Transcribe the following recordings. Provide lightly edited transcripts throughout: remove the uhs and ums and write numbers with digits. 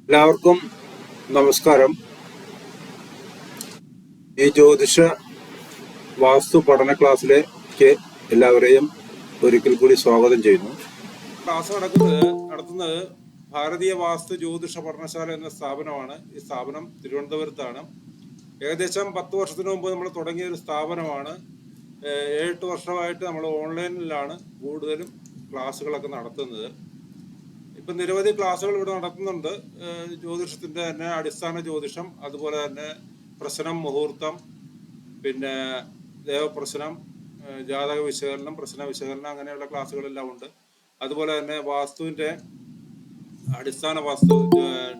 എല്ലാവർക്കും നമസ്കാരം. ഈ ജ്യോതിഷ വാസ്തു പഠന ക്ലാസ്സിലേക്ക് എല്ലാവരെയും ഒരിക്കൽ കൂടി സ്വാഗതം ചെയ്യുന്നു. ക്ലാസ് നടത്തുന്നത് ഭാരതീയ വാസ്തു ജ്യോതിഷ പഠനശാല എന്ന സ്ഥാപനമാണ്. ഈ സ്ഥാപനം തിരുവനന്തപുരത്താണ്. ഏകദേശം 10 വർഷത്തിന് മുമ്പ് നമ്മൾ തുടങ്ങിയ ഒരു സ്ഥാപനമാണ്. 7-8 വർഷമായിട്ട് നമ്മൾ ഓൺലൈനിലാണ് കൂടുതലും ക്ലാസ്സുകളൊക്കെ നടത്തുന്നത്. ഇപ്പം നിരവധി ക്ലാസ്സുകൾ ഇവിടെ നടത്തുന്നുണ്ട്. ജ്യോതിഷത്തിൻ്റെ തന്നെ അടിസ്ഥാന ജ്യോതിഷം, അതുപോലെ തന്നെ പ്രശ്നം, മുഹൂർത്തം, പിന്നെ ദേവപ്രശ്നം, ജാതക വിശകലനം, പ്രശ്ന വിശകലനം, അങ്ങനെയുള്ള ക്ലാസ്സുകളെല്ലാം ഉണ്ട്. അതുപോലെ തന്നെ വാസ്തുവിൻ്റെ അടിസ്ഥാന വാസ്തു,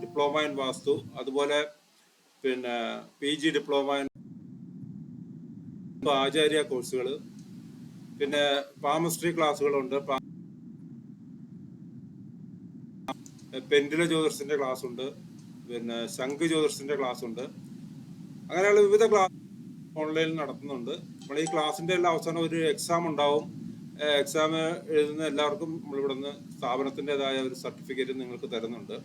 ഡിപ്ലോമ ഇൻ വാസ്തു, അതുപോലെ പിന്നെ PG ഡിപ്ലോമ ഇൻ ആചാര്യ കോഴ്സുകൾ, പിന്നെ പാമസ്ട്രി ക്ലാസ്സുകളുണ്ട്, പെൻഡുല ജ്യോതിഷത്തിന്റെ ക്ലാസ് ഉണ്ട്, പിന്നെ ശംഖ് ജ്യോതിഷത്തിന്റെ ക്ലാസ് ഉണ്ട്. അങ്ങനെയുള്ള വിവിധ ക്ലാസ് ഓൺലൈനിൽ നടത്തുന്നുണ്ട്. നമ്മൾ ഈ ക്ലാസ്സിന്റെ എല്ലാം അവസാനം ഒരു എക്സാം ഉണ്ടാവും. എക്സാം എഴുതുന്ന എല്ലാവർക്കും നമ്മളിവിടെ നിന്ന് സ്ഥാപനത്തിൻ്റെതായ ഒരു സർട്ടിഫിക്കറ്റ് നിങ്ങൾക്ക് തരുന്നുണ്ട്.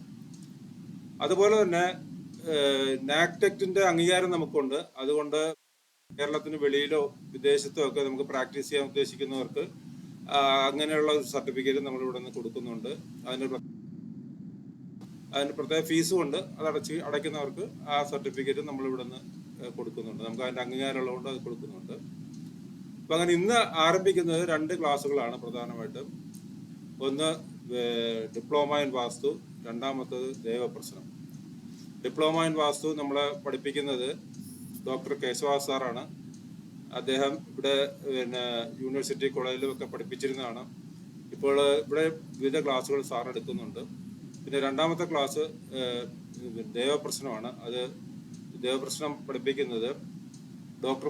അതുപോലെ തന്നെ നാക്ടെക്റ്റിന്റെ അംഗീകാരം നമുക്കുണ്ട്. അതുകൊണ്ട് കേരളത്തിന് വെളിയിലോ വിദേശത്തോ ഒക്കെ നമുക്ക് പ്രാക്ടീസ് ചെയ്യാൻ ഉദ്ദേശിക്കുന്നവർക്ക് അങ്ങനെയുള്ള ഒരു സർട്ടിഫിക്കറ്റ് നമ്മളിവിടെ നിന്ന് കൊടുക്കുന്നുണ്ട്. അതിന് പ്രത്യേക ഫീസും ഉണ്ട്. അത് അടയ്ക്കുന്നവർക്ക് ആ സർട്ടിഫിക്കറ്റ് നമ്മൾ ഇവിടെ നിന്ന് കൊടുക്കുന്നുണ്ട്. നമുക്ക് അതിൻ്റെ അംഗീകാരമുള്ളതുകൊണ്ട് അത് കൊടുക്കുന്നുണ്ട്. അപ്പം അങ്ങനെ ഇന്ന് ആരംഭിക്കുന്നത് 2 ക്ലാസ്സുകളാണ് പ്രധാനമായിട്ടും. ഒന്ന് ഡിപ്ലോമ ഇൻ വാസ്തു, രണ്ടാമത്തത് ദേവപ്രശ്നം. ഡിപ്ലോമ ഇൻ വാസ്തു നമ്മളെ പഠിപ്പിക്കുന്നത് ഡോക്ടർ കേശവ സാറാണ്. അദ്ദേഹം ഇവിടെ പിന്നെ യൂണിവേഴ്സിറ്റി കോളേജിലൊക്കെ പഠിപ്പിച്ചിരുന്നതാണ്. ഇപ്പോൾ ഇവിടെ വിവിധ ക്ലാസ്സുകൾ സാർ എടുക്കുന്നുണ്ട്. പിന്നെ രണ്ടാമത്തെ ക്ലാസ് ദേവപ്രശ്നമാണ്. അത് ദേവപ്രശ്നം പഠിപ്പിക്കുന്നത് ഡോക്ടർ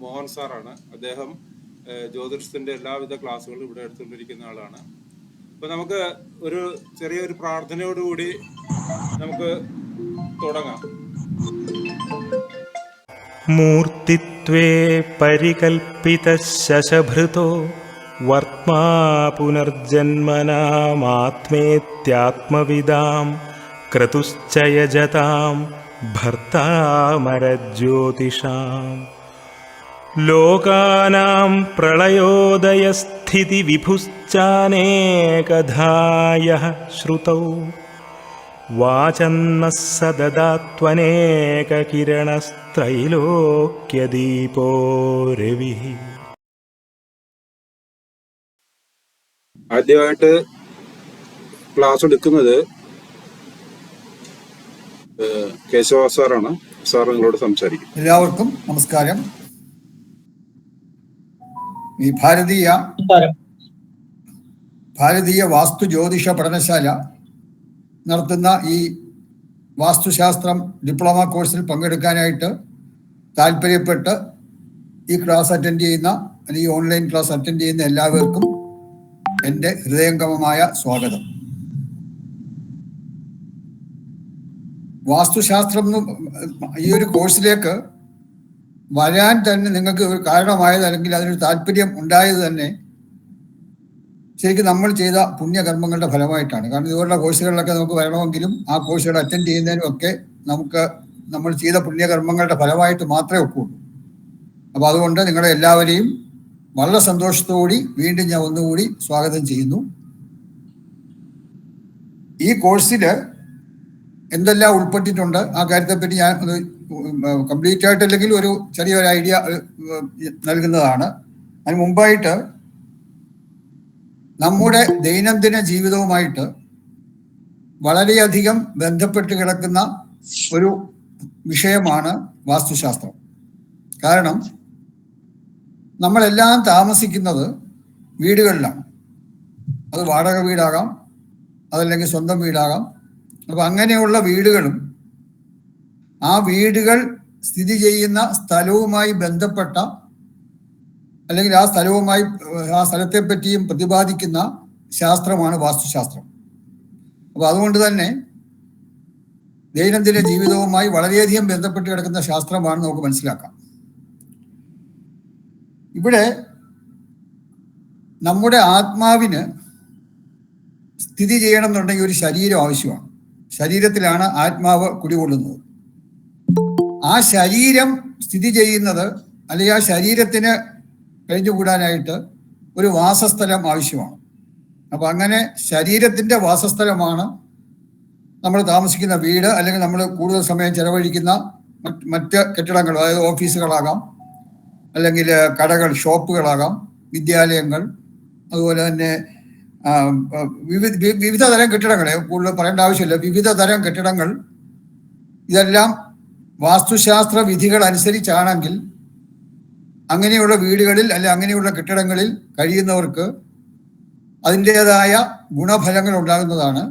മോഹൻ സാറാണ്. അദ്ദേഹം ജ്യോതിഷത്തിൻ്റെ എല്ലാവിധ ക്ലാസ്സുകളും ഇവിടെ എടുത്തുകൊണ്ടിരിക്കുന്ന ആളാണ്. അപ്പം നമുക്ക് ഒരു ചെറിയൊരു പ്രാർത്ഥനയോടുകൂടി നമുക്ക് തുടങ്ങാം. മൂർത്തിത്വേ പരികൽപ്പിത ശശഭൃതോ വർത്മാ പുനർജന്മനാമാത്മേത്യാത്മവിദാം ക്രതുശ്ചയജതാം ഭർത്താമരജ്യോതിഷാം ലോകാനാം പ്രളയോദയസ്ഥിതി വിഭുശ്ചാനേകധായഃ ശ്രുതൗ വാചന്നഃ സദദാത്വനേകകിരണസ്ത്രൈലോക്യദീപോ രവിഃ. ആദ്യമായിട്ട് ക്ലാസ് എടുക്കുന്നത് കേശവ സാറാണ്. സാർ നിങ്ങളോട് സംസാരിക്കും. എല്ലാവർക്കും നമസ്കാരം. ഈ ഭാരതീയ വാസ്തു ജ്യോതിഷ പഠനശാല നടത്തുന്ന ഈ വാസ്തുശാസ്ത്രം ഡിപ്ലോമ കോഴ്സിൽ പങ്കെടുക്കാനായിട്ട് താല്പര്യപ്പെട്ട് ഈ ക്ലാസ് അറ്റൻഡ് ചെയ്യുന്ന അല്ലെങ്കിൽ ഓൺലൈൻ ക്ലാസ് അറ്റൻഡ് ചെയ്യുന്ന എല്ലാവർക്കും എൻ്റെ ഹൃദയംഗമമായ സ്വാഗതം. വാസ്തുശാസ്ത്രം ഈ ഒരു കോഴ്സിലേക്ക് വരാൻ തന്നെ നിങ്ങൾക്ക് ഒരു കാരണമായത്, അല്ലെങ്കിൽ അതിനൊരു താല്പര്യം ഉണ്ടായത് തന്നെ ശരിക്കും നമ്മൾ ചെയ്ത പുണ്യകർമ്മങ്ങളുടെ ഫലമായിട്ടാണ്. കാരണം ഇതുപോലുള്ള കോഴ്സുകളിലൊക്കെ നമുക്ക് വരണമെങ്കിലും ആ കോഴ്സുകൾ അറ്റൻഡ് ചെയ്യുന്നതിനും ഒക്കെ നമ്മൾ ചെയ്ത പുണ്യകർമ്മങ്ങളുടെ ഫലമായിട്ട് മാത്രമേ ഒക്കുള്ളൂ. അപ്പോൾ അതുകൊണ്ട് നിങ്ങളെ എല്ലാവരെയും വളരെ സന്തോഷത്തോടെ വീണ്ടും ഞാൻ ഒന്നുകൂടി സ്വാഗതം ചെയ്യുന്നു. ഈ കോഴ്സിൽ എന്തെല്ലാം ഉൾപ്പെട്ടിട്ടുണ്ട് ആ കാര്യത്തെപ്പറ്റി ഞാൻ കംപ്ലീറ്റ് ആയിട്ടല്ലെങ്കിൽ ഒരു ചെറിയൊരു ഐഡിയ നൽകുന്നതാണ്. അതിന് മുമ്പായിട്ട് നമ്മുടെ ദൈനംദിന ജീവിതവുമായിട്ട് വളരെയധികം ബന്ധപ്പെട്ട് കിടക്കുന്ന ഒരു വിഷയമാണ് വാസ്തുശാസ്ത്രം. കാരണം നമ്മളെല്ലാം താമസിക്കുന്നത് വീടുകളിലാണ്. അത് വാടക വീടാകാം, അതല്ലെങ്കിൽ സ്വന്തം വീടാകാം. അപ്പം അങ്ങനെയുള്ള വീടുകളും ആ വീടുകൾ സ്ഥിതി ചെയ്യുന്ന സ്ഥലവുമായി ബന്ധപ്പെട്ട, അല്ലെങ്കിൽ ആ സ്ഥലത്തെ പറ്റിയും പ്രതിപാദിക്കുന്ന ശാസ്ത്രമാണ് വാസ്തുശാസ്ത്രം. അപ്പോൾ അതുകൊണ്ട് തന്നെ ദൈനംദിന ജീവിതവുമായി വളരെയധികം ബന്ധപ്പെട്ട് കിടക്കുന്ന ശാസ്ത്രമാണ് നമുക്ക് മനസ്സിലാക്കാം. ഇവിടെ നമ്മുടെ ആത്മാവിന് സ്ഥിതി ചെയ്യണം എന്നുണ്ടെങ്കിൽ ഒരു ശരീരം ആവശ്യമാണ്. ശരീരത്തിലാണ് ആത്മാവ് കുടികൊള്ളുന്നത്. ആ ശരീരം സ്ഥിതി ചെയ്യുന്നത്, അല്ലെങ്കിൽ ആ ശരീരത്തിന് കഴിഞ്ഞുകൂടാനായിട്ട് ഒരു വാസസ്ഥലം ആവശ്യമാണ്. അപ്പൊ അങ്ങനെ ശരീരത്തിന്റെ വാസസ്ഥലമാണ് നമ്മൾ താമസിക്കുന്ന വീട്, അല്ലെങ്കിൽ നമ്മൾ കൂടുതൽ സമയം ചെലവഴിക്കുന്ന മറ്റ് കെട്ടിടങ്ങൾ, അതായത് ഓഫീസുകളാകാം, അല്ലെങ്കിൽ കടകൾ, ഷോപ്പുകളാകാം, വിദ്യാലയങ്ങൾ, അതുപോലെ തന്നെ വിവിധ തരം കെട്ടിടങ്ങൾ, കൂടുതൽ പറയേണ്ട ആവശ്യമില്ല, വിവിധ തരം കെട്ടിടങ്ങൾ. ഇതെല്ലാം വാസ്തുശാസ്ത്ര വിധികൾ അനുസരിച്ചാണെങ്കിൽ അങ്ങനെയുള്ള വീടുകളിൽ അല്ലെ അങ്ങനെയുള്ള കെട്ടിടങ്ങളിൽ കഴിയുന്നവർക്ക് അതിൻ്റെതായ ഗുണഫലങ്ങൾ ഉണ്ടാകുന്നതാണ്.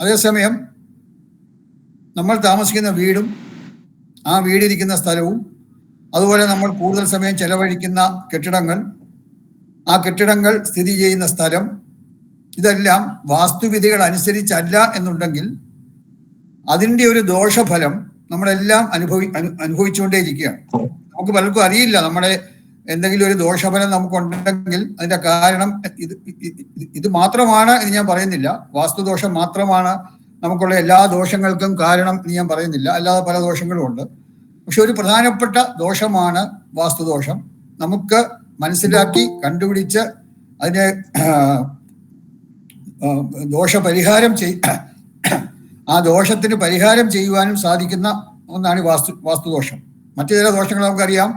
അതേസമയം നമ്മൾ താമസിക്കുന്ന വീടും ആ വീടിരിക്കുന്ന സ്ഥലവും, അതുപോലെ നമ്മൾ കൂടുതൽ സമയം ചെലവഴിക്കുന്ന കെട്ടിടങ്ങൾ, ആ കെട്ടിടങ്ങൾ സ്ഥിതി ചെയ്യുന്ന സ്ഥലം, ഇതെല്ലാം വാസ്തുവിധികൾ അനുസരിച്ചല്ല എന്നുണ്ടെങ്കിൽ അതിൻ്റെ ഒരു ദോഷഫലം നമ്മളെല്ലാം അനുഭവിച്ചുകൊണ്ടേയിരിക്കുകയാണ്. നമുക്ക് പലർക്കും അറിയില്ല നമ്മുടെ എന്തെങ്കിലും ഒരു ദോഷഫലം നമുക്കുണ്ടെങ്കിൽ അതിന്റെ കാരണം ഇത് മാത്രമാണ് എന്ന് ഞാൻ പറയുന്നില്ല. വാസ്തുദോഷം മാത്രമാണ് നമുക്കുള്ള എല്ലാ ദോഷങ്ങൾക്കും കാരണം എന്ന് ഞാൻ പറയുന്നില്ല, അല്ലാതെ പല ദോഷങ്ങളും ഉണ്ട്. പക്ഷെ ഒരു പ്രധാനപ്പെട്ട ദോഷമാണ് വാസ്തുദോഷം. നമുക്ക് മനസ്സിലാക്കി കണ്ടുപിടിച്ച് അതിനെ ദോഷപരിഹാരം ആ ദോഷത്തിന് പരിഹാരം ചെയ്യുവാനും സാധിക്കുന്ന ഒന്നാണ് വാസ്തുദോഷം. മറ്റു ചില ദോഷങ്ങൾ നമുക്കറിയാം.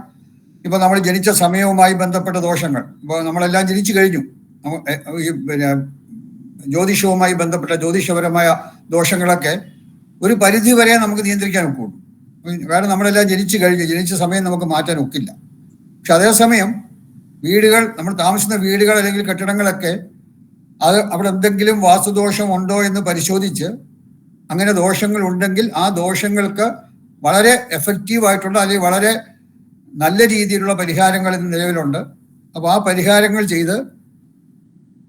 ഇപ്പൊ നമ്മൾ ജനിച്ച സമയവുമായി ബന്ധപ്പെട്ട ദോഷങ്ങൾ, ഇപ്പോൾ നമ്മളെല്ലാം ജനിച്ചു കഴിഞ്ഞു. പിന്നെ ജ്യോതിഷവുമായി ബന്ധപ്പെട്ട ജ്യോതിഷപരമായ ദോഷങ്ങളൊക്കെ ഒരു പരിധി വരെ നമുക്ക് നിയന്ത്രിക്കാൻ ഒക്കുള്ളൂ. കാരണം നമ്മളെല്ലാം ജനിച്ചു കഴിഞ്ഞു, ജനിച്ച സമയം നമുക്ക് മാറ്റാൻ ഒക്കില്ല. പക്ഷെ അതേസമയം വീടുകൾ, നമ്മൾ താമസിക്കുന്ന വീടുകൾ അല്ലെങ്കിൽ കെട്ടിടങ്ങളൊക്കെ അത് അവിടെ എന്തെങ്കിലും വാസ്തുദോഷം ഉണ്ടോ എന്ന് പരിശോധിച്ച്, അങ്ങനെ ദോഷങ്ങൾ ഉണ്ടെങ്കിൽ ആ ദോഷങ്ങൾക്ക് വളരെ എഫക്റ്റീവായിട്ടുള്ള അല്ലെങ്കിൽ വളരെ നല്ല രീതിയിലുള്ള പരിഹാരങ്ങൾ ഇന്ന് നിലവിലുണ്ട്. അപ്പോൾ ആ പരിഹാരങ്ങൾ ചെയ്ത്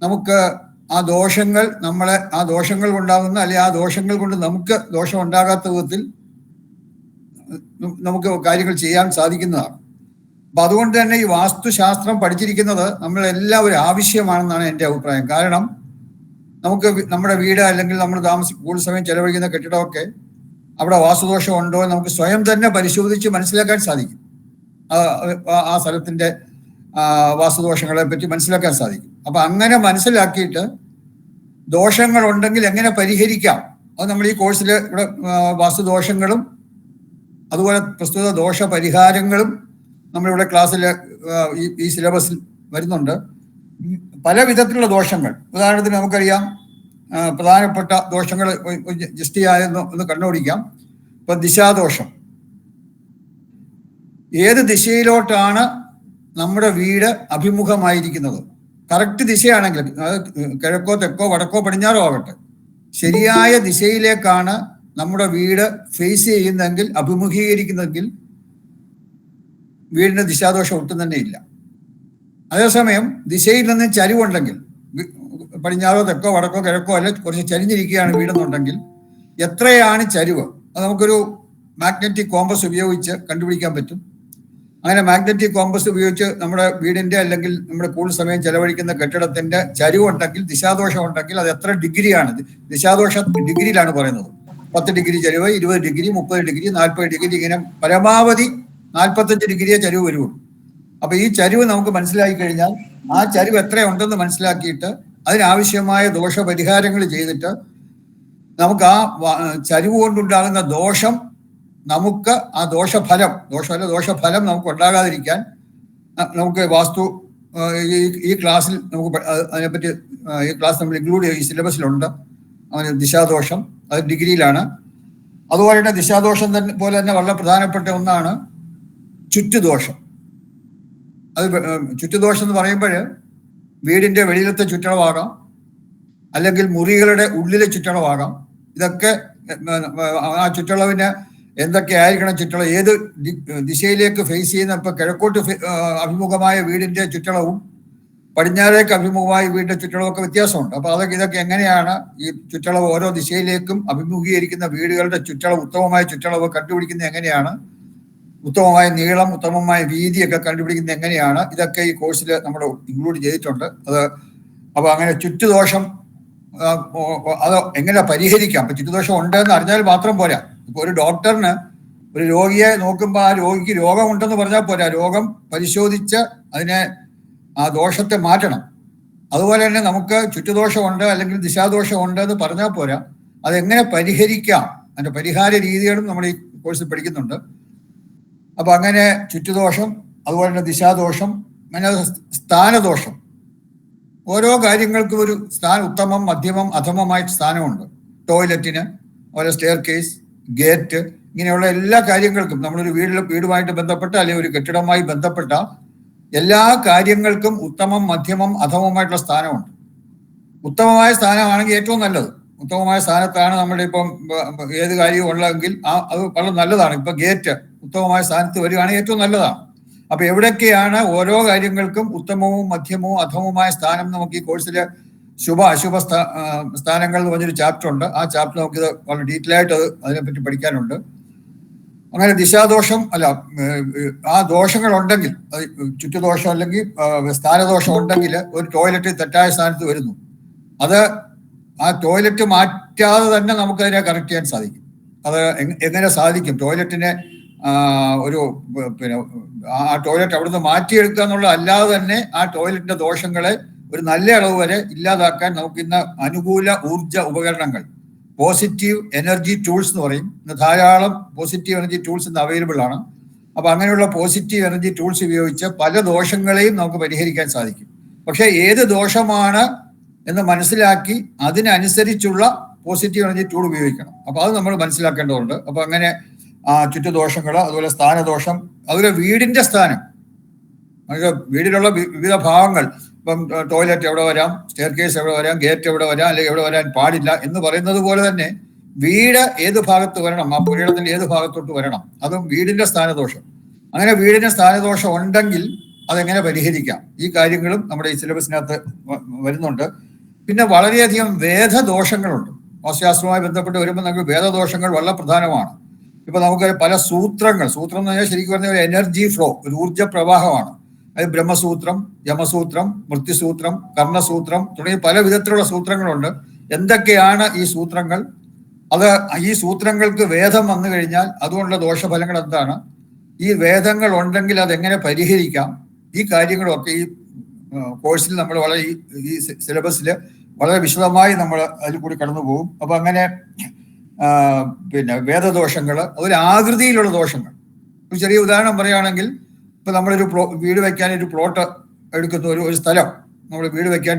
നമുക്ക് ആ ദോഷങ്ങൾ ആ ദോഷങ്ങൾ ഉണ്ടാകുന്ന അല്ലെങ്കിൽ ആ ദോഷങ്ങൾ കൊണ്ട് നമുക്ക് ദോഷം ഉണ്ടാകാത്ത വിധത്തിൽ നമുക്ക് കാര്യങ്ങൾ ചെയ്യാൻ സാധിക്കുന്നതാണ്. അപ്പം അതുകൊണ്ട് തന്നെ ഈ വാസ്തുശാസ്ത്രം പഠിച്ചിരിക്കുന്നത് നമ്മളെല്ലാവരും ആവശ്യമാണെന്നാണ് എൻ്റെ അഭിപ്രായം. കാരണം നമുക്ക് നമ്മുടെ വീട് അല്ലെങ്കിൽ നമ്മൾ കൂടുതൽ സമയം ചെലവഴിക്കുന്ന കെട്ടിടമൊക്കെ അവിടെ വാസ്തുദോഷം ഉണ്ടോ എന്ന് നമുക്ക് സ്വയം തന്നെ പരിശോധിച്ച് മനസ്സിലാക്കാൻ സാധിക്കും. ആ സ്ഥലത്തിന്റെ വാസ്തുദോഷങ്ങളെ പറ്റി മനസ്സിലാക്കാൻ സാധിക്കും. അപ്പൊ അങ്ങനെ മനസ്സിലാക്കിയിട്ട് ദോഷങ്ങൾ ഉണ്ടെങ്കിൽ എങ്ങനെ പരിഹരിക്കാം, അത് നമ്മൾ ഈ കോഴ്സിൽ ഇവിടെ വാസ്തുദോഷങ്ങളും അതുപോലെ പ്രസ്തുത ദോഷ പരിഹാരങ്ങളും നമ്മളിവിടെ ക്ലാസ്സിൽ ഈ സിലബസിൽ വരുന്നുണ്ട്. പല വിധത്തിലുള്ള ദോഷങ്ങൾ, ഉദാഹരണത്തിന് നമുക്കറിയാം പ്രധാനപ്പെട്ട ദോഷങ്ങൾ ജസ്റ്റ് ഒന്ന് കണ്ണോടിക്കാം. ഇപ്പൊ ദിശാദോഷം. ഏത് ദിശയിലോട്ടാണ് നമ്മുടെ വീട് അഭിമുഖമായിരിക്കുന്നത്, കറക്റ്റ് ദിശയാണെങ്കിൽ, കിഴക്കോ തെക്കോ വടക്കോ പടിഞ്ഞാറോ ആവട്ടെ, ശരിയായ ദിശയിലേക്കാണ് നമ്മുടെ വീട് ഫേസ് ചെയ്യുന്നതെങ്കിൽ, അഭിമുഖീകരിക്കുന്നതെങ്കിൽ വീടിന് ദിശാദോഷം ഒട്ടും തന്നെ ഇല്ല. അതേസമയം ദിശയിൽ നിന്ന് ചരിവുണ്ടെങ്കിൽ, പടിഞ്ഞാറോ തെക്കോ വടക്കോ കിഴക്കോ അല്ല കുറച്ച് ചരിഞ്ഞിരിക്കുകയാണ് വീടെന്നുണ്ടെങ്കിൽ എത്രയാണ് ചരിവ്, അത് നമുക്കൊരു മാഗ്നറ്റിക് കോമ്പസ് ഉപയോഗിച്ച് കണ്ടുപിടിക്കാൻ പറ്റും. അങ്ങനെ മാഗ്നറ്റിക് കോമ്പസ് ഉപയോഗിച്ച് നമ്മുടെ വീടിന്റെ അല്ലെങ്കിൽ നമ്മുടെ കൂടുതൽ സമയം ചെലവഴിക്കുന്ന കെട്ടിടത്തിന്റെ ചരിവുണ്ടെങ്കിൽ, ദിശാദോഷം ഉണ്ടെങ്കിൽ അത് എത്ര ഡിഗ്രിയാണ്, ദിശാദോഷ ഡിഗ്രിയിലാണ് പറയുന്നത്. 10 ഡിഗ്രി ചരിവ്, 20 ഡിഗ്രി, 30 ഡിഗ്രി, 40 ഡിഗ്രി, ഇങ്ങനെ പരമാവധി 45 ഡിഗ്രിയെ ചരിവ് വരുള്ളൂ. അപ്പൊ ഈ ചരിവ് നമുക്ക് മനസ്സിലാക്കി കഴിഞ്ഞാൽ ആ ചരിവ് എത്രയുണ്ടെന്ന് മനസ്സിലാക്കിയിട്ട് അതിനാവശ്യമായ ദോഷപരിഹാരങ്ങൾ ചെയ്തിട്ട് നമുക്ക് ആ ചരിവ് കൊണ്ടുണ്ടാകുന്ന ദോഷം, നമുക്ക് ആ ദോഷഫലം നമുക്ക് ഉണ്ടാകാതിരിക്കാൻ നമുക്ക് ഈ ക്ലാസ്സിൽ നമുക്ക് അതിനെപ്പറ്റി ഈ ക്ലാസ് നമ്മൾ ഇൻക്ലൂഡ് ചെയ്യും. ഈ സിലബസിലുണ്ട് അങ്ങനെ ദിശാദോഷം, അത് ഡിഗ്രിയിലാണ്. അതുപോലെ തന്നെ ദിശാദോഷം പോലെ തന്നെ വളരെ പ്രധാനപ്പെട്ട ഒന്നാണ് ചുറ്റുദോഷം. അത് ചുറ്റുദോഷം എന്ന് പറയുമ്പോൾ വീടിന്റെ വെളിയിലത്തെ ചുറ്റളവാകാം, അല്ലെങ്കിൽ മുറികളുടെ ഉള്ളിലെ ചുറ്റളവാകാം. ഇതൊക്കെ ആ ചുറ്റളവിന് എന്തൊക്കെ ആയിരിക്കണം, ചുറ്റളവ് ഏത് ദിശയിലേക്ക് ഫേസ് ചെയ്യുന്ന, ഇപ്പൊ കിഴക്കോട്ട് അഭിമുഖമായ വീടിന്റെ ചുറ്റളവും പടിഞ്ഞാറേക്ക് അഭിമുഖമായ വീടിന്റെ ചുറ്റളവൊക്കെ വ്യത്യാസമുണ്ട്. അപ്പൊ ഇതൊക്കെ എങ്ങനെയാണ് ഈ ചുറ്റളവ് ഓരോ ദിശയിലേക്കും അഭിമുഖീകരിക്കുന്ന വീടുകളുടെ ചുറ്റളവ്, ഉത്തമമായ ചുറ്റളവ് കണ്ടുപിടിക്കുന്നത് എങ്ങനെയാണ്, ഉത്തമമായ നീളം, ഉത്തമമായ വീതിയൊക്കെ കണ്ടുപിടിക്കുന്നത് എങ്ങനെയാണ്, ഇതൊക്കെ ഈ കോഴ്സിൽ നമ്മൾ ഇൻക്ലൂഡ് ചെയ്തിട്ടുണ്ട്. അപ്പൊ അങ്ങനെ ചുറ്റുദോഷം അത് എങ്ങനെ പരിഹരിക്കാം? ഇപ്പൊ ചുറ്റുദോഷം ഉണ്ടെന്ന് അറിഞ്ഞാൽ മാത്രം പോരാ. ഇപ്പൊ ഒരു ഡോക്ടറിന് ഒരു രോഗിയെ നോക്കുമ്പോൾ ആ രോഗിക്ക് രോഗമുണ്ടെന്ന് പറഞ്ഞാൽ പോരാ, രോഗം പരിശോധിച്ച് അതിനെ ആ ദോഷത്തെ മാറ്റണം. അതുപോലെ തന്നെ നമുക്ക് ചുറ്റുദോഷമുണ്ട് അല്ലെങ്കിൽ ദിശാദോഷമുണ്ട് എന്ന് പറഞ്ഞാൽ പോരാ, അതെങ്ങനെ പരിഹരിക്കാം, അതിന്റെ പരിഹാര രീതികളും നമ്മൾ ഈ കോഴ്സിൽ പഠിക്കുന്നുണ്ട്. അപ്പൊ അങ്ങനെ ചുറ്റുദോഷം, അതുപോലെ തന്നെ ദിശാദോഷം, അങ്ങനെ സ്ഥാനദോഷം, ഓരോ കാര്യങ്ങൾക്കും ഒരു ഉത്തമം, മധ്യമം, അധമമായ സ്ഥാനമുണ്ട്. ടോയ്ലറ്റിന്, അതുപോലെ സ്റ്റെയർ കേസ്, ഗേറ്റ്, ഇങ്ങനെയുള്ള എല്ലാ കാര്യങ്ങൾക്കും നമ്മളൊരു വീടുമായിട്ട് ബന്ധപ്പെട്ട അല്ലെങ്കിൽ ഒരു കെട്ടിടവുമായി ബന്ധപ്പെട്ട എല്ലാ കാര്യങ്ങൾക്കും ഉത്തമം, മധ്യമം, അധമമായിട്ടുള്ള സ്ഥാനമുണ്ട്. ഉത്തമമായ സ്ഥാനമാണെങ്കിൽ ഏറ്റവും നല്ലത്. ഉത്തമമായ സ്ഥാനത്താണ് നമ്മുടെ ഇപ്പം ഏത് കാര്യവും ഉള്ളതെങ്കിൽ അത് വളരെ നല്ലതാണ്. ഇപ്പൊ ഗേറ്റ് ഉത്തമമായ സ്ഥാനത്ത് വരികയാണെങ്കിൽ ഏറ്റവും നല്ലതാണ്. അപ്പൊ എവിടെയൊക്കെയാണ് ഓരോ കാര്യങ്ങൾക്കും ഉത്തമവും മധ്യമവും അധമവുമായ സ്ഥാനം, നമുക്ക് ഈ കോഴ്സിലെ ശുഭ അശുഭ സ്ഥാനങ്ങൾ എന്ന് പറഞ്ഞൊരു ചാപ്റ്റർ ഉണ്ട്. ആ ചാപ്റ്റർ നമുക്കിത് വളരെ ഡീറ്റെയിൽ ആയിട്ട് അതിനെപ്പറ്റി പഠിക്കാനുണ്ട്. അങ്ങനെ ദിശാദോഷം അല്ല, ആ ദോഷങ്ങൾ ഉണ്ടെങ്കിൽ, ചുറ്റുദോഷം അല്ലെങ്കിൽ സ്ഥാനദോഷം ഉണ്ടെങ്കിൽ ഒരു ടോയ്ലറ്റ് തെറ്റായ സ്ഥാനത്ത് വരുന്നു, അത് ആ ടോയ്ലറ്റ് മാറ്റാതെ തന്നെ നമുക്കതിനെ കറക്റ്റ് ചെയ്യാൻ സാധിക്കും. അത് എങ്ങനെ സാധിക്കും? ടോയ്ലറ്റിനെ ഒരു ആ ടോയ്ലറ്റ് അവിടുന്ന് മാറ്റിയെടുക്കുക എന്നുള്ളത് അല്ലാതെ തന്നെ ആ ടോയ്ലറ്റിന്റെ ദോഷങ്ങളെ ഒരു നല്ല അളവ് വരെ ഇല്ലാതാക്കാൻ നമുക്ക് ഇന്ന് അനുകൂല ഊർജ ഉപകരണങ്ങൾ, പോസിറ്റീവ് എനർജി ടൂൾസ് എന്ന് പറയും, ഇന്ന് ധാരാളം പോസിറ്റീവ് എനർജി ടൂൾസ് ഇന്ന് അവൈലബിൾ ആണ്. അപ്പൊ അങ്ങനെയുള്ള പോസിറ്റീവ് എനർജി ടൂൾസ് ഉപയോഗിച്ച് പല ദോഷങ്ങളെയും നമുക്ക് പരിഹരിക്കാൻ സാധിക്കും. പക്ഷെ ഏത് ദോഷമാണ് എന്ന് മനസ്സിലാക്കി അതിനനുസരിച്ചുള്ള പോസിറ്റീവ് എനർജി ടൂൾ ഉപയോഗിക്കണം. അപ്പൊ അത് നമ്മൾ മനസ്സിലാക്കേണ്ടതുണ്ട്. അപ്പൊ അങ്ങനെ ചുറ്റുദോഷങ്ങൾ, അതുപോലെ സ്ഥാനദോഷം, അതുപോലെ വീടിന്റെ സ്ഥാനം, വീടിലുള്ള വിവിധ ഭാഗങ്ങൾ, ഇപ്പം ടോയ്ലറ്റ് എവിടെ വരാം, സ്റ്റെയർ കേസ് എവിടെ വരാം, ഗേറ്റ് എവിടെ വരാം, അല്ലെങ്കിൽ എവിടെ വരാൻ പാടില്ല എന്ന് പറയുന്നത് പോലെ തന്നെ വീട് ഏത് ഭാഗത്ത് വരണം, ആ പുരയിടത്തിന്റെ ഏത് ഭാഗത്തോട്ട് വരണം, അതും വീടിന്റെ സ്ഥാനദോഷം. അങ്ങനെ വീടിന്റെ സ്ഥാനദോഷം ഉണ്ടെങ്കിൽ അതെങ്ങനെ പരിഹരിക്കാം, ഈ കാര്യങ്ങളും നമ്മുടെ ഈ സിലബസിനകത്ത് വരുന്നുണ്ട്. പിന്നെ വളരെയധികം വേദദോഷങ്ങളുണ്ട്. വാസ്തുശാസ്ത്രവുമായി ബന്ധപ്പെട്ട് വരുമ്പോൾ നമുക്ക് വേദദോഷങ്ങൾ വളരെ പ്രധാനമാണ്. ഇപ്പൊ നമുക്ക് പല സൂത്രം എന്ന് പറഞ്ഞാൽ ശരിക്കും പറഞ്ഞ ഒരു എനർജി ഫ്ലോ, ഒരു ഊർജ്ജ പ്രവാഹമാണ്. അത് ബ്രഹ്മസൂത്രം, യമസൂത്രം, മൃത്യുസൂത്രം, കർണസൂത്രം തുടങ്ങിയ പല വിധത്തിലുള്ള സൂത്രങ്ങളുണ്ട്. എന്തൊക്കെയാണ് ഈ സൂത്രങ്ങൾ? അത് ഈ സൂത്രങ്ങൾക്ക് വേദം വന്നു കഴിഞ്ഞാൽ അതുകൊണ്ടുള്ള ദോഷഫലങ്ങൾ എന്താണ്? ഈ വേദങ്ങൾ ഉണ്ടെങ്കിൽ അതെങ്ങനെ പരിഹരിക്കാം? ഈ കാര്യങ്ങളൊക്കെ ഈ കോഴ്സിൽ നമ്മൾ വളരെ ഈ സിലബസിൽ വളരെ വിശദമായി നമ്മൾ അതിൽ കൂടി കടന്നു പോകും. അപ്പൊ അങ്ങനെ പിന്നെ വേദദോഷങ്ങൾ, അതുപോലെ ആകൃതിയിലുള്ള ദോഷങ്ങൾ. ഒരു ചെറിയ ഉദാഹരണം പറയുകയാണെങ്കിൽ, ഇപ്പൊ നമ്മളൊരു വീട് വെക്കാൻ ഒരു പ്ലോട്ട് എടുക്കുന്ന ഒരു സ്ഥലം നമ്മൾ വീട് വെക്കാൻ,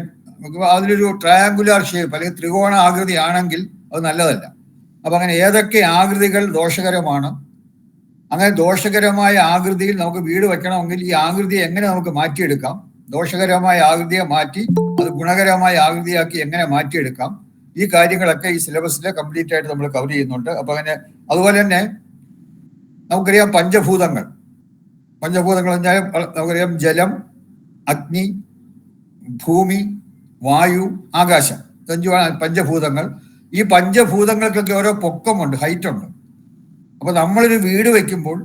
അതിലൊരു ട്രയാങ്കുലാർ ഷേപ്പ് അല്ലെങ്കിൽ ത്രികോണ ആകൃതി ആണെങ്കിൽ അത് നല്ലതല്ല. അപ്പൊ അങ്ങനെ ഏതൊക്കെ ആകൃതികൾ ദോഷകരമാണ്, അങ്ങനെ ദോഷകരമായ ആകൃതിയിൽ നമുക്ക് വീട് വെക്കണമെങ്കിൽ ഈ ആകൃതിയെ എങ്ങനെ നമുക്ക് മാറ്റിയെടുക്കാം, ദോഷകരമായ ആകൃതിയെ മാറ്റി അത് ഗുണകരമായ ആകൃതിയാക്കി എങ്ങനെ മാറ്റിയെടുക്കാം, ഈ കാര്യങ്ങളൊക്കെ ഈ സിലബസിൽ കംപ്ലീറ്റ് ആയിട്ട് നമ്മൾ കവർ ചെയ്യുന്നുണ്ട്. അപ്പൊ അങ്ങനെ അതുപോലെ തന്നെ നമുക്കറിയാം പഞ്ചഭൂതങ്ങൾ പറഞ്ഞാൽ നമുക്കറിയാം ജലം, അഗ്നി, ഭൂമി, വായു, ആകാശം, പഞ്ചഭൂതങ്ങൾ. ഈ പഞ്ചഭൂതങ്ങൾക്കൊക്കെ ഓരോ പൊക്കമുണ്ട്, ഹൈറ്റ് ഉണ്ട്. അപ്പൊ നമ്മളൊരു വീട് വെക്കുമ്പോൾ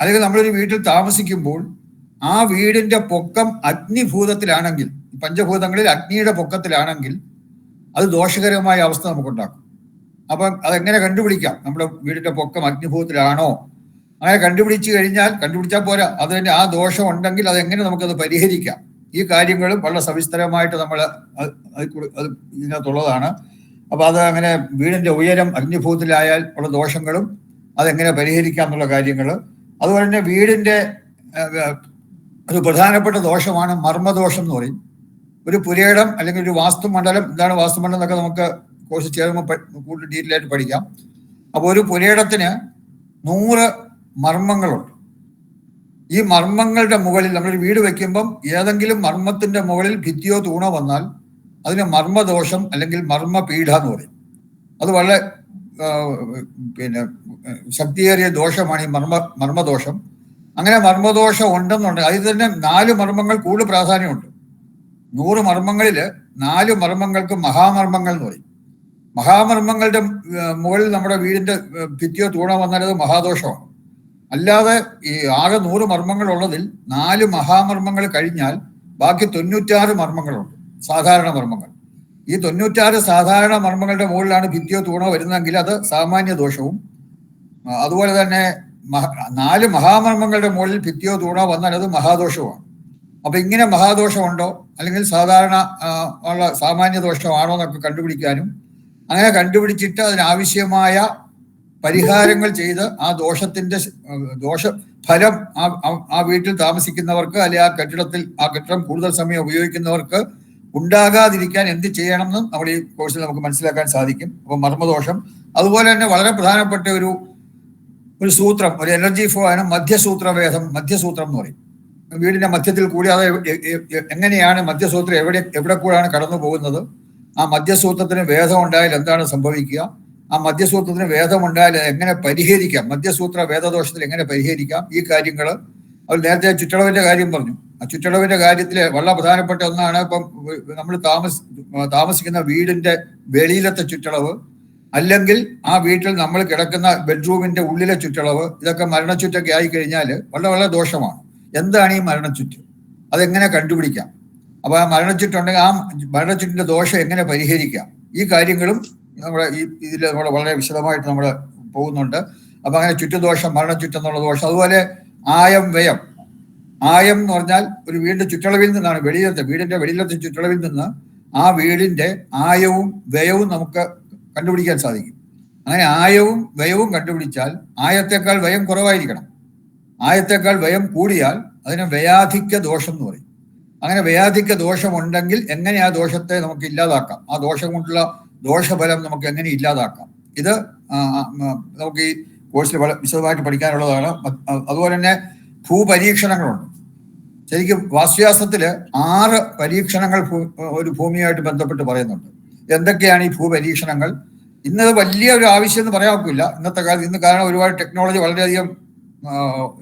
അല്ലെങ്കിൽ നമ്മളൊരു വീട്ടിൽ താമസിക്കുമ്പോൾ ആ വീടിന്റെ പൊക്കം അഗ്നിഭൂതത്തിലാണെങ്കിൽ, പഞ്ചഭൂതങ്ങളിൽ അഗ്നിയുടെ പൊക്കത്തിലാണെങ്കിൽ അത് ദോഷകരമായ അവസ്ഥ നമുക്കുണ്ടാക്കും. അപ്പം അതെങ്ങനെ കണ്ടുപിടിക്കാം? നമ്മുടെ വീടിന്റെ പൊക്കം അഗ്നിഭൂതത്തിലാണോ? അങ്ങനെ കണ്ടുപിടിച്ചാൽ പോരാ, അത് തന്നെ ആ ദോഷം ഉണ്ടെങ്കിൽ അതെങ്ങനെ നമുക്കത് പരിഹരിക്കാം, ഈ കാര്യങ്ങളും വളരെ സവിസ്തരമായിട്ട് നമ്മൾ ഇതിനകത്തുള്ളതാണ്. അപ്പൊ അത് അങ്ങനെ വീടിന്റെ ഉയരം അഗ്നിഭൂതത്തിലായാൽ ഉള്ള ദോഷങ്ങളും അതെങ്ങനെ പരിഹരിക്കാം എന്നുള്ള കാര്യങ്ങൾ. അതുപോലെ തന്നെ വീടിന്റെ ഒരു പ്രധാനപ്പെട്ട ദോഷമാണ് മർമ്മദോഷം എന്ന് പറയും. ഒരു പുരയിടം അല്ലെങ്കിൽ ഒരു വാസ്തുമണ്ഡലം, എന്താണ് വാസ്തുമണ്ഡലം എന്നൊക്കെ നമുക്ക് കോഴ്സ് ചേരുമ്പോൾ കൂടുതൽ ഡീറ്റെയിൽ ആയിട്ട് പഠിക്കാം. അപ്പോൾ ഒരു പുരയിടത്തിന് 100 മർമ്മങ്ങളുണ്ട്. ഈ മർമ്മങ്ങളുടെ മുകളിൽ നമ്മളൊരു വീട് വെക്കുമ്പം ഏതെങ്കിലും മർമ്മത്തിന്റെ മുകളിൽ ഭിത്തിയോ തൂണോ വന്നാൽ അതിന് മർമ്മദോഷം അല്ലെങ്കിൽ മർമ്മപീഠ എന്ന് പറയും. അത് വളരെ പിന്നെ ശക്തിയേറിയ ദോഷമാണ് ഈ മർമ്മദോഷം. അങ്ങനെ മർമ്മദോഷം ഉണ്ടെന്നുണ്ടെങ്കിൽ അതിൽ തന്നെ 4 മർമ്മങ്ങൾ കൂടുതൽ പ്രാധാന്യമുണ്ട്. 100 മർമ്മങ്ങളിൽ 4 മർമ്മങ്ങൾക്ക് മഹാമർമ്മങ്ങൾ എന്ന് പറയും. മഹാമർമ്മങ്ങളുടെ മുകളിൽ നമ്മുടെ വീടിന്റെ ഭിത്തിയോ തൂണോ വന്നാൽ അത് മഹാദോഷമാണ്. അല്ലാതെ ഈ ആകെ 100 മർമ്മങ്ങൾ ഉള്ളതിൽ 4 മഹാമർമ്മങ്ങൾ കഴിഞ്ഞാൽ ബാക്കി 96 മർമ്മങ്ങളുണ്ട്, സാധാരണ മർമ്മങ്ങൾ. ഈ 96 സാധാരണ മർമ്മങ്ങളുടെ മുകളിലാണ് ഭിത്തിയോ തൂണോ വരുന്നതെങ്കിൽ അത് സാമാന്യ ദോഷവും, അതുപോലെ തന്നെ 4 മഹാമർമ്മങ്ങളുടെ മുകളിൽ ഭിത്തിയോ തൂണോ വന്നാൽ അത് മഹാദോഷവുമാണ്. അപ്പൊ ഇങ്ങനെ മഹാദോഷമുണ്ടോ അല്ലെങ്കിൽ സാധാരണ ഉള്ള സാമാന്യ ദോഷമാണോ എന്നൊക്കെ കണ്ടുപിടിക്കാനും, അങ്ങനെ കണ്ടുപിടിച്ചിട്ട് അതിനാവശ്യമായ പരിഹാരങ്ങൾ ചെയ്ത് ആ ദോഷത്തിന്റെ ദോഷഫലം ആ വീട്ടിൽ താമസിക്കുന്നവർക്ക് അല്ലെങ്കിൽ ആ കെട്ടിടം കൂടുതൽ സമയം ഉപയോഗിക്കുന്നവർക്ക് ഉണ്ടാകാതിരിക്കാൻ എന്ത് ചെയ്യണമെന്ന് നമ്മുടെ ഈ കോഴ്സിൽ നമുക്ക് മനസ്സിലാക്കാൻ സാധിക്കും. അപ്പൊ മർമ്മദോഷം, അതുപോലെ തന്നെ വളരെ പ്രധാനപ്പെട്ട ഒരു സൂത്രം, ഒരു എനർജി ഫ്ലോ ആണ് മധ്യസൂത്രം എന്ന് പറയും. വീടിന്റെ മധ്യത്തിൽ കൂടി അത് എങ്ങനെയാണ് മധ്യസൂത്രം എവിടെ കൂടെയാണ് കടന്നു പോകുന്നത്, ആ മധ്യസൂത്രത്തിന് വേദം ഉണ്ടായാൽ എന്താണ് സംഭവിക്കുക, ആ മധ്യസൂത്രത്തിന് വേദം ഉണ്ടായാൽ എങ്ങനെ പരിഹരിക്കാം, മധ്യസൂത്ര വേദദോഷത്തിൽ എങ്ങനെ പരിഹരിക്കാം, ഈ കാര്യങ്ങൾ അവർ നേരത്തെ ചുറ്റളവിന്റെ കാര്യം പറഞ്ഞു. ആ ചുറ്റളവിന്റെ കാര്യത്തിൽ വളരെ പ്രധാനപ്പെട്ട ഒന്നാണ് ഇപ്പം നമ്മൾ താമസിക്കുന്ന വീടിന്റെ വെളിയിലത്തെ ചുറ്റളവ്, അല്ലെങ്കിൽ ആ വീട്ടിൽ നമ്മൾ കിടക്കുന്ന ബെഡ്റൂമിന്റെ ഉള്ളിലെ ചുറ്റളവ്. ഇതൊക്കെ മരണച്ചുറ്റൊക്കെ ആയിക്കഴിഞ്ഞാൽ വളരെ വളരെ ദോഷമാണ്. എന്താണ് ഈ മരണച്ചുറ്റ്, അതെങ്ങനെ കണ്ടുപിടിക്കാം, അപ്പൊ ആ മരണച്ചുറ്റുണ്ടെങ്കിൽ ആ മരണച്ചുറ്റിന്റെ ദോഷം എങ്ങനെ പരിഹരിക്കാം, ഈ കാര്യങ്ങളും നമ്മുടെ ഇതിൽ നമ്മൾ വളരെ വിശദമായിട്ട് നമ്മൾ പോകുന്നുണ്ട്. അപ്പൊ അങ്ങനെ ചുറ്റുദോഷം, മരണച്ചുറ്റെന്നുള്ള ദോഷം, അതുപോലെ ആയം വ്യയം. ആയം എന്ന് പറഞ്ഞാൽ ഒരു വീടിന്റെ ചുറ്റളവിൽ നിന്നാണ്, വീടിന്റെ വെളിയിലത്തെ ചുറ്റളവിൽ നിന്ന് ആ വീടിന്റെ ആയവും വ്യയവും നമുക്ക് കണ്ടുപിടിക്കാൻ സാധിക്കും. അങ്ങനെ ആയവും വ്യയവും കണ്ടുപിടിച്ചാൽ ആയത്തേക്കാൾ വ്യയം കുറവായിരിക്കണം. ആയത്തേക്കാൾ വ്യയം കൂടിയാൽ അതിനെ വ്യയാധിക്യ ദോഷം എന്ന് പറയും. അങ്ങനെ വ്യയാധിക്യ ദോഷം ഉണ്ടെങ്കിൽ എങ്ങനെ ആ ദോഷത്തെ നമുക്ക് ഇല്ലാതാക്കാം, ആ ദോഷം കൊണ്ടുള്ള ദോഷഫലം നമുക്ക് എങ്ങനെ ഇല്ലാതാക്കാം, ഇത് നമുക്ക് ഈ കോഴ്സിൽ വളരെ വിശദമായിട്ട് പഠിക്കാനുള്ളതാണ്. അതുപോലെ തന്നെ ഭൂപരീക്ഷണങ്ങളുണ്ട്. ശരിക്കും വാസ്തുശാസ്ത്രത്തില് 6 പരീക്ഷണങ്ങൾ ഒരു ഭൂമിയുമായിട്ട് ബന്ധപ്പെട്ട് പറയുന്നുണ്ട്. എന്തൊക്കെയാണ് ഈ ഭൂപരീക്ഷണങ്ങൾ? ഇന്നത് വലിയ ഒരു ആവശ്യം എന്ന് പറയാൻ ഒക്കില്ല ഇന്നത്തെ കാലത്ത്. ഇന്ന് കാരണം ഒരുപാട് ടെക്നോളജി വളരെയധികം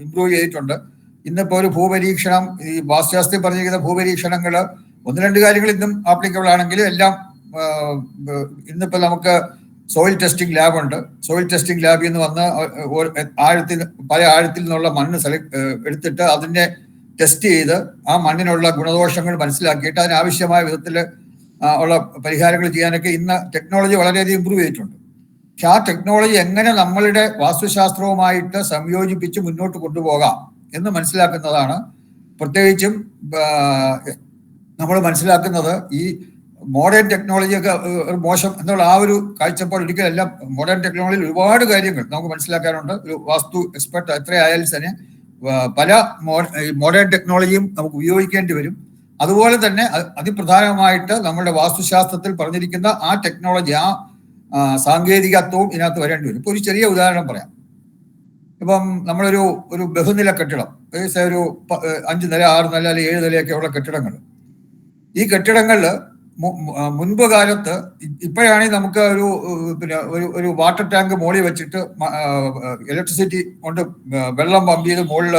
ഇംപ്രൂവ് ചെയ്തിട്ടുണ്ട്. ഇന്നിപ്പോ ഒരു ഭൂപരീക്ഷണം, ഈ വാസ്തുശാസ്ത്രത്തിൽ പറഞ്ഞിരിക്കുന്ന ഭൂപരീക്ഷണങ്ങൾ 1-2 കാര്യങ്ങൾ ഇന്നും ആപ്ലിക്കബിൾ ആണെങ്കിലും എല്ലാം ഇന്നിപ്പോ നമുക്ക് സോയിൽ ടെസ്റ്റിംഗ് ലാബ് ഉണ്ട്. സോയിൽ ടെസ്റ്റിംഗ് ലാബിൽ നിന്ന് വന്ന് പല ആഴത്തിൽ നിന്നുള്ള മണ്ണ് എടുത്തിട്ട് അതിനെ ടെസ്റ്റ് ചെയ്ത് ആ മണ്ണിനുള്ള ഗുണദോഷങ്ങൾ മനസ്സിലാക്കിയിട്ട് അതിനാവശ്യമായ വിധത്തിൽ ഉള്ള പരിഹാരങ്ങൾ ചെയ്യാനൊക്കെ ഇന്ന് ടെക്നോളജി വളരെയധികം ഇമ്പ്രൂവ് ചെയ്തിട്ടുണ്ട്. പക്ഷെ ആ ടെക്നോളജി എങ്ങനെ നമ്മളുടെ വാസ്തുശാസ്ത്രവുമായിട്ട് സംയോജിപ്പിച്ച് മുന്നോട്ട് കൊണ്ടുപോകാം എന്ന് മനസ്സിലാക്കുന്നതാണ്. പ്രത്യേകിച്ചും നമ്മൾ മനസ്സിലാക്കുന്നത് ഈ മോഡേൺ ടെക്നോളജിയൊക്കെ മോശം എന്നുള്ള ആ ഒരു കാഴ്ചപ്പാട് ഒരിക്കലല്ല. മോഡേൺ ടെക്നോളജിയിൽ ഒരുപാട് കാര്യങ്ങൾ നമുക്ക് മനസ്സിലാക്കാനുണ്ട്. ഒരു വാസ്തു എക്സ്പെർട്ട് എത്രയായാലും തന്നെ പല മോഡേൺ ടെക്നോളജിയും നമുക്ക് ഉപയോഗിക്കേണ്ടി വരും. അതുപോലെ തന്നെ അതിപ്രധാനമായിട്ട് നമ്മുടെ വാസ്തുശാസ്ത്രത്തിൽ പറഞ്ഞിരിക്കുന്ന ആ ടെക്നോളജി, ആ സാങ്കേതികത്വവും ഇതിനകത്ത് വരേണ്ടി വരും. ഇപ്പൊ ഒരു ചെറിയ ഉദാഹരണം പറയാം. ഇപ്പം നമ്മളൊരു ബഹുനില കെട്ടിടം, ഒരു 5 നില 6 നില അല്ലെങ്കിൽ 7 നിലയൊക്കെ ഉള്ള കെട്ടിടങ്ങൾ. ഈ കെട്ടിടങ്ങളിൽ മുൻപ് കാലത്ത്, ഇപ്പോഴാണെങ്കിൽ നമുക്ക് ഒരു വാട്ടർ ടാങ്ക് മുകളിൽ വെച്ചിട്ട് ഇലക്ട്രിസിറ്റി കൊണ്ട് വെള്ളം പമ്പ് ചെയ്ത് മുകളിൽ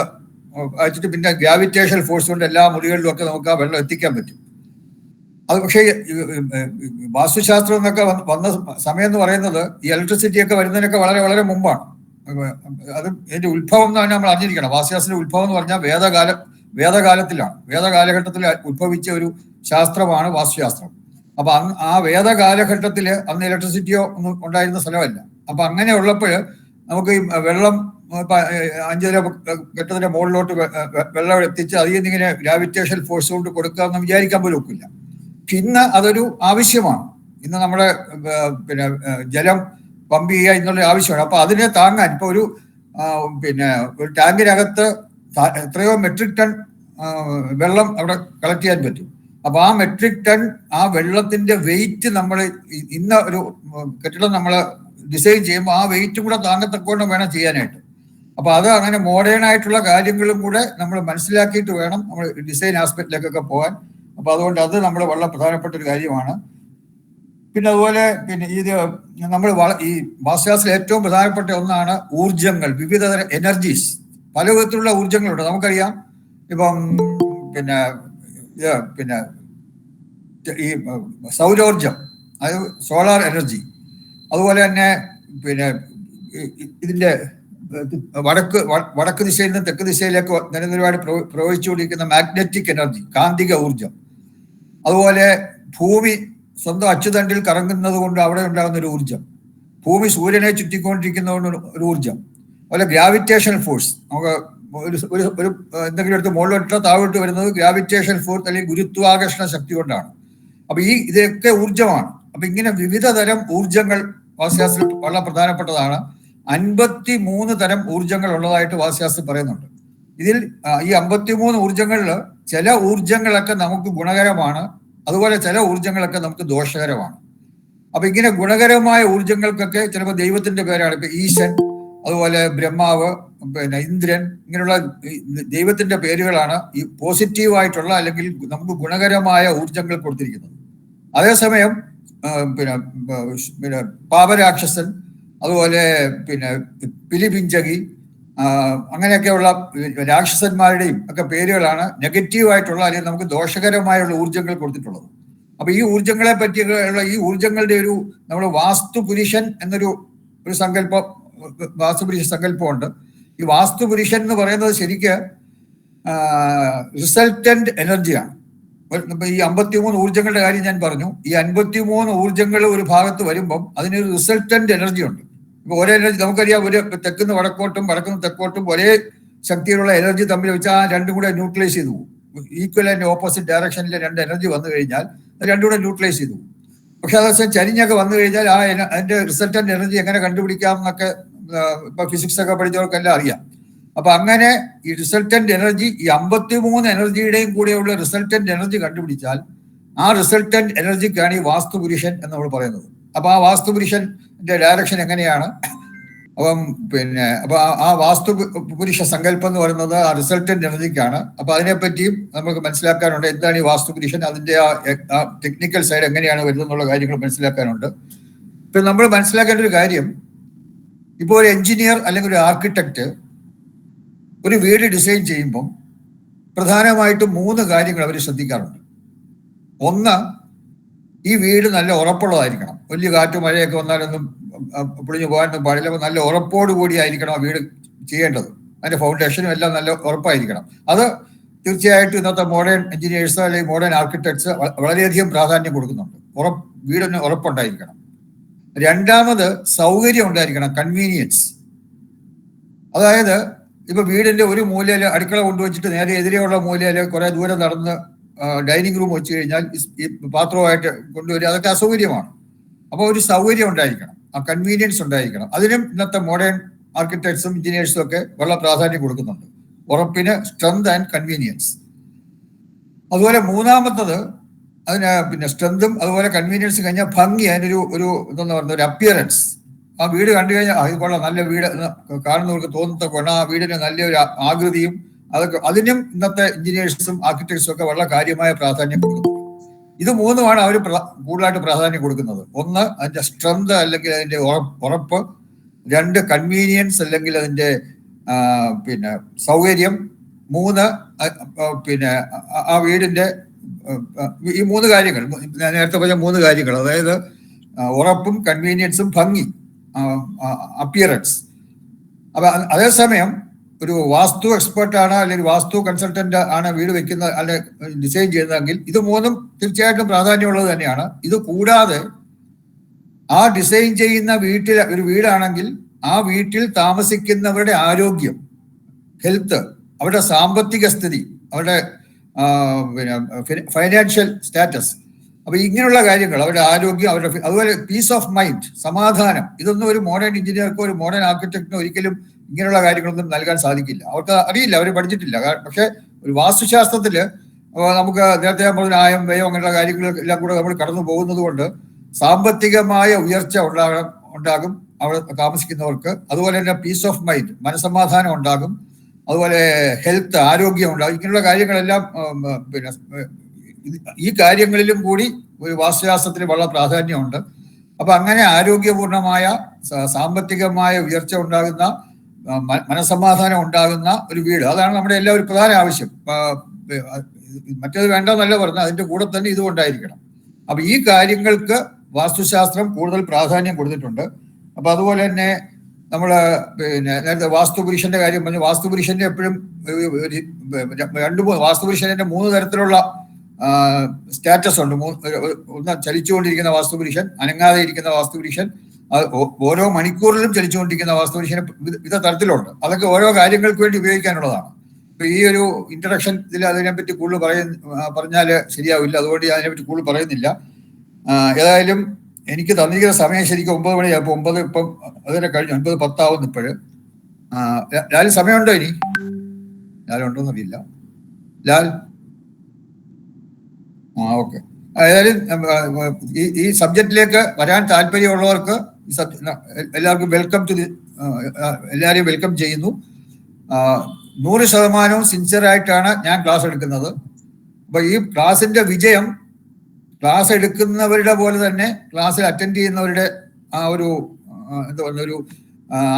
വെച്ചിട്ട് പിന്നെ ഗ്രാവിറ്റേഷൻ ഫോഴ്സ് കൊണ്ട് എല്ലാ മുറികളിലും ഒക്കെ നമുക്ക് ആ വെള്ളം എത്തിക്കാൻ പറ്റും. അത് പക്ഷേ വാസ്തുശാസ്ത്രം എന്നൊക്കെ വന്ന സമയം എന്ന് പറയുന്നത് ഈ ഇലക്ട്രിസിറ്റി ഒക്കെ വരുന്നതിനൊക്കെ വളരെ വളരെ മുമ്പാണ്. അത് ഇതിന്റെ ഉത്ഭവം എന്ന് പറഞ്ഞാൽ നമ്മൾ അറിഞ്ഞിരിക്കണം. വാസ്തുശാസ്ത്രത്തിന്റെ ഉത്ഭവം എന്ന് പറഞ്ഞാൽ വേദകാലത്തിലാണ്. വേദകാലഘട്ടത്തിൽ ഉത്ഭവിച്ച ഒരു ശാസ്ത്രമാണ് വാസ്തുശാസ്ത്രം. അപ്പൊ ആ വേദകാലഘട്ടത്തില് അന്ന് ഇലക്ട്രിസിറ്റിയോ ഒന്നും ഉണ്ടായിരുന്ന സ്ഥലമല്ല. അപ്പൊ അങ്ങനെ ഉള്ളപ്പോൾ നമുക്ക് ഈ വെള്ളം 5 നില കെട്ടത്തിന്റെ മുകളിലോട്ട് വെള്ളം എത്തിച്ച് അതിൽ നിന്ന് ഇങ്ങനെ ഗ്രാവിറ്റേഷൻ ഫോഴ്സ് കൊണ്ട് കൊടുക്കുക എന്ന് വിചാരിക്കാൻ പോലും ഒക്കില്ല. ഇന്ന് അതൊരു ആവശ്യമാണ്. ഇന്ന് നമ്മുടെ ജലം പമ്പ് ചെയ്യുക എന്നുള്ള ആവശ്യമാണ്. അപ്പൊ അതിനെ താങ്ങാൻ ഇപ്പൊ ഒരു ടാങ്കിനകത്ത് എത്രയോ മെട്രിക് ടൺ വെള്ളം അവിടെ കളക്ട് ചെയ്യാൻ പറ്റും. അപ്പൊ ആ മെട്രിക് ടൺ ആ വെള്ളത്തിന്റെ വെയിറ്റ് നമ്മൾ ഇന്ന് ഒരു കെട്ടിടം നമ്മൾ ഡിസൈൻ ചെയ്യുമ്പോൾ ആ വെയിറ്റും കൂടെ താങ്ങത്തക്കോണം വേണം ചെയ്യാനായിട്ട്. അപ്പൊ അത് അങ്ങനെ മോഡേൺ ആയിട്ടുള്ള കാര്യങ്ങളും കൂടെ നമ്മൾ മനസ്സിലാക്കിയിട്ട് വേണം നമ്മൾ ഡിസൈൻ ആസ്പെക്റ്റിലേക്കൊക്കെ പോകാൻ. അപ്പൊ അതുകൊണ്ട് അത് നമ്മൾ വളരെ പ്രധാനപ്പെട്ട ഒരു കാര്യമാണ്. പിന്നെ അതുപോലെ ഇത് നമ്മൾ ഈ വാസ്തുശാസ്ത്രത്തിൽ ഏറ്റവും പ്രധാനപ്പെട്ട ഒന്നാണ് ഊർജങ്ങൾ, വിവിധതരം എനർജീസ്. പല വിധത്തിലുള്ള ഊർജങ്ങളുണ്ട്. നമുക്കറിയാം ഇപ്പം ഈ സൗരോർജം, അതായത് സോളാർ എനർജി. അതുപോലെ തന്നെ ഇതിന്റെ വടക്ക് ദിശയിൽ നിന്ന് തെക്ക് ദിശയിലേക്ക് നിരന്തരമായിട്ട് പ്രവഹിച്ചുകൊണ്ടിരിക്കുന്ന മാഗ്നറ്റിക് എനർജി, കാന്തിക ഊർജം. അതുപോലെ ഭൂമി സ്വന്തം അച്ചുതണ്ടിൽ കറങ്ങുന്നത് കൊണ്ട് അവിടെ ഉണ്ടാകുന്ന ഒരു ഊർജം, ഭൂമി സൂര്യനെ ചുറ്റിക്കൊണ്ടിരിക്കുന്നതുകൊണ്ട് ഒരു ഊർജം, അതുപോലെ ഗ്രാവിറ്റേഷൻ ഫോഴ്സ്. നമുക്ക് ഒരു എന്തെങ്കിലും എടുത്ത് മുകളിലോട്ടോ താഴോട്ട് വരുന്നത് ഗ്രാവിറ്റേഷൻ ഫോഴ്സ് അല്ലെങ്കിൽ ഗുരുത്വാകർഷണ ശക്തി കൊണ്ടാണ്. അപ്പൊ ഇതൊക്കെ ഊർജമാണ്. അപ്പൊ ഇങ്ങനെ വിവിധ തരം ഊർജങ്ങൾ വാസ്തുശാസ്ത്രത്തിൽ വളരെ പ്രധാനപ്പെട്ടതാണ്. 53 തരം ഊർജങ്ങൾ ഉള്ളതായിട്ട് വാസ്തുശാസ്ത്രം പറയുന്നുണ്ട്. ഇതിൽ ഈ 53 ഊർജങ്ങളിൽ ചില ഊർജങ്ങളൊക്കെ നമുക്ക് ഗുണകരമാണ്, അതുപോലെ ചില ഊർജങ്ങളൊക്കെ നമുക്ക് ദോഷകരമാണ്. അപ്പൊ ഇങ്ങനെ ഗുണകരമായ ഊർജങ്ങൾക്കൊക്കെ ചിലപ്പോൾ ദൈവത്തിന്റെ പേരാണ്. ഇപ്പൊ ഈശൻ, അതുപോലെ ബ്രഹ്മാവ്, പിന്നെ ഇന്ദ്രൻ, ഇങ്ങനെയുള്ള ദൈവത്തിന്റെ പേരുകളാണ് ഈ പോസിറ്റീവായിട്ടുള്ള അല്ലെങ്കിൽ നമുക്ക് ഗുണകരമായ ഊർജങ്ങൾ കൊടുത്തിരിക്കുന്നത്. അതേസമയം പിന്നെ പാപരാക്ഷസൻ, അതുപോലെ പിന്നെ പിലിപിഞ്ചകി, അങ്ങനെയൊക്കെയുള്ള രാക്ഷസന്മാരുടെയും ഒക്കെ പേരുകളാണ് നെഗറ്റീവായിട്ടുള്ള അല്ലെങ്കിൽ നമുക്ക് ദോഷകരമായുള്ള ഊർജങ്ങൾ കൊടുത്തിട്ടുള്ളത്. അപ്പൊ ഈ ഊർജങ്ങളെ പറ്റിയുള്ള ഈ ഊർജങ്ങളുടെ ഒരു നമ്മൾ വാസ്തുപുരുഷൻ എന്നൊരു സങ്കല്പം, വാസ്തുപുരുഷ സങ്കല്പമുണ്ട്. ഈ വാസ്തുപുരുഷൻ എന്ന് പറയുന്നത് ശരിക്ക് റിസൾട്ടന്റ് എനർജിയാണ്. ഈ 53 ഊർജങ്ങളുടെ കാര്യം ഞാൻ പറഞ്ഞു. ഈ 53 ഊർജങ്ങൾ ഒരു ഭാഗത്ത് വരുമ്പം അതിനൊരു റിസൾട്ടന്റ് എനർജി ഉണ്ട്. ഇപ്പൊ ഒരേ എനർജി നമുക്കറിയാം, ഒരു തെക്കുന്ന് വടക്കോട്ടും വടക്കുന്ന് തെക്കോട്ടും ഒരേ ശക്തിയിലുള്ള എനർജി തമ്മിൽ വെച്ചാൽ ആ രണ്ടും കൂടെ ന്യൂട്രലൈസ് ചെയ്തു പോകും. ഈക്വൽ ആൻഡ് ഓപ്പോസിറ്റ് ഡയറക്ഷനിൽ രണ്ട് എനർജി വന്നു കഴിഞ്ഞാൽ രണ്ടും കൂടെ ന്യൂട്രലൈസ് ചെയ്തു പോകും. പക്ഷെ അതേസമയം ചരിഞ്ഞൊക്കെ വന്നു കഴിഞ്ഞാൽ അതിന്റെ റിസൾട്ടന്റ് എനർജി എങ്ങനെ കണ്ടുപിടിക്കാം എന്നൊക്കെ ഇപ്പൊ ഫിസിക്സ് ഒക്കെ പഠിച്ചവർക്കെല്ലാം അറിയാം. അപ്പൊ അങ്ങനെ ഈ റിസൾട്ടന്റ് എനർജി, ഈ 53 എനർജിയുടെയും കൂടെയുള്ള റിസൾട്ടന്റ് എനർജി കണ്ടുപിടിച്ചാൽ ആ റിസൾട്ടന്റ് എനർജിക്കാണ് ഈ വാസ്തുപുരുഷൻ എന്ന് നമ്മൾ പറയുന്നത്. അപ്പൊ ആ വാസ്തുപുരുഷന്റെ ഡയറക്ഷൻ എങ്ങനെയാണ്? അപ്പൊ ആ വാസ്തുപുരുഷ സങ്കല്പം എന്ന് പറയുന്നത് ആ റിസൾട്ടന്റ് എനർജിക്കാണ്. അപ്പൊ അതിനെപ്പറ്റിയും നമുക്ക് മനസ്സിലാക്കാനുണ്ട്. എന്താണ് ഈ വാസ്തുപുരുഷൻ, അതിന്റെ ആ ടെക്നിക്കൽ സൈഡ് എങ്ങനെയാണ് വരുന്നതെന്നുള്ള കാര്യങ്ങൾ മനസ്സിലാക്കാനുണ്ട്. ഇപ്പൊ നമ്മൾ മനസ്സിലാക്കേണ്ട ഒരു കാര്യം, ഇപ്പോൾ ഒരു എഞ്ചിനീയർ അല്ലെങ്കിൽ ഒരു ആർക്കിടെക്ട് ഒരു വീട് ഡിസൈൻ ചെയ്യുമ്പം പ്രധാനമായിട്ടും 3 കാര്യങ്ങൾ അവർ ശ്രദ്ധിക്കാറുണ്ട്. ഒന്ന്, ഈ വീട് നല്ല ഉറപ്പുള്ളതായിരിക്കണം. വലിയ കാറ്റ് മഴയൊക്കെ വന്നാലൊന്നും പൊളിഞ്ഞു പോകാനൊന്നും പാടില്ല. അപ്പോൾ നല്ല ഉറപ്പോട് കൂടി ആയിരിക്കണം ആ വീട് ചെയ്യേണ്ടത്. അതിന്റെ ഫൗണ്ടേഷനും എല്ലാം നല്ല ഉറപ്പായിരിക്കണം. അത് തീർച്ചയായിട്ടും ഇന്നത്തെ മോഡേൺ എഞ്ചിനീയേഴ്സ് അല്ലെങ്കിൽ മോഡേൺ ആർക്കിടെക്ട്സ് വളരെയധികം പ്രാധാന്യം കൊടുക്കുന്നുണ്ട്. വീടിന് ഉറപ്പുണ്ടായിരിക്കണം. രണ്ടാമത്, സൗകര്യം ഉണ്ടായിരിക്കണം, കൺവീനിയൻസ്. അതായത് ഇപ്പൊ വീടിന്റെ ഒരു മൂലയിൽ അടുക്കള കൊണ്ടുവച്ചിട്ട് നേരെ എതിരെയുള്ള മൂലയിൽ കുറെ ദൂരം നടന്ന് ഡൈനിങ് റൂം വെച്ച് കഴിഞ്ഞാൽ ഈ പാത്രമായിട്ട് കൊണ്ടുവരിക, അതൊക്കെ അസൗകര്യമാണ്. അപ്പോൾ ഒരു സൗകര്യം ഉണ്ടായിരിക്കണം, ആ കൺവീനിയൻസ് ഉണ്ടായിരിക്കണം. അതിനും ഇന്നത്തെ മോഡേൺ ആർക്കിടെക്ട്സും എഞ്ചിനീയേഴ്സും ഒക്കെ വളരെ പ്രാധാന്യം കൊടുക്കുന്നുണ്ട്. ഉറപ്പിന് സ്ട്രെങ്ത് ആൻഡ് കൺവീനിയൻസ്. അതുപോലെ മൂന്നാമത്തത്, അതിന് പിന്നെ സ്ട്രെങ്തും അതുപോലെ കൺവീനിയൻസ് കഴിഞ്ഞാൽ ഭംഗി, അതിനൊരു ഇതെന്ന് പറയുന്ന ഒരു അപ്പിയറൻസ്. ആ വീട് കണ്ടു കഴിഞ്ഞാൽ അത് കൊള്ളാം, നല്ല വീട് കാണുന്നവർക്ക് തോന്നത്തക്കൊണ്ട് ആ വീടിന് നല്ലൊരു ആകൃതിയും അതൊക്കെ, അതിനും ഇന്നത്തെ എഞ്ചിനീയേഴ്സും ആർക്കിടെക്ട്സും ഒക്കെ വളരെ കാര്യമായ പ്രാധാന്യം കൊടുക്കുന്നു. ഇത് മൂന്നുമാണ് അവർ കൂടുതലായിട്ട് പ്രാധാന്യം കൊടുക്കുന്നത്. ഒന്ന്, അതിന്റെ സ്ട്രെങ്ത് അല്ലെങ്കിൽ അതിന്റെ ഉറപ്പ്. 2, കൺവീനിയൻസ് അല്ലെങ്കിൽ അതിന്റെ പിന്നെ സൗകര്യം. 3, പിന്നെ ആ വീടിന്റെ ഈ 3 കാര്യങ്ങൾ, ഞാൻ നേരത്തെ പറഞ്ഞ 3 കാര്യങ്ങൾ, അതായത് ഉറപ്പും കൺവീനിയൻസും ഭംഗി, അപ്പിയറൻസ്. അപ്പൊ അതേസമയം ഒരു വാസ്തു എക്സ്പെർട്ടാണ് അല്ലെങ്കിൽ വാസ്തു കൺസൾട്ടന്റ് ആണ് വീട് വെക്കുന്ന അല്ലെങ്കിൽ ഡിസൈൻ ചെയ്യുന്നതെങ്കിൽ ഇത് 3ഉം തീർച്ചയായിട്ടും പ്രാധാന്യമുള്ളത് തന്നെയാണ്. ഇത് കൂടാതെ ആ ഡിസൈൻ ചെയ്യുന്ന ഒരു വീടാണെങ്കിൽ ആ വീട്ടിൽ താമസിക്കുന്നവരുടെ ആരോഗ്യം, ഹെൽത്ത്, അവരുടെ സാമ്പത്തിക സ്ഥിതി, അവരുടെ പിന്നെ ഫൈനാൻഷ്യൽ സ്റ്റാറ്റസ്, അപ്പൊ ഇങ്ങനെയുള്ള കാര്യങ്ങൾ, അവരുടെ ആരോഗ്യം, അവരുടെ അതുപോലെ പീസ് ഓഫ് മൈൻഡ്, സമാധാനം, ഇതൊന്നും ഒരു മോഡേൺ എഞ്ചിനീയർക്കോ ഒരു മോഡേൺ ആർക്കിടെക്ടിനോ ഒരിക്കലും ഇങ്ങനെയുള്ള കാര്യങ്ങളൊന്നും നൽകാൻ സാധിക്കില്ല. അവർക്ക് അറിയില്ല, അവർ പഠിച്ചിട്ടില്ല. പക്ഷെ ഒരു വാസ്തുശാസ്ത്രത്തില് നമുക്ക് നേരത്തെ പറഞ്ഞ ആയം, വ്യയം, അങ്ങനെയുള്ള കാര്യങ്ങളെല്ലാം കൂടെ നമ്മൾ കടന്നു പോകുന്നത് കൊണ്ട് സാമ്പത്തികമായ ഉയർച്ച ഉണ്ടാകും അവിടെ താമസിക്കുന്നവർക്ക്. അതുപോലെ തന്നെ പീസ് ഓഫ് മൈൻഡ്, മനസ്സമാധാനം ഉണ്ടാകും. അതുപോലെ ഹെൽത്ത്, ആരോഗ്യം ഉണ്ടാകും. ഇങ്ങനെയുള്ള കാര്യങ്ങളെല്ലാം പിന്നെ ഈ കാര്യങ്ങളിലും കൂടി ഒരു വാസ്തുശാസ്ത്രത്തിന് വളരെ പ്രാധാന്യമുണ്ട്. അപ്പൊ അങ്ങനെ ആരോഗ്യപൂർണമായ, സാമ്പത്തികമായ ഉയർച്ച ഉണ്ടാകുന്ന, മനസ്സമാധാനം ഉണ്ടാകുന്ന ഒരു വീട്, അതാണ് നമ്മുടെ എല്ലാവരും പ്രധാന ആവശ്യം. മറ്റേത് വേണ്ടെന്നല്ല പറഞ്ഞാൽ അതിന്റെ കൂടെ തന്നെ ഇതും ഉണ്ടായിരിക്കണം. അപ്പൊ ഈ കാര്യങ്ങൾക്ക് വാസ്തുശാസ്ത്രം കൂടുതൽ പ്രാധാന്യം കൊടുത്തിട്ടുണ്ട്. അപ്പൊ അതുപോലെ തന്നെ നമ്മള് പിന്നെ നേരത്തെ വാസ്തുപുരുഷന്റെ കാര്യം പറഞ്ഞു. വാസ്തുപുരുഷന്റെ എപ്പോഴും വാസ്തുപുരുഷന്റെ 3 തരത്തിലുള്ള സ്റ്റാറ്റസ് ഉണ്ട്. ഒന്ന് ചലിച്ചുകൊണ്ടിരിക്കുന്ന വാസ്തുപുരുഷൻ, അനങ്ങാതെ ഇരിക്കുന്ന വാസ്തുപുരുഷൻ, ഓരോ മണിക്കൂറിലും ചലിച്ചുകൊണ്ടിരിക്കുന്ന വാസ്തുപുരുഷന് വിവിധ തരത്തിലുണ്ട്. അതൊക്കെ ഓരോ കാര്യങ്ങൾക്ക് വേണ്ടി ഉപയോഗിക്കാനുള്ളതാണ്. ഇപ്പൊ ഈ ഒരു ഇൻട്രഡക്ഷൻ ഇതിൽ അതിനെപ്പറ്റി കൂടുതൽ പറഞ്ഞാൽ ശരിയാവില്ല, അതുകൊണ്ട് ഞാൻ അതിനെപ്പറ്റി കൂടുതൽ പറയുന്നില്ല. ഏതായാലും എനിക്ക് തന്നിരിക്കുന്ന സമയം ശരിക്കും 9 മണിയാ. ഇപ്പൊ 9 ഇപ്പം അതുവരെ കഴിഞ്ഞു, 9:10 ഇപ്പോഴ്. ലാൽ സമയമുണ്ടോ? ഇനി ലാലുണ്ടോന്ന് അറിയില്ല. ലാൽ ഓക്കെ. ഏതായാലും ഈ സബ്ജക്റ്റിലേക്ക് വരാൻ താല്പര്യമുള്ളവർക്ക് എല്ലാവർക്കും എല്ലാവരെയും വെൽക്കം ചെയ്യുന്നു. 100% സിൻസിയറായിട്ടാണ് ഞാൻ ക്ലാസ് എടുക്കുന്നത്. അപ്പൊ ഈ ക്ലാസിന്റെ വിജയം ക്ലാസ് എടുക്കുന്നവരുടെ പോലെ തന്നെ ക്ലാസ്സിൽ അറ്റൻഡ് ചെയ്യുന്നവരുടെ ആ ഒരു എന്താ പറയുക, ഒരു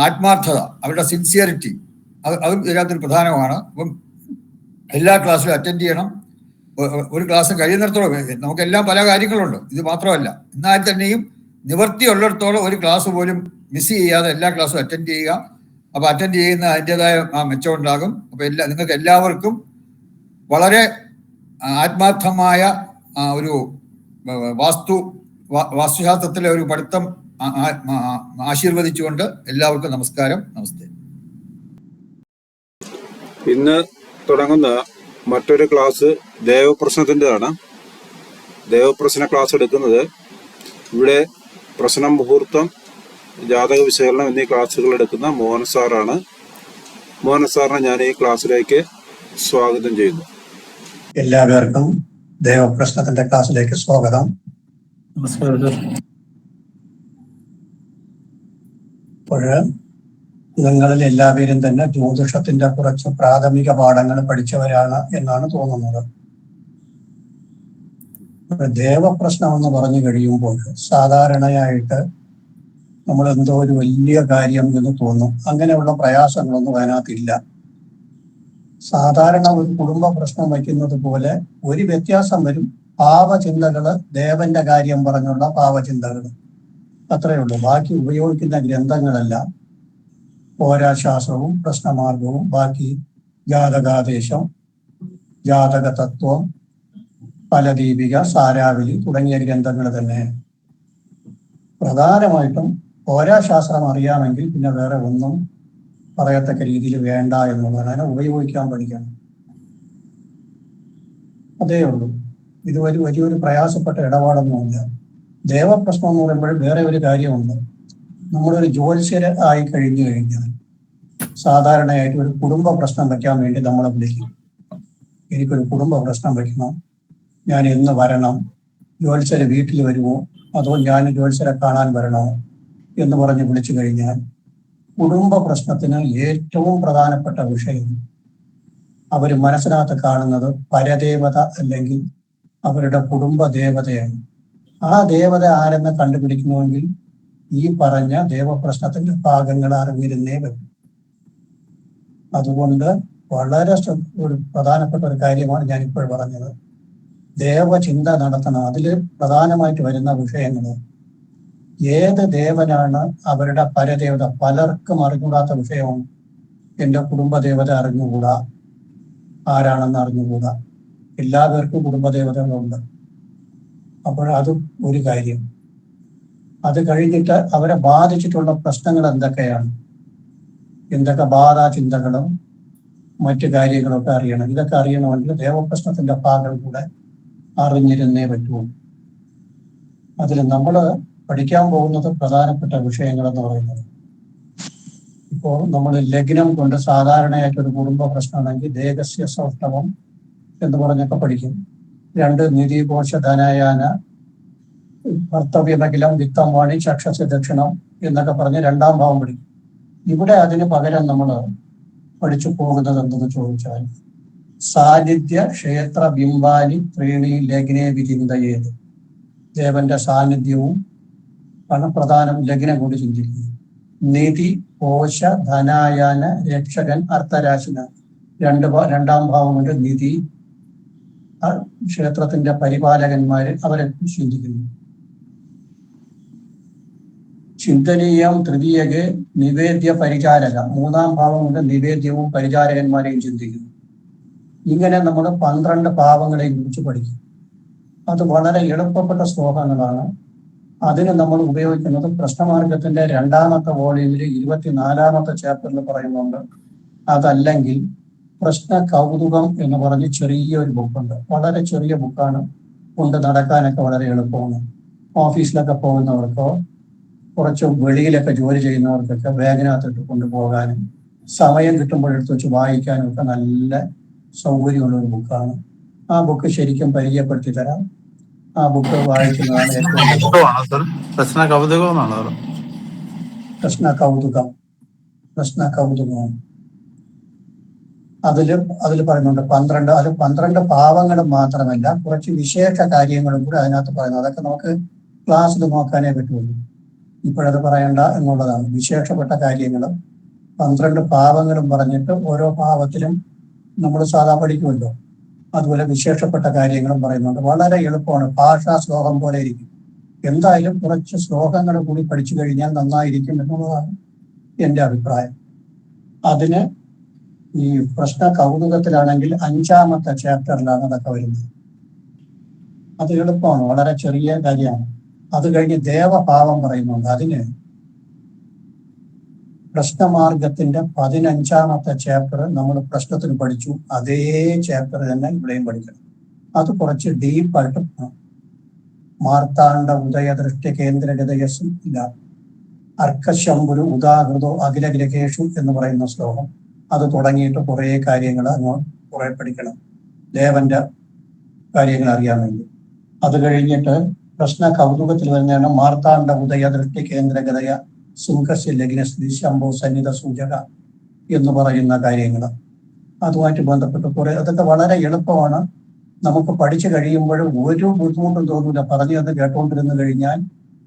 ആത്മാർത്ഥത, അവരുടെ സിൻസിയറിറ്റി, അതും ഇതിനകത്തൊരു പ്രധാനമാണ്. അപ്പം എല്ലാ ക്ലാസ്സിലും അറ്റൻഡ് ചെയ്യണം. ഒരു ക്ലാസ് കഴിയുന്നിടത്തോളം, നമുക്കെല്ലാം പല കാര്യങ്ങളുണ്ട്, ഇത് മാത്രമല്ല. എന്നാൽ തന്നെയും നിവൃത്തിയുള്ളിടത്തോളം ഒരു ക്ലാസ് പോലും മിസ് ചെയ്യാതെ എല്ലാ ക്ലാസ്സും അറ്റൻഡ് ചെയ്യുക. അപ്പൊ അറ്റൻഡ് ചെയ്യുന്ന അതിൻ്റെതായ മെച്ചം ഉണ്ടാകും. അപ്പൊ നിങ്ങൾക്ക് എല്ലാവർക്കും വളരെ ആത്മാർത്ഥമായ ഒരു വാസ്തുശാസ്ത്രത്തിലെ ഒരു പഠിത്തം ആശീർവദിച്ചുകൊണ്ട് എല്ലാവർക്കും നമസ്കാരം. നമസ്തേ. ഇന്ന് തുടങ്ങുന്ന മറ്റൊരു ക്ലാസ് ദേവപ്രശ്നത്തിൻ്റെതാണ്. ദേവപ്രശ്ന ക്ലാസ് എടുക്കുന്നത് ഇവിടെ പ്രശ്നം, മുഹൂർത്തം, ജാതക വിശകലനം എന്നീ ക്ലാസ്സുകൾ എടുക്കുന്ന മോഹൻ സാറാണ്. മോഹൻ സാറിനെ ഞാൻ ഈ ക്ലാസ്സിലേക്ക് സ്വാഗതം ചെയ്യുന്നു. എല്ലാവർക്കും ദേവപ്രശ്നത്തിന്റെ ക്ലാസ്സിലേക്ക് സ്വാഗതം. ഇപ്പോൾ നിങ്ങളിൽ എല്ലാവരും തന്നെ ജ്യോതിഷത്തിന്റെ കുറച്ച് പ്രാഥമിക പാഠങ്ങൾ പഠിച്ചവരാണ് എന്നാണ് തോന്നുന്നത്. ദേവപ്രശ്നം എന്ന് പറഞ്ഞു കഴിയുമ്പോൾ സാധാരണയായിട്ട് നമ്മൾ എന്തോ ഒരു വലിയ കാര്യം എന്ന് തോന്നും. അങ്ങനെയുള്ള പ്രയാസങ്ങളൊന്നും അതിനകത്തില്ല. സാധാരണ ഒരു കുടുംബ പ്രശ്നം വയ്ക്കുന്നത് പോലെ ഒരു വ്യത്യാസം വരും. പാവചിന്തകള്, ദേവന്റെ കാര്യം പറഞ്ഞുള്ള പാവചിന്തകൾ, അത്രയേ ഉള്ളൂ. ബാക്കി ഉപയോഗിക്കുന്ന ഗ്രന്ഥങ്ങളെല്ലാം പോരാശാസ്ത്രവും പ്രശ്നമാർഗവും, ബാക്കി ജാതകാദേശം, ജാതക തത്വം, ഫലദീപിക, സാരാവലി തുടങ്ങിയ ഗ്രന്ഥങ്ങൾ തന്നെ. പ്രധാനമായിട്ടും പോരാശാസ്ത്രം അറിയാമെങ്കിൽ പിന്നെ വേറെ ഒന്നും പറയത്തക്ക രീതിയിൽ വേണ്ട എന്നുള്ളതാണ്. അതിനെ ഉപയോഗിക്കാൻ പഠിക്കണം, അതേ ഉള്ളൂ. ഇത് വലിയൊരു പ്രയാസപ്പെട്ട ഇടപാടൊന്നുമില്ല. ദേവപ്രശ്നം എന്ന് പറയുമ്പോൾ വേറെ ഒരു കാര്യമുണ്ട്. നമ്മളൊരു ജ്യോത്സ്യര് ആയി കഴിഞ്ഞു കഴിഞ്ഞാൽ സാധാരണയായിട്ട് ഒരു കുടുംബ പ്രശ്നം വയ്ക്കാൻ വേണ്ടി നമ്മളെ വിളിക്കും. എനിക്കൊരു കുടുംബ പ്രശ്നം വയ്ക്കണം, ഞാൻ എന്ന് വരണം, ജ്യോത്സ്യര് വീട്ടിൽ വരുമോ അതോ ഞാൻ ജ്യോത്സ്യരെ കാണാൻ വരണോ എന്ന് പറഞ്ഞ് വിളിച്ചു കഴിഞ്ഞാൽ കുടുംബ പ്രശ്നത്തിന് ഏറ്റവും പ്രധാനപ്പെട്ട വിഷയം അവർ മനസ്സിനകത്ത് കാണുന്നത് പരദേവത അല്ലെങ്കിൽ അവരുടെ കുടുംബ ദേവതയാണ്. ആ ദേവത ആരെന്ന് കണ്ടുപിടിക്കണമെങ്കിൽ ഈ പറഞ്ഞ ദേവപ്രശ്നത്തിന്റെ ഭാഗങ്ങൾ അറിഞ്ഞിരുന്നേ വരും. അതുകൊണ്ട് വളരെ ഒരു പ്രധാനപ്പെട്ട ഒരു കാര്യമാണ് ഞാനിപ്പോൾ പറഞ്ഞത്. ദേവചിന്ത നടത്തണം. അതിൽ പ്രധാനമായിട്ട് വരുന്ന വിഷയങ്ങൾ ഏത് ദേവനാണ് അവരുടെ പരദേവത. പലർക്കും അറിഞ്ഞുകൂടാത്ത വിഷയമാണ്. എൻ്റെ കുടുംബദേവത അറിഞ്ഞുകൂടാ, ആരാണെന്ന് അറിഞ്ഞുകൂടാ. എല്ലാവർക്കും കുടുംബദേവതകളുണ്ട്. അപ്പോൾ അത് ഒരു കാര്യം. അത് കഴിഞ്ഞിട്ട് അവരെ ബാധിച്ചിട്ടുള്ള പ്രശ്നങ്ങൾ എന്തൊക്കെയാണ്, എന്തൊക്കെ ബാധാചിന്തകളും മറ്റു കാര്യങ്ങളൊക്കെ അറിയണം. ഇതൊക്കെ അറിയണമെങ്കിൽ ദേവപ്രശ്നത്തിന്റെ ഭാഗം കൂടെ അറിഞ്ഞിരുന്നേ പറ്റുള്ളൂ. അതിൽ നമ്മൾ പഠിക്കാൻ പോകുന്നത് പ്രധാനപ്പെട്ട വിഷയങ്ങൾ എന്ന് പറയുന്നത്, ഇപ്പോൾ നമ്മൾ ലഗ്നം കൊണ്ട് സാധാരണയായിട്ടൊരു കുടുംബ പ്രശ്നമാണെങ്കിൽ ദേഹസ്യ സൗഷ്ഠവം എന്ന് പറഞ്ഞൊക്കെ പഠിക്കും. 2 നിധികോശ ധനയാന ഭർത്തവ്യമഖിലം വിത്തംവാണി ചക്ഷസ്യ ദക്ഷിണം എന്നൊക്കെ പറഞ്ഞ് 2ാം ഭാവം പഠിക്കും. ഇവിടെ അതിന് പകരം നമ്മൾ പഠിച്ചു പോകുന്നത് എന്തെന്ന് ചോദിച്ചാൽ സാന്നിധ്യ ക്ഷേത്ര ബിംബാനി ത്രീണി ലഗ്നേ വിചിന്തയേത്. ദേവന്റെ സാന്നിധ്യവും ആണ് പ്രധാനം. ലഗ്നം കൊണ്ട് ചിന്തിക്കുന്നു. നിധി കോശ ധനായാന രക്ഷകൻ അർത്ഥരാശിന 2ാം ഭാവം കൊണ്ട് നിധി, ക്ഷേത്രത്തിന്റെ പരിപാലകന്മാര്, അവരെ ചിന്തിക്കുന്നു. ചിന്തനീയം തൃതീയകെ നിവേദ്യ പരിചാരക 3ാം ഭാവം കൊണ്ട് നിവേദ്യവും പരിചാരകന്മാരെയും ചിന്തിക്കുന്നു. ഇങ്ങനെ നമ്മൾ 12 ഭാവങ്ങളെ കുറിച്ച് പഠിക്കും. അത് വളരെ എളുപ്പപ്പെട്ട ശ്ലോകങ്ങളാണ്. അതിന് നമ്മൾ ഉപയോഗിക്കുന്നത് പ്രശ്നമാർഗത്തിന്റെ 2ാമത്തെ വോളിയൂമിൽ 24ാമത്തെ ചാപ്റ്ററിൽ പറയുന്നുണ്ട്. അതല്ലെങ്കിൽ പ്രശ്ന കൗതുകം എന്ന് പറഞ്ഞ് ചെറിയൊരു ബുക്കുണ്ട്. വളരെ ചെറിയ ബുക്കാണ്, കൊണ്ട് നടക്കാനൊക്കെ വളരെ എളുപ്പമാണ്. ഓഫീസിലൊക്കെ പോകുന്നവർക്കോ കുറച്ച് വെളിയിലൊക്കെ ജോലി ചെയ്യുന്നവർക്കൊക്കെ ബാഗിനകത്തിട്ട് കൊണ്ടുപോകാനും സമയം കിട്ടുമ്പോഴെടുത്ത് വെച്ച് വായിക്കാനും ഒക്കെ നല്ല സൗകര്യമുള്ള ഒരു ബുക്കാണ്. ആ ബുക്ക് ശരിക്കും പരിചയപ്പെടുത്തി തരാം. ആ ബുക്ക് വായിക്കുന്നതാണ് ഏറ്റവും നല്ലത്. പ്രശ്ന കൗതുകമാണ്. പ്രശ്ന കൗതുകമാണ്. അതിൽ പറയുന്നുണ്ട് 12 ഭാവങ്ങളും മാത്രമല്ല, കുറച്ച് വിശേഷ കാര്യങ്ങളും കൂടെ അതിനകത്ത് പറയുന്നു. അതൊക്കെ നമുക്ക് ക്ലാസ്സിൽ നോക്കാനേ പറ്റുള്ളൂ, ഇപ്പോഴത് പറയണ്ട എന്നുള്ളതാണ്. വിശേഷപ്പെട്ട കാര്യങ്ങൾ 12 ഭാവങ്ങളും പറഞ്ഞിട്ട് ഓരോ ഭാവത്തിലും നമ്മൾ സാധാ പഠിക്കുമല്ലോ, അതുപോലെ വിശേഷപ്പെട്ട കാര്യങ്ങളും പറയുന്നുണ്ട്. വളരെ എളുപ്പമാണ്, ഭാഷാ ശ്ലോകം പോലെ ഇരിക്കും. എന്തായാലും കുറച്ച് ശ്ലോകങ്ങൾ കൂടി പഠിച്ചു കഴിഞ്ഞാൽ നന്നായിരിക്കും എന്നുള്ളതാണ് എൻ്റെ അഭിപ്രായം. അതിന് ഈ പ്രശ്ന കൗതുകത്തിലാണെങ്കിൽ 5ാമത്തെ ചാപ്റ്ററിലാണ് അതൊക്കെ വരുന്നത്. അത് എളുപ്പമാണ്, വളരെ ചെറിയ കാര്യമാണ്. അത് കഴിഞ്ഞ് ദേവഭാവം പറയുന്നുണ്ട്. അതിന് പ്രശ്നമാർഗത്തിന്റെ 15ാമത്തെ ചാപ്റ്റർ നമ്മൾ പ്രശ്നത്തിന് പഠിച്ചു, അതേ ചാപ്റ്റർ തന്നെ ഇവിടെയും പഠിക്കണം. അത് കുറച്ച് ഡീപ്പായിട്ട് മാർത്താണ്ഡ ഉദയദൃഷ്ടി കേന്ദ്രഗതയസും ഇല്ല അർക്കശംബുരു ഉദാഹൃതോ അഖിലഗ്രഹേഷു എന്ന് പറയുന്ന ശ്ലോകം, അത് തുടങ്ങിയിട്ട് കുറേ കാര്യങ്ങൾ അങ്ങോട്ട് കുറെ പഠിക്കണം, ദേവന്റെ കാര്യങ്ങൾ അറിയാൻ വേണ്ടി. അത് കഴിഞ്ഞിട്ട് പ്രശ്ന കൗതുകത്തിൽ വരുന്നതാണ് മാർത്താണ്ഡ ഉദയദൃഷ്ടി കേന്ദ്രഗതയ സുഖസ്യ ലഗ്നസ്ഥിതി ശംഭോ സന്നിധ സൂചക എന്ന് പറയുന്ന കാര്യങ്ങൾ. അതുമായിട്ട് ബന്ധപ്പെട്ട് കുറെ, അതൊക്കെ വളരെ എളുപ്പമാണ്. നമുക്ക് പഠിച്ചു കഴിയുമ്പോൾ ഒരു ബുദ്ധിമുട്ടും തോന്നില്ല. പറഞ്ഞു തന്ന് കേട്ടുകൊണ്ടിരുന്നു കഴിഞ്ഞാൽ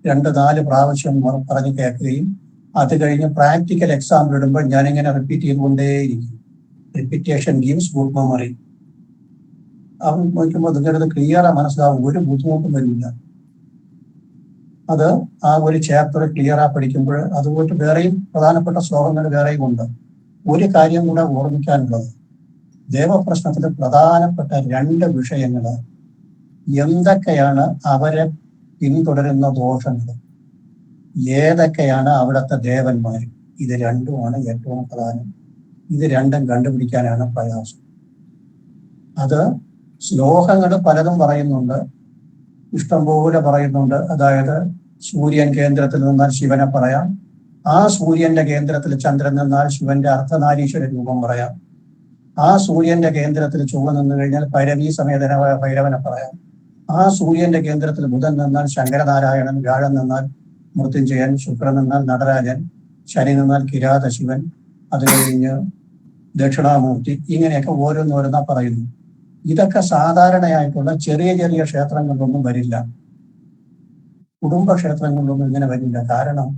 2-4 പ്രാവശ്യം പറഞ്ഞ് കേൾക്കുകയും അത് കഴിഞ്ഞ് പ്രാക്ടിക്കൽ എക്സാമ്പിൾ ഇടുമ്പോൾ ഞാനിങ്ങനെ റിപ്പീറ്റ് ചെയ്തുകൊണ്ടേയിരിക്കും. Repetition gives good memory. അത് നോക്കുമ്പോൾ നിങ്ങളുടെ ക്ലിയറാ മനസ്സിലാവും, ഒരു ബുദ്ധിമുട്ടും വരില്ല. അത് ആ ഒരു ചാപ്റ്റർ ക്ലിയറാ പഠിക്കുമ്പോൾ. അതുപോലെ വേറെയും പ്രധാനപ്പെട്ട ശ്ലോകങ്ങൾ വേറെയും ഉണ്ട്. ഒരു കാര്യം കൂടെ ഓർമ്മിക്കാനുള്ളത്, ദേവപ്രശ്നത്തിലെ പ്രധാനപ്പെട്ട 2 വിഷയങ്ങൾ എന്തൊക്കെയാണ് അവരെ പിന്തുടരുന്ന ദോഷങ്ങൾ, ഏതൊക്കെയാണ് അവിടുത്തെ ദേവന്മാർ, ഇത് രണ്ടുമാണ് ഏറ്റവും പ്രധാനം. ഇത് രണ്ടും കണ്ടുപിടിക്കാനാണ് പ്രയാസം. അത് ശ്ലോകങ്ങൾ പലതും പറയുന്നുണ്ട്, ഇഷ്ടംപോലെ പറയുന്നുണ്ട്. അതായത് സൂര്യൻ കേന്ദ്രത്തിൽ നിന്നാൽ ശിവനെ പറയാം, ആ സൂര്യന്റെ കേന്ദ്രത്തിൽ ചന്ദ്രൻ നിന്നാൽ ശിവന്റെ അർദ്ധനാരീശ്വര രൂപം പറയാം, ആ സൂര്യന്റെ കേന്ദ്രത്തിൽ ചൊവ്വ നിന്ന് കഴിഞ്ഞാൽ ഭൈരവീ സമേതനായ ഭൈരവനെ പറയാം, ആ സൂര്യന്റെ കേന്ദ്രത്തിൽ ബുധൻ നിന്നാൽ ശങ്കരനാരായണൻ, വ്യാഴം നിന്നാൽ മൃത്യുഞ്ജയൻ, ശുക്രൻ നിന്നാൽ നടരാജൻ, ശനി നിന്നാൽ കിരാത ശിവൻ, അത് കഴിഞ്ഞ് ദക്ഷിണാമൂർത്തി, ഇങ്ങനെയൊക്കെ ഓരോന്നോരോന്നാ പറയുന്നു. ഇതൊക്കെ സാധാരണയായിട്ടുള്ള ചെറിയ ചെറിയ ക്ഷേത്രങ്ങളിലൊന്നും വരില്ല, കുടുംബക്ഷേത്രങ്ങളിലൊന്നും ഇങ്ങനെ വരില്ല. കാരണം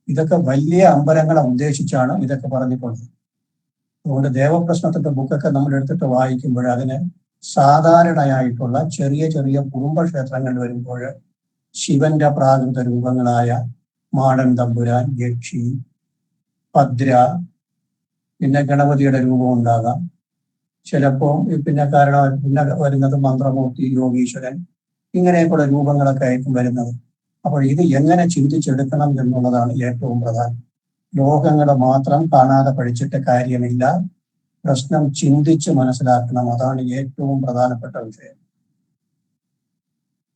ഇതൊക്കെ വലിയ അമ്പലങ്ങളെ ഉദ്ദേശിച്ചാണ് ഇതൊക്കെ പറഞ്ഞിട്ടുള്ളത്. അതുകൊണ്ട് ദേവപ്രശ്നത്തിന്റെ ബുക്കൊക്കെ നമ്മൾ എടുത്തിട്ട് വായിക്കുമ്പോൾ അതിന് സാധാരണയായിട്ടുള്ള ചെറിയ ചെറിയ കുടുംബക്ഷേത്രങ്ങൾ വരുമ്പോൾ ശിവന്റെ പ്രാകൃത രൂപങ്ങളായ മാടൻ തമ്പുരാൻ, യക്ഷി, ഭദ്ര, പിന്നെ ഗണപതിയുടെ രൂപം ഉണ്ടാകാം, ചിലപ്പോൾ പിന്നെ വരുന്നത് മന്ത്രമൂർത്തി, യോഗീശ്വരൻ, ഇങ്ങനെയൊക്കെയുള്ള രൂപങ്ങളൊക്കെ ആയിരിക്കും വരുന്നത്. അപ്പോൾ ഇത് എങ്ങനെ ചിന്തിച്ചെടുക്കണം എന്നുള്ളതാണ് ഏറ്റവും പ്രധാനം. ലോകങ്ങൾ മാത്രം കാണാതെ പഠിച്ചിട്ട് കാര്യമില്ല, പ്രശ്നം ചിന്തിച്ച് മനസ്സിലാക്കണം. അതാണ് ഏറ്റവും പ്രധാനപ്പെട്ട വിഷയം.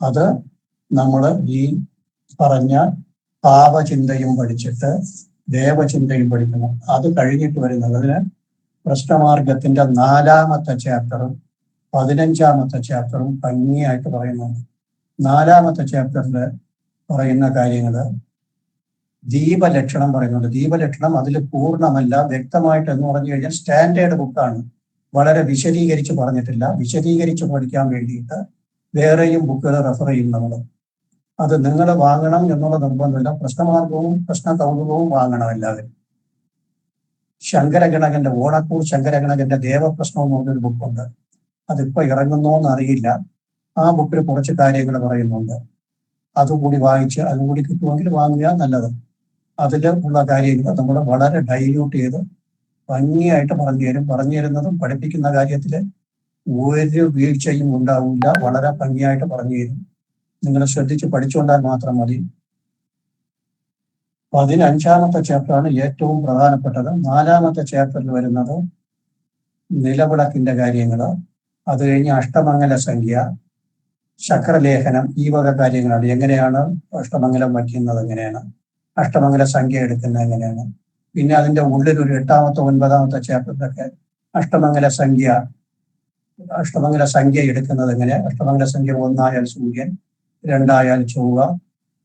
അത് നമ്മൾ ഈ പറഞ്ഞ പാപചിന്തയും പഠിച്ചിട്ട് ദേവചിന്തയും പഠിക്കണം. അത് കഴിഞ്ഞിട്ട് വരുന്നത് അതിന് പ്രശ്നമാർഗത്തിന്റെ 4ാമത്തെ ചാപ്റ്ററും 15ാമത്തെ ചാപ്റ്ററും ഭംഗിയായിട്ട് പറയുന്നുണ്ട്. 4ാമത്തെ ചാപ്റ്ററിൽ പറയുന്ന കാര്യങ്ങള് ദീപലക്ഷണം പറയുന്നുണ്ട്. ദീപലക്ഷണം അതിൽ പൂർണ്ണമല്ല, വ്യക്തമായിട്ട് എന്ന് പറഞ്ഞു കഴിഞ്ഞാൽ സ്റ്റാൻഡേർഡ് ബുക്കാണ്, വളരെ വിശദീകരിച്ച് പറഞ്ഞിട്ടില്ല. വിശദീകരിച്ച് പഠിക്കാൻ വേണ്ടിയിട്ട് വേറെയും ബുക്കുകൾ റെഫർ ചെയ്യും നമ്മൾ. അത് നിങ്ങൾ വാങ്ങണം എന്നുള്ള നിർബന്ധമില്ല. പ്രശ്നമാർഗവും പ്രശ്ന കൗതുകവും വാങ്ങണം എല്ലാവരും. ശങ്കരഗണകന്റെ ഓണക്കൂർ ശങ്കരഗണകന്റെ ദേവപ്രശ്നം എന്ന് പറഞ്ഞൊരു ബുക്കുണ്ട്, അതിപ്പോ ഇറങ്ങുന്നോന്ന് അറിയില്ല. ആ ബുക്കിൽ കുറച്ച് കാര്യങ്ങൾ പറയുന്നുണ്ട്. അതുകൂടി വായിച്ച് അതുകൂടി കിട്ടുമെങ്കിൽ വാങ്ങുക നല്ലത്. അതിൽ ഉള്ള കാര്യങ്ങൾ നമ്മൾ വളരെ ഡൈല്യൂട്ട് ചെയ്ത് ഭംഗിയായിട്ട് പറഞ്ഞു തരും. പറഞ്ഞു തരുന്നതും പഠിപ്പിക്കുന്ന കാര്യത്തിൽ ഒരു വീഴ്ചയും ഉണ്ടാവില്ല. വളരെ ഭംഗിയായിട്ട് പറഞ്ഞു തരും. നിങ്ങൾ ശ്രദ്ധിച്ച് പഠിച്ചുകൊണ്ടാൽ മാത്രം മതി. 15ാമത്തെ ചാപ്റ്ററാണ് ഏറ്റവും പ്രധാനപ്പെട്ടത്. 4ാമത്തെ ചാപ്റ്ററിൽ വരുന്നത് നിലവിളക്കിന്റെ കാര്യങ്ങൾ, അത് കഴിഞ്ഞ് അഷ്ടമംഗല സംഖ്യ, ചക്രലേഖനം, ഈ വക കാര്യങ്ങളാണ്. എങ്ങനെയാണ് അഷ്ടമംഗലം വയ്ക്കുന്നത്, എങ്ങനെയാണ് അഷ്ടമംഗല സംഖ്യ എടുക്കുന്നത്, എങ്ങനെയാണ്. പിന്നെ അതിന്റെ ഉള്ളിൽ ഒരു 8ാമത്തെ 9ാമത്തെ ചാപ്റ്ററിലൊക്കെ അഷ്ടമംഗല സംഖ്യ എടുക്കുന്നത് എങ്ങനെ. അഷ്ടമംഗല സംഖ്യ 1 സൂര്യൻ, 2 ചൊവ്വ,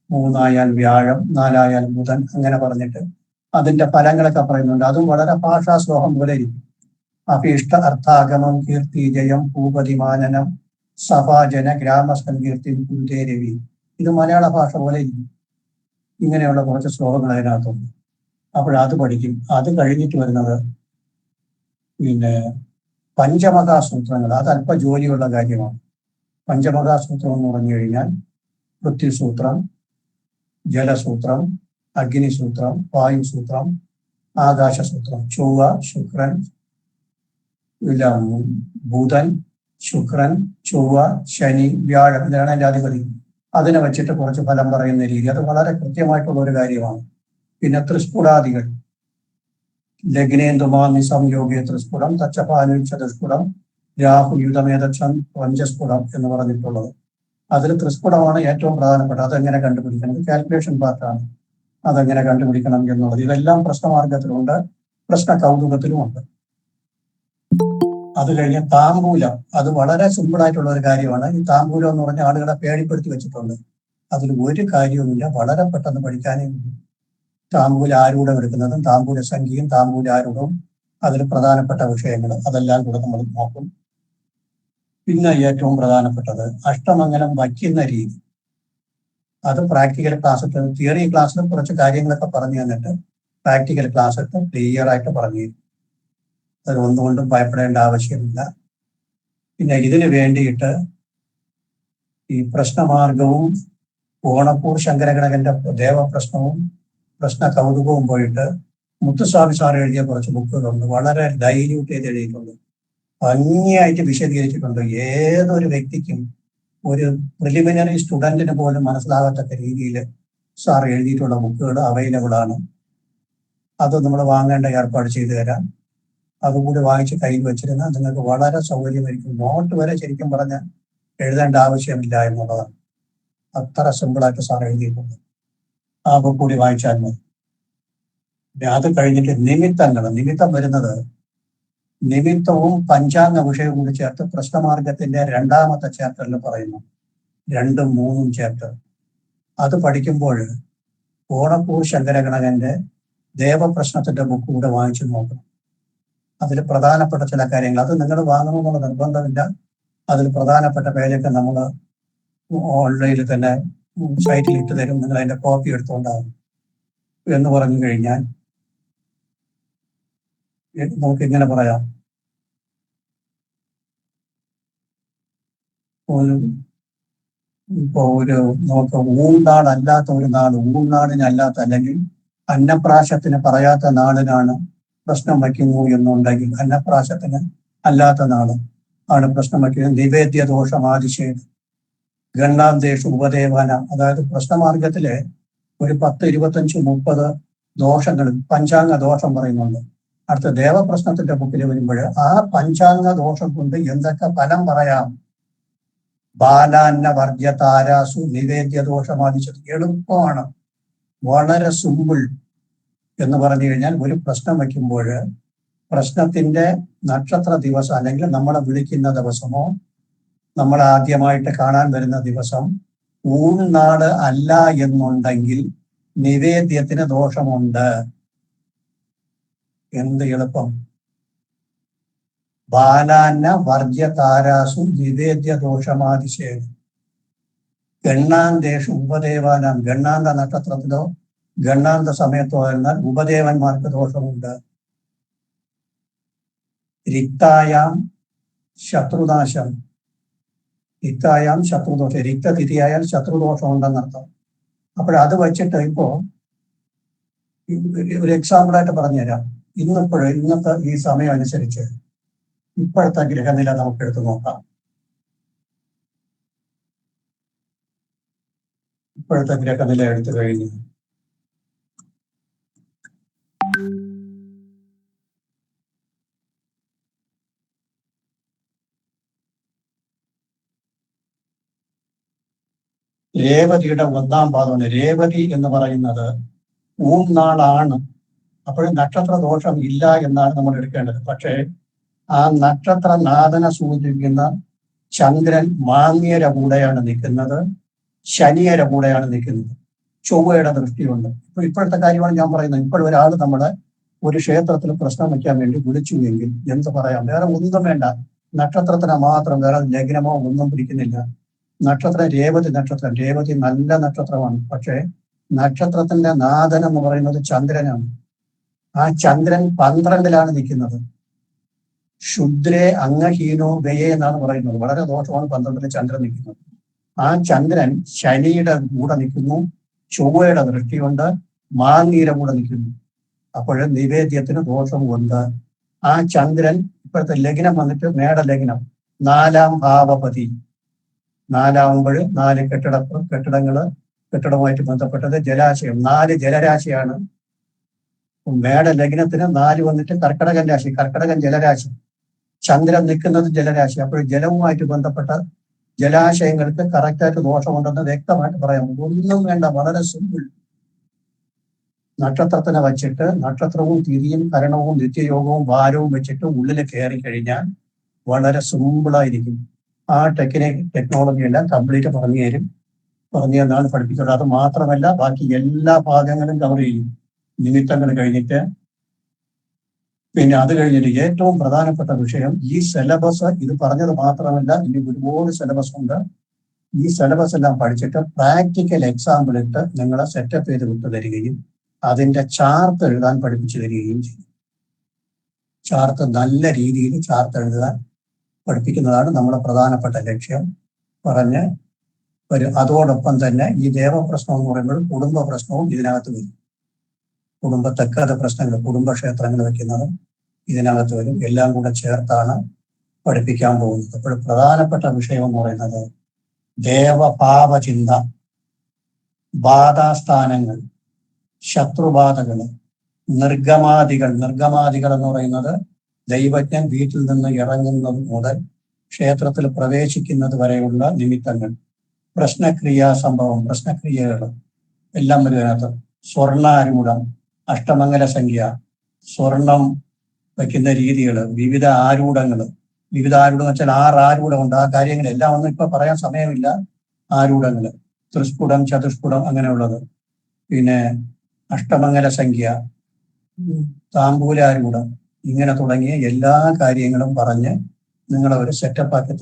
3 വ്യാഴം, 4 ബുധൻ, അങ്ങനെ പറഞ്ഞിട്ട് അതിന്റെ ഫലങ്ങളൊക്കെ പറയുന്നുണ്ട്. അതും വളരെ ഭാഷാ ശ്ലോകം പോലെ ഇരിക്കും. അഭീഷ്ട അർത്ഥാഗമം കീർത്തി ജയം ഭൂപതിമാനനം സഭാജന ഗ്രാമസങ്കീർത്തി കുന്തേരവി. ഇത് മലയാള ഭാഷ പോലെ ഇരിക്കും. ഇങ്ങനെയുള്ള കുറച്ച് ശ്ലോകങ്ങൾ അതിനകത്തുണ്ട്. അപ്പോഴത് പഠിക്കും. അത് കഴിഞ്ഞിട്ട് വരുന്നത് പിന്നെ പഞ്ചമഹാസൂത്രങ്ങൾ. അത് അല്പ ജോലിയുള്ള കാര്യമാണ്. പഞ്ചമഹാസൂത്രം എന്ന് പറഞ്ഞു കഴിഞ്ഞാൽ പൃഥ്വിസൂത്രം, ജലസൂത്രം, അഗ്നിസൂത്രം, വായുസൂത്രം, ആകാശസൂത്രം. ചൊവ്വ, ശുക്രൻ, ബുധൻ, ശുക്രൻ, ചൊവ്വ, ശനി, വ്യാഴം, ഇതാണ് എൻ്റെ അധിപതി. അതിനെ വെച്ചിട്ട് കുറച്ച് ഫലം പറയുന്ന രീതി, അത് വളരെ കൃത്യമായിട്ടുള്ള ഒരു കാര്യമാണ്. പിന്നെ ത്രിസ്ഫുടാദികൾ, ലഗ്നേന്ദുമാ സംയോഗേ ത്രിസ്ഫുടം തച്ചപാനുച്ചതുസ്ഫുടം രാഹുയുധമേതക്ഷം പഞ്ചസ്ഫുടം എന്ന് പറഞ്ഞിട്ടുള്ളത്. അതിൽ ത്രിസ്ഫുടമാണ് ഏറ്റവും പ്രധാനപ്പെട്ടത്. അതെങ്ങനെ കണ്ടുപിടിക്കണം, കാൽക്കുലേഷൻ പാർട്ടാണ്. അതെങ്ങനെ കണ്ടുപിടിക്കണം എന്നുള്ളത്. ഇതെല്ലാം പ്രശ്നമാർഗത്തിലുണ്ട്, പ്രശ്ന കൗതുകത്തിലുമുണ്ട്. അത് കഴിഞ്ഞ് താമ്പൂലം, അത് വളരെ സിമ്പിൾ ആയിട്ടുള്ള ഒരു കാര്യമാണ്. ഈ താമ്പൂലം എന്ന് പറഞ്ഞ ആളുകളെ പേടിപ്പെടുത്തി വെച്ചിട്ടുണ്ട്. അതിൽ ഒരു കാര്യവുമില്ല, വളരെ പെട്ടെന്ന് പഠിക്കാനേ ഉള്ളൂ. താമ്പൂല ആരൂഢം എടുക്കുന്നതും താമ്പൂല സംഖ്യയും താമ്പൂല ആരൂഢവും അതിൽ പ്രധാനപ്പെട്ട വിഷയങ്ങൾ, അതെല്ലാം കൂടെ നമ്മൾ നോക്കും. പിന്നെ ഏറ്റവും പ്രധാനപ്പെട്ടത് അഷ്ടമംഗലം വയ്ക്കുന്ന രീതി. അത് പ്രാക്ടിക്കൽ ക്ലാസ്, തിയറി ക്ലാസ്സിൽ കുറച്ച് കാര്യങ്ങളൊക്കെ പറഞ്ഞു തന്നിട്ട് പ്രാക്ടിക്കൽ ക്ലാസ് ഒക്കെ ക്ലിയർ ആയിട്ട് പറഞ്ഞു തരും. അത് ഒന്നുകൊണ്ടും ഭയപ്പെടേണ്ട ആവശ്യമില്ല. പിന്നെ ഇതിന് വേണ്ടിയിട്ട് ഈ പ്രശ്നമാർഗവും ഓണക്കൂർ ശങ്കരഗണകന്റെ ദേവപ്രശ്നവും പ്രശ്ന കൗതുകവും പോയിട്ട് മുത്തുസ്വാമി സാർ എഴുതിയ കുറച്ച് ബുക്കുകളുണ്ട്. വളരെ ഡൈല്യൂട്ട് ചെയ്ത് എഴുതിയിട്ടുണ്ട്, ഭംഗിയായിട്ട് വിശദീകരിച്ചിട്ടുണ്ട്. ഏതൊരു വ്യക്തിക്കും, ഒരു പ്രിലിമിനറി സ്റ്റുഡന്റിന് പോലും മനസ്സിലാകത്തക്ക രീതിയിൽ സാർ എഴുതിയിട്ടുള്ള ബുക്കുകൾ അവൈലബിൾ ആണ്. അത് നമ്മൾ വാങ്ങേണ്ട ഏർപ്പാട് ചെയ്തു തരാം. അതുകൂടി വാങ്ങിച്ച് കയ്യിൽ വെച്ചിരുന്നാൽ നിങ്ങൾക്ക് വളരെ സൗകര്യമായിരിക്കും. നോട്ട് വരെ ശരിക്കും പറഞ്ഞാൽ എഴുതേണ്ട ആവശ്യമില്ല എന്നുള്ളതാണ്. അത്ര സിമ്പിളായിട്ട് സാർ എഴുതിയിട്ടുണ്ട്. ആ ബുക്ക് കൂടി വായിച്ചാൽ മതി. അത് കഴിഞ്ഞിട്ട് നിമിത്തം വരുന്നത് നിമിത്തവും പഞ്ചാംഗ വിഷയവും കൂടി ചേർത്ത് പ്രശ്നമാർഗത്തിന്റെ 2ാമത്തെ ചാപ്റ്ററിൽ പറയുന്നു. 2ഉം 3ഉം ചാപ്റ്റർ. അത് പഠിക്കുമ്പോൾ ഓണക്കൂർ ശങ്കരഗണകന്റെ ദേവപ്രശ്നത്തിന്റെ ബുക്ക് കൂടെ വാങ്ങിച്ചു നോക്കണം. അതിൽ പ്രധാനപ്പെട്ട ചില കാര്യങ്ങൾ, അത് നിങ്ങൾ വാങ്ങണമെന്നുള്ള നിർബന്ധമില്ല. അതിൽ പ്രധാനപ്പെട്ട പേജൊക്കെ നമ്മൾ ഓൺലൈനിൽ തന്നെ സൈറ്റിൽ ഇട്ട് തരും. നിങ്ങൾ അതിന്റെ കോപ്പി എടുത്തുകൊണ്ടാകും എന്ന് പറഞ്ഞു കഴിഞ്ഞാൽ നമുക്ക് ഇങ്ങനെ പറയാം. ഒരു നമുക്ക് ഊൺനാടല്ലാത്ത ഒരു നാട്, ഊൺനാടിനല്ലാത്ത അല്ലെങ്കിൽ അന്നപ്രാശത്തിന് പറയാത്ത നാടിനാണ് പ്രശ്നം വയ്ക്കുന്നു എന്നുണ്ടെങ്കിൽ, അന്നപ്രാശത്തിന് അല്ലാത്ത നാട് ആണ് പ്രശ്നം വയ്ക്കുന്നത്. നിവേദ്യ ദോഷമാതിശേത് ഗണ്ണാന്തേഷു ഉപദേവന. അതായത് പ്രശ്നമാർഗത്തിലെ ഒരു 10, 25, 30 ദോഷങ്ങൾ, പഞ്ചാംഗ ദോഷം പറയുന്നുണ്ട്. അടുത്ത ദേവപ്രശ്നത്തിന്റെ ബുക്കിൽ വരുമ്പോൾ ആ പഞ്ചാംഗ ദോഷം കൊണ്ട് എന്തൊക്കെ ഫലം പറയാം. ബാലാന്ന വർഗ്യ താരാസു നിവേദ്യ ദോഷമാതിശത്. എളുപ്പമാണ്, വളരെ സിമ്പിൾ എന്ന് പറഞ്ഞു കഴിഞ്ഞാൽ, ഒരു പ്രശ്നം വയ്ക്കുമ്പോൾ പ്രശ്നത്തിന്റെ നക്ഷത്ര ദിവസം അല്ലെങ്കിൽ നമ്മളെ വിളിക്കുന്ന ദിവസമോ നമ്മൾ ആദ്യമായിട്ട് കാണാൻ വരുന്ന ദിവസം ഊൺനാട് അല്ല എന്നുണ്ടെങ്കിൽ നിവേദ്യത്തിന് ദോഷമുണ്ട്. എന്ത് എളുപ്പം. ബാലാന്ന വർഗ്യ താരാസു നിവേദ്യ ദോഷമാതിശേത് ഗണ്ണാന്തേഷു ഉപദേവാനാം. ഗണ്ണാന്ത നക്ഷത്രത്തിലോ ഗണ്ണാന്ത സമയത്തോ എന്നാൽ ഉപദേവന്മാർക്ക് ദോഷമുണ്ട്. റിക്തായാം ശത്രുനാശം. റിക്തായാം ശത്രുദോഷം. റിക്തതിഥിയായാൽ ശത്രുദോഷം ഉണ്ടെന്നർത്ഥം. അപ്പോഴത് വെച്ചിട്ട് ഇപ്പോ ഒരു എക്സാമ്പിളായിട്ട് പറഞ്ഞുതരാം. ഇന്നത്തെ ഈ സമയം അനുസരിച്ച് ഇപ്പോഴത്തെ ഗ്രഹനില നമുക്ക് എടുത്തു നോക്കാം. ഇപ്പോഴത്തെ ഗ്രഹനില എടുത്തു കഴിഞ്ഞു. രേവതിയുടെ 1-ാം പാദമാണ്. രേവതി എന്ന് പറയുന്നത് നാളാണ്. അപ്പോൾ നക്ഷത്ര ദോഷം ഇല്ല എന്നാണ് നമ്മൾ എടുക്കേണ്ടത്. പക്ഷേ ആ നക്ഷത്രനാഥനെ സൂചിപ്പിക്കുന്ന ചന്ദ്രൻ മാങ്ങിയര കൂടെയാണ് നിൽക്കുന്നത്, ശനിയര കൂടെയാണ് നിൽക്കുന്നത്, ചൊവ്വയുടെ ദൃഷ്ടിയുണ്ട്. ഇപ്പോഴത്തെ കാര്യമാണ് ഞാൻ പറയുന്നത്. ഇപ്പോൾ ഒരാൾ നമ്മളെ ഒരു ക്ഷേത്രത്തിൽ പ്രശ്നം വയ്ക്കാൻ വേണ്ടി വിളിച്ചു എങ്കിൽ എന്ത് പറയാം? വേറെ ഒന്നും വേണ്ട, നക്ഷത്രത്തിനെ മാത്രം, വേറെ ലഗ്നമോ ഒന്നും പിടിക്കുന്നില്ല. നക്ഷത്രം രേവതി നക്ഷത്രം. രേവതി നല്ല നക്ഷത്രമാണ്. പക്ഷേ നക്ഷത്രത്തിന്റെ നാഥൻ എന്ന് പറയുന്നത് ചന്ദ്രനാണ്. ആ ചന്ദ്രൻ 12-ലാണ് നിൽക്കുന്നത്. ശുദ്രേ അംഗഹീനോ വ്യയേ എന്നാണ് പറയുന്നത്. വളരെ ദോഷമാണ് 12-ൽ ചന്ദ്രൻ നിൽക്കുന്നത്. ആ ചന്ദ്രൻ ശനിയുടെ കൂടെ നിൽക്കുന്നു, ചൊവ്വയുടെ ദൃഷ്ടിയുണ്ട്, മാങ്ങീയുടെ കൂടെ നിൽക്കുന്നു. അപ്പോൾ നിവേദ്യത്തിന് ദോഷമുണ്ട്. ആ ചന്ദ്രൻ ഇപ്പോഴത്തെ ലഗ്നം വന്നിട്ട് മേടലഗ്നം, 4-ാം ഭാവപതി. 4-ആവുമ്പോൾ 4 കെട്ടിടവുമായിട്ട് ബന്ധപ്പെട്ടത് ജലാശയം. 4 ജലരാശിയാണ്. മേടലഗ്നത്തിന് 4 വന്നിട്ട് കർക്കടകൻ രാശി, കർക്കടകൻ ജലരാശി. ചന്ദ്രൻ നിൽക്കുന്നത് ജലരാശി. അപ്പോൾ ജലവുമായിട്ട് ബന്ധപ്പെട്ട ജലാശയങ്ങൾക്ക് കറക്റ്റായിട്ട് ദോഷമുണ്ടെന്ന് വ്യക്തമായിട്ട് പറയാം. ഒന്നും വേണ്ട, വളരെ സിമ്പിൾ. നക്ഷത്രത്തിനെ വച്ചിട്ട് നക്ഷത്രവും തിരിയും കരണവും നിത്യയോഗവും ഭാരവും വെച്ചിട്ട് ഉള്ളിൽ കയറി കഴിഞ്ഞാൽ വളരെ സിമ്പിളായിരിക്കും. ആ ടെക്നോളജി എല്ലാം കംപ്ലീറ്റ് പറഞ്ഞു തന്നാണ് പഠിപ്പിക്കുന്നത്. അത് മാത്രമല്ല ബാക്കി എല്ലാ ഭാഗങ്ങളും കവർ ചെയ്യും. നിമിത്തങ്ങൾ കഴിഞ്ഞിട്ട് പിന്നെ അത് കഴിഞ്ഞിട്ട് ഏറ്റവും പ്രധാനപ്പെട്ട വിഷയം ഈ സിലബസ്. ഇത് പറഞ്ഞത് മാത്രമല്ല, ഇനി ഒരുപാട് സിലബസ് ഉണ്ട്. ഈ സിലബസ് എല്ലാം പഠിച്ചിട്ട് പ്രാക്ടിക്കൽ എക്സാമ്പിൾ ഇട്ട് നിങ്ങളെ സെറ്റപ്പ് ചെയ്ത് വിട്ടു തരികയും അതിന്റെ ചാർട്ട് എഴുതാൻ പഠിപ്പിച്ചു തരികയും ചെയ്യും. ചാർട്ട് നല്ല രീതിയിൽ ചാർട്ട് എഴുതാൻ പഠിപ്പിക്കുന്നതാണ് നമ്മുടെ പ്രധാനപ്പെട്ട ലക്ഷ്യം പറഞ്ഞ് വരും. അതോടൊപ്പം തന്നെ ഈ ദേവപ്രശ്നം എന്ന് പറയുമ്പോൾ കുടുംബ പ്രശ്നവും ഇതിനകത്ത് വരും. കുടുംബത്തക്കത പ്രശ്നങ്ങൾ, കുടുംബക്ഷേത്രങ്ങൾ വയ്ക്കുന്നതും ഇതിനകത്ത് വരും. എല്ലാം കൂടെ ചേർത്താണ് പഠിപ്പിക്കാൻ പോകുന്നത്. അപ്പോൾ പ്രധാനപ്പെട്ട വിഷയം എന്ന് പറയുന്നത് ദേവപാപചിന്ത, ബാധാസ്ഥാനങ്ങൾ, ശത്രുബാധകൾ, നിർഗമാദികൾ. നിർഗമാദികൾ എന്ന് പറയുന്നത് ദൈവജ്ഞൻ വീട്ടിൽ നിന്ന് ഇറങ്ങുന്നത് മുതൽ ക്ഷേത്രത്തിൽ പ്രവേശിക്കുന്നത് വരെയുള്ള നിമിത്തങ്ങൾ. പ്രശ്നക്രിയാ സംഭവം, പ്രശ്നക്രിയകൾ എല്ലാം വരുന്നതിനകത്ത്. സ്വർണ്ണാരൂഢം, അഷ്ടമംഗല സംഖ്യ, സ്വർണം വയ്ക്കുന്ന രീതികൾ, വിവിധ ആരൂഢങ്ങൾ. വിവിധ ആരൂഢം വെച്ചാൽ 6 ആരൂഢമുണ്ട്. ആ കാര്യങ്ങളെല്ലാം ഒന്നും ഇപ്പൊ പറയാൻ സമയമില്ല. ആരൂഢങ്ങൾ, ത്രിസ്ഫുടം, ചതുഷ്ഫുടം, അങ്ങനെയുള്ളത്. പിന്നെ അഷ്ടമംഗല സംഖ്യ, താമ്പൂലാരൂഢം, ഇങ്ങനെ തുടങ്ങിയ എല്ലാ കാര്യങ്ങളും പറഞ്ഞ് നിങ്ങളൊരു സെറ്റപ്പാക്കി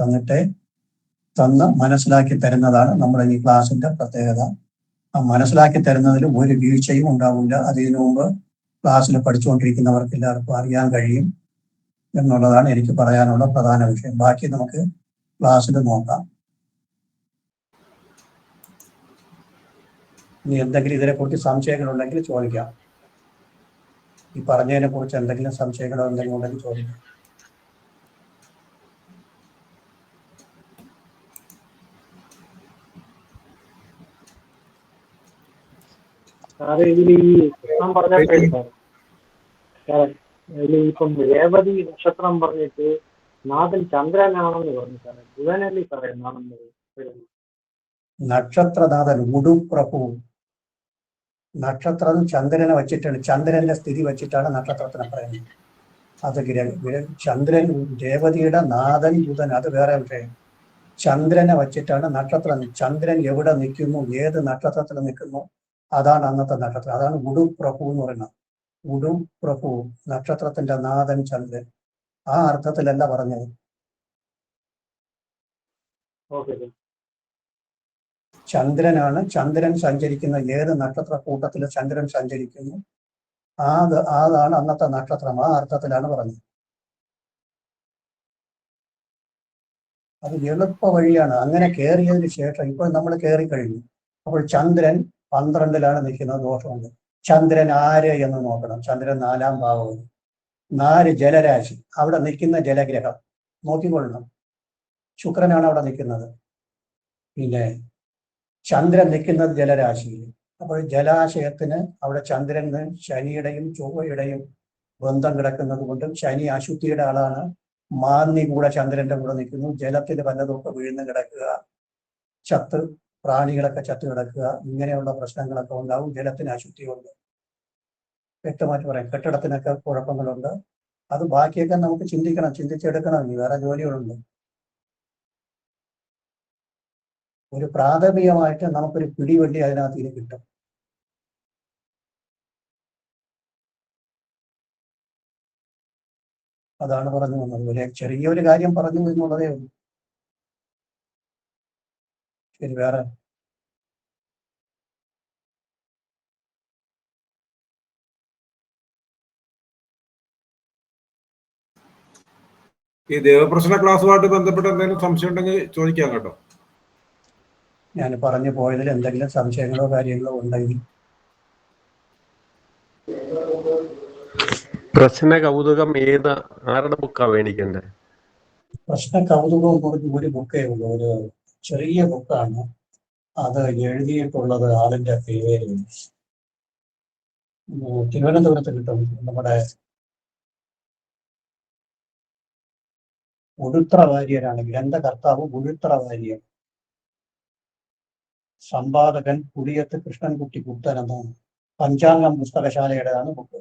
തന്ന് മനസ്സിലാക്കി തരുന്നതാണ് നമ്മുടെ ഈ ക്ലാസ്സിന്റെ പ്രത്യേകത. ആ മനസ്സിലാക്കി തരുന്നതിൽ ഒരു വീഴ്ചയും ഉണ്ടാവില്ല. അതിനു മുമ്പ് ക്ലാസ്സിൽ പഠിച്ചുകൊണ്ടിരിക്കുന്നവർക്ക് എല്ലാവർക്കും അറിയാൻ കഴിയും എന്നുള്ളതാണ് എനിക്ക് പറയാനുള്ള പ്രധാന വിഷയം. ബാക്കി നമുക്ക് ക്ലാസ്സിൽ നോക്കാം. ഇനി എന്തെങ്കിലും ഇതിനെക്കുറിച്ച് സംശയങ്ങളുണ്ടെങ്കിൽ ചോദിക്കാം. ഈ പറഞ്ഞതിനെ കുറിച്ച് എന്തെങ്കിലും സംശയങ്ങളോ എന്തെങ്കിലും ഉണ്ടെങ്കിൽ ചോദിക്കാം. സാറ് ഇതിൽ ഈ കൃഷ്ണൻ പറഞ്ഞപ്പോഴാണ് ഇതിൽ ഇപ്പം രേവതി നക്ഷത്രം പറഞ്ഞിട്ട് നാഥൻ ചന്ദ്രനാണെന്ന് പറഞ്ഞു സാറേ. ബുധനല്ലേ സാറേ നാണെന്ന് നക്ഷത്രനാഥൻ ഉടുപ്രഭു. നക്ഷത്രം ചന്ദ്രനെ വെച്ചിട്ടാണ്, ചന്ദ്രന്റെ സ്ഥിതി വെച്ചിട്ടാണ് നക്ഷത്രത്തിനെ പറയുന്നത്. അത് ചന്ദ്രൻ രേവതിയുടെ നാഥൻ ബുധൻ, അത് വേറെ വിഷയം. ചന്ദ്രനെ വെച്ചിട്ടാണ് നക്ഷത്രം. ചന്ദ്രൻ എവിടെ നിൽക്കുന്നു, ഏത് നക്ഷത്രത്തിൽ നിൽക്കുന്നു, അതാണ് അന്നത്തെ നക്ഷത്രം. അതാണ് ഉടുപ്രഭു എന്ന് പറയുന്നത്. ഉടുപ്രഭു, നക്ഷത്രത്തിന്റെ നാഥൻ ചന്ദ്രൻ. ആ അർത്ഥത്തിലല്ല പറഞ്ഞത്. ചന്ദ്രനാണ്. ചന്ദ്രൻ സഞ്ചരിക്കുന്ന ഏത് നക്ഷത്ര കൂട്ടത്തിൽ ചന്ദ്രൻ സഞ്ചരിക്കുന്നു അതാണ് അന്നത്തെ നക്ഷത്രം. ആ അർത്ഥത്തിലാണ് പറഞ്ഞത്. അത് എളുപ്പ വഴിയാണ്. അങ്ങനെ കയറിയതിന് ശേഷം ഇപ്പോൾ നമ്മൾ കയറി കഴിഞ്ഞു. അപ്പോൾ ചന്ദ്രൻ 12-ലാണ് നിൽക്കുന്നത്, ദോഷമുണ്ട്. ചന്ദ്രൻ ആര് എന്ന് നോക്കണം. ചന്ദ്രൻ 4-ാം ഭാവം. 4 ജലരാശി, അവിടെ നിൽക്കുന്ന ജലഗ്രഹം നോക്കിക്കൊള്ളണം. ശുക്രനാണ് അവിടെ നിൽക്കുന്നത്. പിന്നെ ചന്ദ്രൻ നിൽക്കുന്നത് ജലരാശിയിൽ. അപ്പോൾ ജലാശയത്തിന് അവിടെ ചന്ദ്രന് ശനിയുടെയും ചൊവ്വയുടെയും ബന്ധം കിടക്കുന്നത് കൊണ്ടും ശനി അശുദ്ധിയുടെ ആളാണ്. മാന്നി കൂടെ ചന്ദ്രന്റെ കൂടെ നിൽക്കുന്നു. ജലത്തിൽ പലതൊക്കെ വീഴ്ന്ന് കിടക്കുക, ചത്ത് പ്രാണികളൊക്കെ ചത്ത് കിടക്കുക, ഇങ്ങനെയുള്ള പ്രശ്നങ്ങളൊക്കെ ഉണ്ടാവും. ജലത്തിന് അശുദ്ധിയുണ്ട്. വ്യക്തമായിട്ട് പറയാം. കെട്ടിടത്തിനൊക്കെ കുഴപ്പങ്ങളുണ്ട്. അത് ബാക്കിയൊക്കെ നമുക്ക് ചിന്തിച്ചെടുക്കണം. വേറെ ജോലികളുണ്ട്. ഒരു പ്രാഥമികമായിട്ട് നമുക്കൊരു പിടിവള്ളി അതിനകത്ത് ഇനി കിട്ടും. അതാണ് പറഞ്ഞു വന്നത്. ഒരു ചെറിയൊരു കാര്യം പറഞ്ഞു എന്നുള്ളതേ ഉള്ളൂ. ശരി, വേറെ ഈ ദേവപ്രശ്ന ക്ലാസ്സുമായിട്ട് ബന്ധപ്പെട്ട് എന്തെങ്കിലും സംശയം ഉണ്ടെങ്കിൽ ചോദിക്കാം കേട്ടോ. ഞാൻ പറഞ്ഞു പോയതിൽ എന്തെങ്കിലും സംശയങ്ങളോ കാര്യങ്ങളോ ഉണ്ടെങ്കിൽ. പ്രശ്ന കൗതുകം ആരുടെ ബുക്കാ മേടിക്കണ്ടേ? പ്രശ്ന കൗതുകം എന്ന് പറഞ്ഞ ഒരു ബുക്കേ ഉള്ളൂ. ഒരു ചെറിയ ബുക്കാണ്. അത് എഴുതിയിട്ടുള്ളത് ആളിന്റെ പേര് തിരുവനന്തപുരത്ത് കിട്ടും. നമ്മുടെ ഉഴുത്ര വാര്യരാണ് ഗ്രന്ഥകർത്താവ്. ഉഴുത്ര വാര്യർ. സമ്പാദകൻ കുടിയത്ത് കൃഷ്ണൻകുട്ടി ഗുപ്തൻ എന്നാണ്. പഞ്ചാംഗം പുസ്തകശാലയുടേതാണ് ബുക്ക്.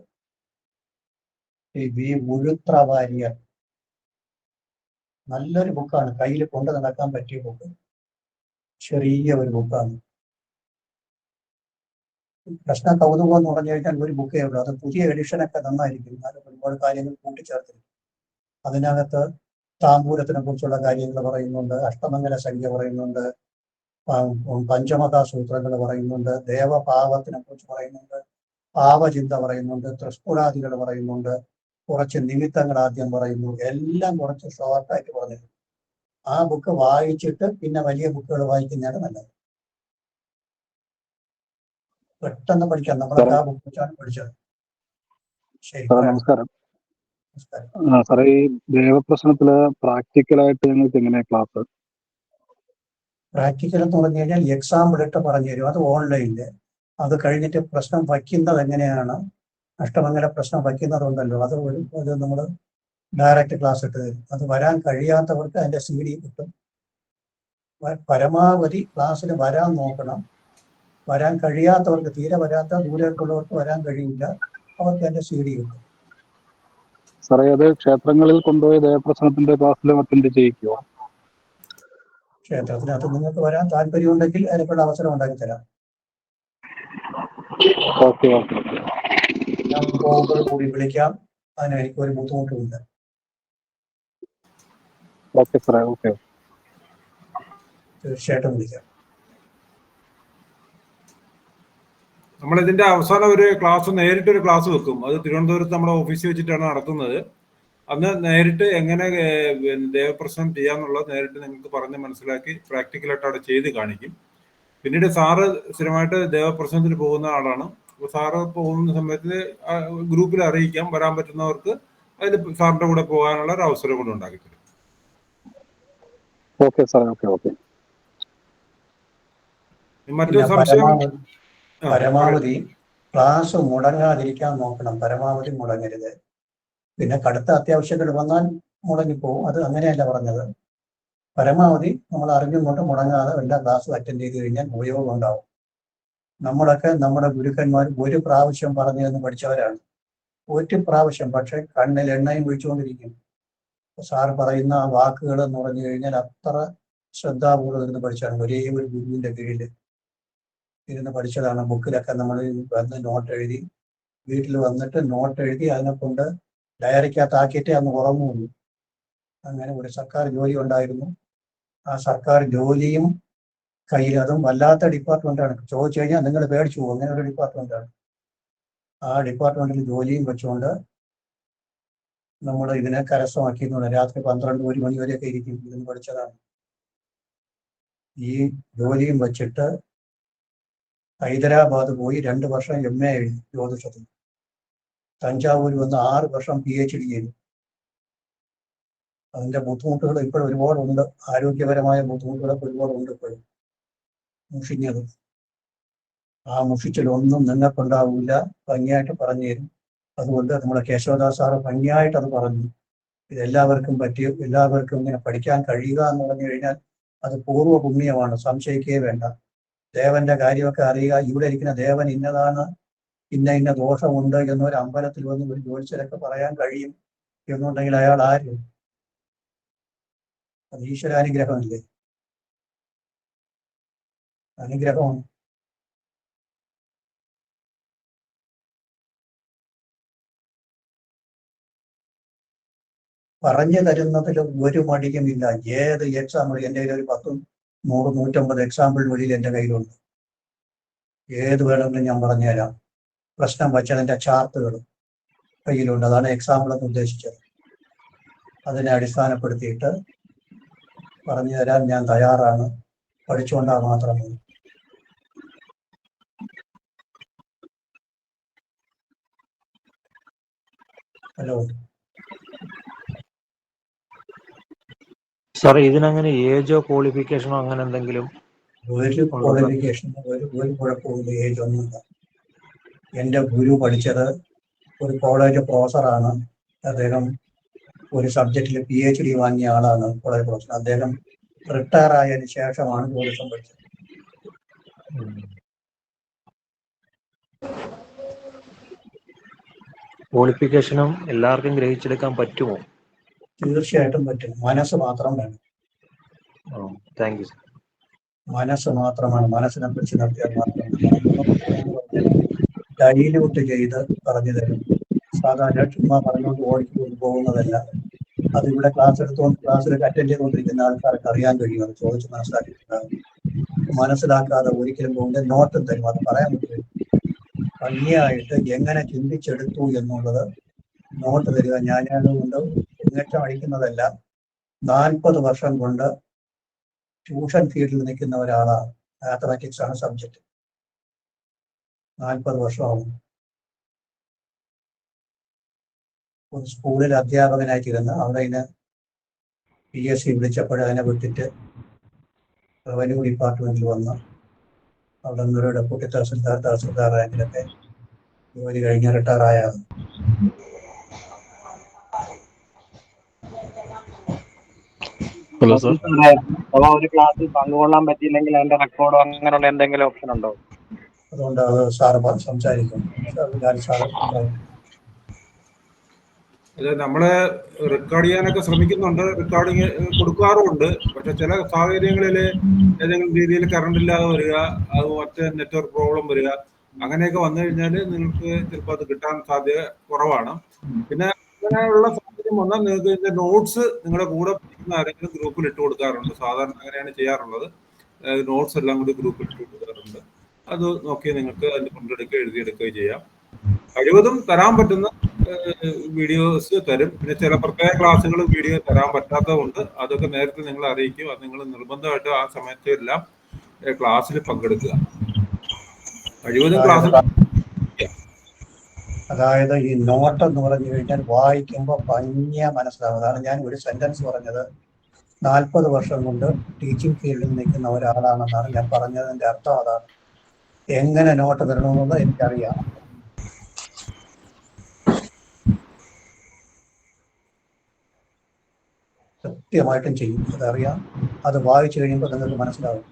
വി ഉഴുത്ര വാര്യർ. നല്ലൊരു ബുക്കാണ്. കയ്യിൽ കൊണ്ടു നടക്കാൻ പറ്റിയ ബുക്ക്. ചെറിയ ഒരു ബുക്കാണ്. പ്രശ്ന കൗതുകം എന്ന് പറഞ്ഞു കഴിഞ്ഞാൽ ഒരു ബുക്കേ ഉള്ളൂ. അത് പുതിയ എഡിഷനൊക്കെ നന്നായിരിക്കും. എന്നാലും ഒരുപാട് കാര്യങ്ങൾ കൂട്ടിച്ചേർത്തിരിക്കും. അതിനകത്ത് താമ്പൂലത്തിനെ കുറിച്ചുള്ള കാര്യങ്ങൾ പറയുന്നുണ്ട്. അഷ്ടമംഗല സംഖ്യ പറയുന്നുണ്ട്. പഞ്ചമതാ സൂത്രങ്ങൾ പറയുന്നുണ്ട്. ദേവപാവത്തിനെ കുറിച്ച് പറയുന്നുണ്ട്. പാവചിന്ത പറയുന്നുണ്ട്. ത്രിസ്ഫുടാദികൾ പറയുന്നുണ്ട്. കുറച്ച് നിമിത്തങ്ങൾ ആദ്യം പറയുന്നു. എല്ലാം കുറച്ച് ഷോർട്ടായിട്ട് പറഞ്ഞിട്ടുണ്ട്. ആ ബുക്ക് വായിച്ചിട്ട് പിന്നെ വലിയ ബുക്കുകൾ വായിക്കുന്നതാണ് നല്ലത്. പെട്ടെന്ന് പഠിക്കാം. നമ്മളൊക്കെ ആ ബുക്ക് വെച്ചാണ് പഠിച്ചത്. ശരി, നമസ്കാരം. സാറേ, ഈ ദേവപ്രശ്നത്തില് പ്രാക്ടിക്കലായിട്ട് നിങ്ങൾക്ക് എങ്ങനെയാ ക്ലാസ്? പ്രാക്ടിക്കൽ എന്ന് പറഞ്ഞു കഴിഞ്ഞാൽ എക്സാമ്പിൾ ഇട്ട് പറഞ്ഞു തരും. അത് ഓൺലൈനില്. അത് കഴിഞ്ഞിട്ട് പ്രശ്നം വയ്ക്കുന്നത് എങ്ങനെയാണ്, അഷ്ടമംഗല പ്രശ്നം വയ്ക്കുന്നതുണ്ടല്ലോ, അത് നമ്മൾ ഡയറക്റ്റ് ക്ലാസ് ഇട്ട് തരും. അത് വരാൻ കഴിയാത്തവർക്ക് അതിന്റെ CD കിട്ടും. പരമാവധി ക്ലാസ്സിൽ വരാൻ നോക്കണം. വരാൻ കഴിയാത്തവർക്ക്, തീരെ വരാത്ത ദൂരേക്കുള്ളവർക്ക് വരാൻ കഴിയില്ല, അവർക്ക് അതിന്റെ CD കിട്ടും. സാറേ, അത് ക്ഷേത്രങ്ങളിൽ കൊണ്ടുപോയി ദേവപ്രശ്നത്തിന്റെ ക്ലാസ്സിൽ അറ്റൻഡ് ചെയ്യിക്കുമോ? ക്ഷേത്രത്തിനകത്ത് നിങ്ങൾക്ക് വരാൻ താല്പര്യമുണ്ടെങ്കിൽ അതിനുള്ള അവസരം ഉണ്ടാക്കി തരാം. Okay okay. ഞാൻ പോകുമ്പോൾ കൂടി വിളിക്കാം. അതിന് എനിക്കൊരു ബുദ്ധിമുട്ടുമില്ല. ഓക്കെ സാറേ, ഓക്കെ. തീർച്ചയായിട്ടും വിളിക്കാം. നമ്മളിതിന്റെ അവസാനം ഒരു ക്ലാസ്, നേരിട്ടൊരു ക്ലാസ് വെക്കും. അത് തിരുവനന്തപുരത്ത് നമ്മുടെ ഓഫീസിൽ വെച്ചിട്ടാണ് നടത്തുന്നത്. അന്ന് നേരിട്ട് എങ്ങനെ ദേവപ്രശ്നം ചെയ്യാന്നുള്ളത് നേരിട്ട് നിങ്ങൾക്ക് പറഞ്ഞ് മനസ്സിലാക്കി പ്രാക്ടിക്കലായിട്ട് അവിടെ ചെയ്ത് കാണിക്കും. പിന്നീട് സാറ് സ്ഥിരമായിട്ട് ദേവപ്രശ്നത്തിന് പോകുന്ന ആളാണ്. അപ്പോൾ സാറ് പോകുന്ന സമയത്ത് ഗ്രൂപ്പിൽ അറിയിക്കാം. വരാൻ പറ്റുന്നവർക്ക് അതിൽ സാറിന്റെ കൂടെ പോകാനുള്ള ഒരു അവസരം കൂടെ ഉണ്ടാക്കി തരും. ഓക്കെ സാറേ, ഓക്കെ ഓക്കെ. മറ്റൊരു സംശയം, പരമാവധി ക്ലാസ് മുടങ്ങാതിരിക്കാൻ നോക്കണം. പരമാവധി മുടങ്ങരുത്. പിന്നെ കടുത്ത അത്യാവശ്യങ്ങൾ വന്നാൽ മുടങ്ങിപ്പോവും. അത് അങ്ങനെയല്ല പറഞ്ഞത്. പരമാവധി നമ്മൾ അറിഞ്ഞും കൊണ്ട് മുടങ്ങാതെ എല്ലാ ക്ലാസ്സും അറ്റൻഡ് ചെയ്ത് കഴിഞ്ഞാൽ ഉപയോഗം ഉണ്ടാവും. നമ്മളൊക്കെ നമ്മുടെ ഗുരുക്കന്മാർ ഒരു പ്രാവശ്യം പറഞ്ഞു തന്ന് പഠിച്ചവരാണ്. ഒരു പ്രാവശ്യം. പക്ഷെ കണ്ണിൽ എണ്ണയും ഒഴിച്ചുകൊണ്ടിരിക്കും. സാർ പറയുന്ന ആ വാക്കുകൾ എന്ന് പറഞ്ഞു കഴിഞ്ഞാൽ അത്ര ശ്രദ്ധാപൂർവ്വം ഇരുന്ന് പഠിച്ചാണ്. ഒരേ ഒരു ഗുരുവിന്റെ കീഴിൽ ഇരുന്ന് പഠിച്ചതാണ്. ബുക്കിലൊക്കെ നമ്മൾ വന്ന് നോട്ട് എഴുതി, വീട്ടിൽ വന്നിട്ട് നോട്ട് എഴുതി അതിനെ കൊണ്ട് ഡയറിക്കകത്താക്കിയിട്ടേ അന്ന് ഉറങ്ങുള്ളൂ. അങ്ങനെ ഒരു സർക്കാർ ജോലി ഉണ്ടായിരുന്നു. ആ സർക്കാർ ജോലിയും കയ്യിൽ, അതും വല്ലാത്ത ഡിപ്പാർട്ട്മെന്റാണ്. ചോദിച്ചു കഴിഞ്ഞാൽ നിങ്ങൾ പേടിച്ചു പോകും. അങ്ങനെ ഒരു ഡിപ്പാർട്ട്മെന്റാണ്. ആ ഡിപ്പാർട്ട്മെന്റിൽ ജോലിയും വെച്ചുകൊണ്ട് നമ്മൾ ഇതിനെ കരസ്ഥമാക്കിയെന്ന്. രാത്രി 12-1 മണി വരെയൊക്കെ ഇരിക്കും ഇതിന് പഠിച്ചതാണ്. ഈ ജോലിയും വെച്ചിട്ട് ഹൈദരാബാദ് പോയി 2 വർഷം MA എഴുതി ജ്യോതിഷത്തിൽ. തഞ്ചാവൂർ വന്ന് 6 വർഷം PhD ചെയ്തു. അതിന്റെ ബുദ്ധിമുട്ടുകൾ ഇപ്പോഴും ഒരുപാടുണ്ട്. ആരോഗ്യപരമായ ബുദ്ധിമുട്ടുകളൊക്കെ ഒരുപാടുണ്ട് ഇപ്പോഴും. മുഷിഞ്ഞത് ആ മുഷിച്ചിലൊന്നും നിങ്ങൾക്കുണ്ടാവില്ല. ഭംഗിയായിട്ട് പറഞ്ഞു തരും. അതുകൊണ്ട് നമ്മുടെ കേശവദാസ് സാറ് ഭംഗിയായിട്ട് അത് പറഞ്ഞു. ഇതെല്ലാവർക്കും പറ്റി, എല്ലാവർക്കും ഇങ്ങനെ പഠിക്കാൻ കഴിയുക എന്ന് പറഞ്ഞു കഴിഞ്ഞാൽ അത് പൂർവ്വ പുണ്യമാണ്, സംശയിക്കേ വേണ്ട. ദേവന്റെ കാര്യമൊക്കെ അറിയുക. ഇവിടെ ഇരിക്കുന്ന ദേവൻ ഇന്നതാണ്, ഇന്ന ദോഷമുണ്ട് എന്നൊരു അമ്പലത്തിൽ വന്ന് ഒരു ജ്യോത്സ്യരൊക്കെ പറയാൻ കഴിയും എന്നുണ്ടെങ്കിൽ അയാൾ ആര്? അത് ഈശ്വരാനുഗ്രഹമല്ലേ? അനുഗ്രഹമാണ്. പറഞ്ഞു തരുന്നതിൽ ഒരു മടിയുമില്ല. ഏത് എക്സാമ്പിൾ എൻ്റെ കയ്യിൽ ഒരു 10, 100, 150 എക്സാമ്പിൾ വഴിയിൽ എൻ്റെ കയ്യിലുണ്ട്. ഏത് വേണമെങ്കിലും ഞാൻ പറഞ്ഞുതരാം. പ്രശ്നം വച്ചതിൻ്റെ ചാർട്ടുകൾ കയ്യിലുണ്ട്. അതാണ് എക്സാമ്പിൾ എന്ന് ഉദ്ദേശിച്ചത്. അതിനെ അടിസ്ഥാനപ്പെടുത്തിയിട്ട് പറഞ്ഞു തരാൻ ഞാൻ തയ്യാറാണ്. പഠിച്ചുകൊണ്ടാൽ മാത്രം മതി. ഹലോ സാറേ, ഇതിനങ്ങനെ ഏജോ ക്വാളിഫിക്കേഷനോ അങ്ങനെ എന്തെങ്കിലും? ഒരു ക്വാളിഫിക്കേഷൻ ഒരു കുഴപ്പമില്ല. ഏജ് ഒന്നുമില്ല. എൻ്റെ ഗുരു പഠിച്ചത് ഒരു കോളേജ് പ്രൊഫസറാണ്. അദ്ദേഹം ഒരു സബ്ജക്റ്റിൽ PhD വാങ്ങിയ ആളാണ്, കോളേജ് പ്രൊഫസർ. അദ്ദേഹം റിട്ടയർ ആയതിനു ശേഷമാണ് ടൂറിസം പഠിച്ചത്. ക്വാളിഫിക്കേഷനും എല്ലാവർക്കും ഗ്രഹിച്ചെടുക്കാൻ പറ്റുമോ? തീർച്ചയായിട്ടും പറ്റും. മനസ്സ് മാത്രം വേണം. Thank you sir. മനസ്സ് മാത്രമാണ്. മനസ്സിനെ പിടിച്ച് നിർത്തിയാൽ മാത്രം ഡൈല്യൂട്ട് ചെയ്ത് പറഞ്ഞു തരും. സാധാരണ ചുമ്മാ പറഞ്ഞുകൊണ്ട് ഓടിക്കൊണ്ട് പോകുന്നതല്ല. അത് ഇവിടെ ക്ലാസ് അറ്റൻഡ് ചെയ്തുകൊണ്ടിരിക്കുന്ന ആൾക്കാർക്ക് അറിയാൻ കഴിയും. അത് ചോദിച്ച് മനസ്സിലാക്കിയിട്ടുണ്ടാകും. മനസ്സിലാക്കാതെ ഒരിക്കലും പോകുന്നത് നോട്ടും തരും. അത് പറയാൻ പറ്റില്ല. ഭംഗിയായിട്ട് എങ്ങനെ ചിന്തിച്ചെടുത്തു എന്നുള്ളത് നോട്ട് തരിക. ഞാനതുകൊണ്ട് മുന്നേറ്റം അടിക്കുന്നതല്ല. 40 വർഷം കൊണ്ട് ട്യൂഷൻ ഫീൽഡിൽ നിൽക്കുന്ന ഒരാളാണ്. മാത്തമാറ്റിക്സ് ആണ് സബ്ജക്റ്റ്. 40 വർഷമാവും. ഒരു സ്കൂളിൽ അധ്യാപകനായിട്ടിരുന്ന് അവിടെ PSC വിളിച്ചപ്പോൾ അതിനെ വിട്ടിട്ട് റവന്യൂ ഡിപ്പാർട്ട്മെന്റിൽ വന്ന് അവിടെ നിന്നൊരു ഡെപ്യൂട്ടി തഹസിൽദാർ റാങ്കിലൊക്കെ ജോലി കഴിഞ്ഞ് റിട്ടയറായാണ്. Hello sir. അഥവാ ഒരു ക്ലാസ്സിൽ പങ്കുകൊള്ളാൻ പറ്റിയില്ലെങ്കിൽ അതിന്റെ റെക്കോർഡോ അങ്ങനെയുള്ള എന്തെങ്കിലും ഓപ്ഷൻ ഉണ്ടോ? അതുകൊണ്ട് അത് സാറ് സംസാരിക്കും. സാറ് അത് നമ്മള് റെക്കോർഡ് ചെയ്യാനൊക്കെ ശ്രമിക്കുന്നുണ്ട്, റെക്കോർഡിങ് കൊടുക്കാറുമുണ്ട്. പക്ഷെ ചില സാഹചര്യങ്ങളിൽ ഏതെങ്കിലും രീതിയിൽ കറണ്ട് ഇല്ലാതെ വരിക, അത് മറ്റേ നെറ്റ്വർക്ക് പ്രോബ്ലം വരിക, അങ്ങനെയൊക്കെ വന്നു കഴിഞ്ഞാൽ നിങ്ങൾക്ക് ചിലപ്പോൾ അത് കിട്ടാൻ സാധ്യത കുറവാണ്. പിന്നെ അങ്ങനെയുള്ള സാഹചര്യം വന്നാൽ നിങ്ങൾക്ക് ഇതിന്റെ നോട്ട്സ് നിങ്ങളുടെ കൂടെ പഠിക്കുന്ന ആരെങ്കിലും ഗ്രൂപ്പിൽ ഇട്ട് കൊടുക്കാറുണ്ട്. സാധാരണ അങ്ങനെയാണ് ചെയ്യാറുള്ളത്. നോട്ട്സ് എല്ലാം കൂടി ഗ്രൂപ്പിൽ ഇട്ട് കൊടുക്കാറുണ്ട്. അത് നോക്കി നിങ്ങൾക്ക് അതിന്റെ കൊണ്ടെടുക്കുക, എഴുതിയെടുക്കുകയും ചെയ്യാം. കഴിവതും തരാൻ പറ്റുന്ന വീഡിയോസ് തരും. പിന്നെ ചില പ്രത്യേക ക്ലാസ്സുകൾ വീഡിയോ തരാൻ പറ്റാത്തതുകൊണ്ട് അതൊക്കെ നേരത്തെ നിങ്ങൾ അറിയിക്കും. അത് നിങ്ങൾ നിർബന്ധമായിട്ട് ആ സമയത്ത് എല്ലാം ക്ലാസ്സിൽ പങ്കെടുക്കുക. കഴിവതും ക്ലാസ്. അതായത് ഈ നോട്ട് എന്ന് പറഞ്ഞു കഴിഞ്ഞാൽ വായിക്കുമ്പോൾ ഭംഗിയാ മനസ്സിലാവും. അതാണ് ഞാൻ ഒരു സെന്റൻസ് പറഞ്ഞത്. 40 വർഷം കൊണ്ട് ടീച്ചിങ് ഫീൽഡിൽ നിൽക്കുന്ന ഒരാളാണെന്നാണ് ഞാൻ പറഞ്ഞതിന്റെ അർത്ഥം. അതാണ്. എങ്ങനെ നോട്ട് തരണമെന്നുള്ളത് എനിക്കറിയാം. കൃത്യമായിട്ടും ചെയ്യും. അതറിയാം. അത് വായിച്ചു കഴിയുമ്പോൾ നിങ്ങൾക്ക് മനസ്സിലാവും.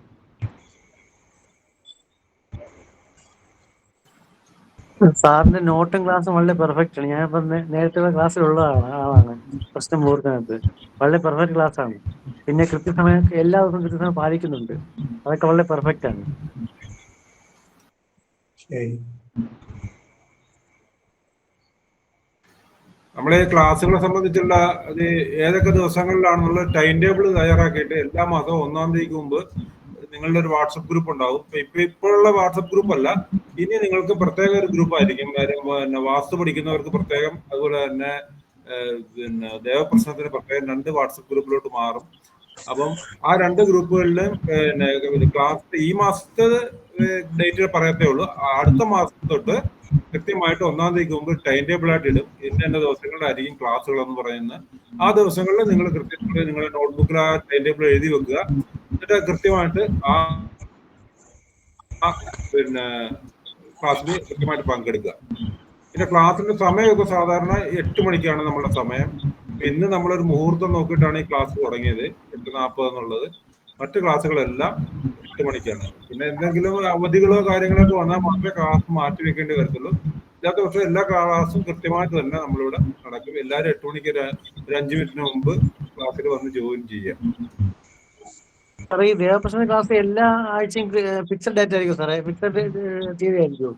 സാറിന്റെ നോട്ടും ക്ലാസ്സും വളരെ പെർഫെക്റ്റ് ആണ്. ഞാനിപ്പോ നേരത്തെ ക്ലാസ്സിലുള്ള ആളാണ്. പ്രശ്നം ഓർക്കുന്നത് വളരെ പെർഫെക്റ്റ് ക്ലാസ് ആണ്. പിന്നെ കൃത്യസമയം എല്ലാ ദിവസവും കൃത്യസമയം പാലിക്കുന്നുണ്ട്. അതൊക്കെ വളരെ പെർഫെക്റ്റ് ആണ്. ശരി. നമ്മളെ ക്ലാസ്സുകളെ സംബന്ധിച്ചുള്ള അത് ഏതൊക്കെ ദിവസങ്ങളിലാണെന്നുള്ള ടൈം ടേബിൾ തയ്യാറാക്കിയിട്ട് എല്ലാ മാസവും 1-ാം തീയതിക്ക് മുമ്പ് നിങ്ങളുടെ ഒരു വാട്സപ്പ് ഗ്രൂപ്പ് ഉണ്ടാവും. ഇപ്പോഴുള്ള വാട്സപ്പ് ഗ്രൂപ്പ് അല്ല, ഇനി നിങ്ങൾക്ക് പ്രത്യേക ഒരു ഗ്രൂപ്പ് ആയിരിക്കും. പിന്നെ വാസ്തു പഠിക്കുന്നവർക്ക് പ്രത്യേകം, അതുപോലെ തന്നെ പിന്നെ ദേവപ്രശ്നത്തിന് പ്രത്യേകം 2 വാട്സപ്പ് ഗ്രൂപ്പിലോട്ട് മാറും. അപ്പം ആ 2 ഗ്രൂപ്പുകളിലും പിന്നെ ക്ലാസ് ഈ മാസത്തെ ഡേറ്റിൽ പറയത്തേ ഉള്ളൂ. അടുത്ത മാസം തൊട്ട് കൃത്യമായിട്ട് 1-ാം തീയതിക്ക് മുമ്പ് ടൈം ടേബിൾ ആയിട്ട് ഇടും. ഇന്ന ദിവസങ്ങളിലായിരിക്കും ക്ലാസ്സുകൾ എന്ന് പറയുന്ന ആ ദിവസങ്ങളിൽ നിങ്ങൾ കൃത്യമായിട്ട് നിങ്ങളുടെ നോട്ട്ബുക്കിൽ ആ ടൈം ടേബിൾ എഴുതി വെക്കുക. എന്നിട്ട് കൃത്യമായിട്ട് ആ പിന്നെ ക്ലാസ്സിൽ കൃത്യമായിട്ട് പങ്കെടുക്കുക. പിന്നെ ക്ലാസ്സിന്റെ സമയമൊക്കെ സാധാരണ 8 മണിക്കാണ് നമ്മുടെ സമയം. ഇന്ന് നമ്മളൊരു മുഹൂർത്തം നോക്കിയിട്ടാണ് ഈ ക്ലാസ് തുടങ്ങിയത്, 8:40 എന്നുള്ളത്. മറ്റു ക്ലാസ്സുകളെല്ലാം 8 മണിക്കാണ്. പിന്നെ എന്തെങ്കിലും അവധികളോ കാര്യങ്ങളൊക്കെ വന്നാൽ മാത്രമേ ക്ലാസ് മാറ്റി വെക്കേണ്ടി വരത്തുള്ളൂ. ഇല്ലാത്ത പക്ഷേ എല്ലാ ക്ലാസ്സും കൃത്യമായിട്ട് തന്നെ നമ്മളിവിടെ നടക്കും. എല്ലാവരും 8 മണിക്ക് ഒരു 5 മിനിറ്റിന് മുമ്പ് ക്ലാസ്സിൽ വന്ന് ജോയിൻ ചെയ്യാം. സാറേ ഈ ദേവപ്രശ്ന ക്ലാസ് എല്ലാ ആഴ്ചയും ഫിക്സഡ് ഡേറ്റ് ആയിരിക്കും സാറേ? ഫിക്സഡ് തീയതി ആയിരിക്കും?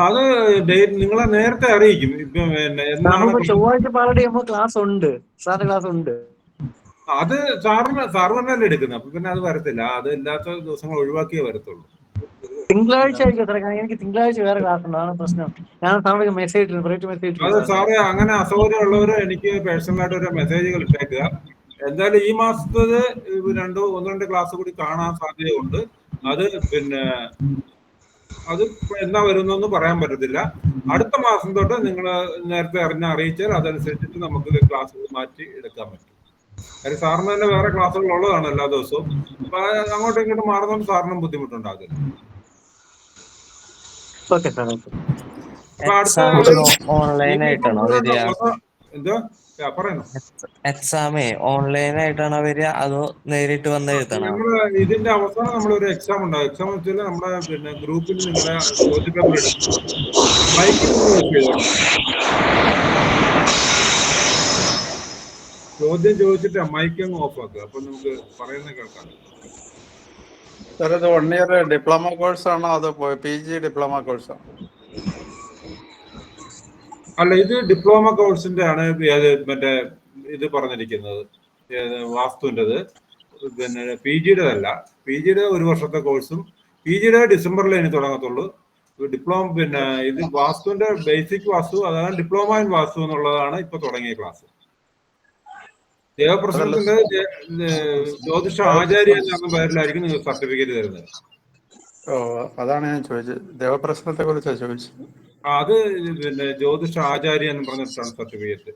അത് ഡേറ്റ് നിങ്ങളെ നേരത്തെ അറിയിക്കും. ഇപ്പം നമുക്ക് ചൊവ്വാഴ്ച പാലടി ആകുമ്പോൾ ക്ലാസ് ഉണ്ട്, സാറിന്റെ ക്ലാസ് ഉണ്ട്. അത് സാറ് തന്നെയല്ലേ എടുക്കുന്നത്, അപ്പൊ പിന്നെ അത് വരത്തില്ല. അത് ഇല്ലാത്ത ദിവസങ്ങൾ ഒഴിവാക്കിയേ വരത്തുള്ളൂ. തിങ്കളാഴ്ച ആയിരിക്കും സാറേ, കാരണം എനിക്ക് തിങ്കളാഴ്ച വേറെ ക്ലാസ് ഉണ്ട്, അതാണ് പ്രശ്നം. ഞാൻ സാറിന് മെസ്സേജ് അത് സാറേ അങ്ങനെ അസൗകര്യം ഉള്ളവര് എനിക്ക് പേഴ്സണലായിട്ട് ഒരു മെസ്സേജുകൾ ഇട്ടേക്കുക. എന്തായാലും ഈ മാസത്തത് 1-2 ക്ലാസ് കൂടി കാണാൻ സാധ്യതയുണ്ട്. അത് പിന്നെ അത് എന്നാ വരുന്നൊന്നും പറയാൻ പറ്റത്തില്ല. അടുത്ത മാസം തൊട്ട് നിങ്ങൾ നേരത്തെ അറിയിച്ചാൽ അതനുസരിച്ചിട്ട് നമുക്ക് ക്ലാസ്സുകൾ മാറ്റി എടുക്കാൻ പറ്റും. കാര്യം സാറിന് തന്നെ വേറെ ക്ലാസ്സുകൾ ഉള്ളതാണ് എല്ലാ ദിവസവും. അപ്പൊ അങ്ങോട്ടും ഇങ്ങോട്ടും മാറുന്നതുകൊണ്ട് സാറിനും ബുദ്ധിമുട്ടുണ്ടാകില്ല. Okay sir. ഓൺലൈൻ ആയിട്ടാണോ വരിക? എന്തോ പറയുന്നു? എക്സാമേ ഓൺലൈൻ ആയിട്ടാണോ വരിക അതോ നേരിട്ട് വന്ന് എഴുതണോ? ഇതിന്റെ അവസാനം നമ്മളൊരു എക്സാം ഉണ്ടാകും. എക്സാം വെച്ചാൽ നമ്മുടെ പിന്നെ ഗ്രൂപ്പിൽ നിങ്ങളെ ചോദ്യ പേപ്പർ എടുക്കും. മൈക്കിൽ നിങ്ങൾ ഓഫ് ചെയ്തോണം. ചോദ്യം ചോദിച്ചിട്ട് മൈക്ക് അങ്ങ് ഓഫ് ആക്കുക. അപ്പൊ നമുക്ക് പറയുന്നത് കേൾക്കാം. സാർ ഇത് 1 ഇയർ ഡിപ്ലോമ കോഴ്സ് ആണോ അതോ PG ഡിപ്ലോമ കോഴ്സാണോ? അല്ല, ഇത് ഡിപ്ലോമ കോഴ്സിന്റെ ആണ്. മറ്റേ ഇത് പറഞ്ഞിരിക്കുന്നത് വാസ്തുവിൻ്റെത്. പിന്നെ PG-യുടേതല്ല. PG-യുടെ 1 വർഷത്തെ കോഴ്സും PG-യുടെ ഡിസംബറിൽ ഇനി തുടങ്ങത്തുള്ളൂ. ഡിപ്ലോമ പിന്നെ ഇത് വാസ്തുവിന്റെ ബേസിക് വാസ്തു, അതാണ് ഡിപ്ലോമ ഇൻ വാസ്തു എന്നുള്ളതാണ് ഇപ്പൊ തുടങ്ങിയ ക്ലാസ്. ദേവപ്രശ്നത്തിന്റെ ജ്യോതിഷ ആചാര്യ എന്ന പേരിലായിരിക്കും നിങ്ങൾ സർട്ടിഫിക്കറ്റ് തരുന്നത്. അതാണ് ഞാൻ ചോദിച്ചത്, ദേവപ്രശ്നത്തെ കുറിച്ചാണ് ചോദിച്ചത്. അത് പിന്നെ ജ്യോതിഷ ആചാര്യ എന്ന് പറഞ്ഞിട്ടാണ് സർട്ടിഫിക്കറ്റ്.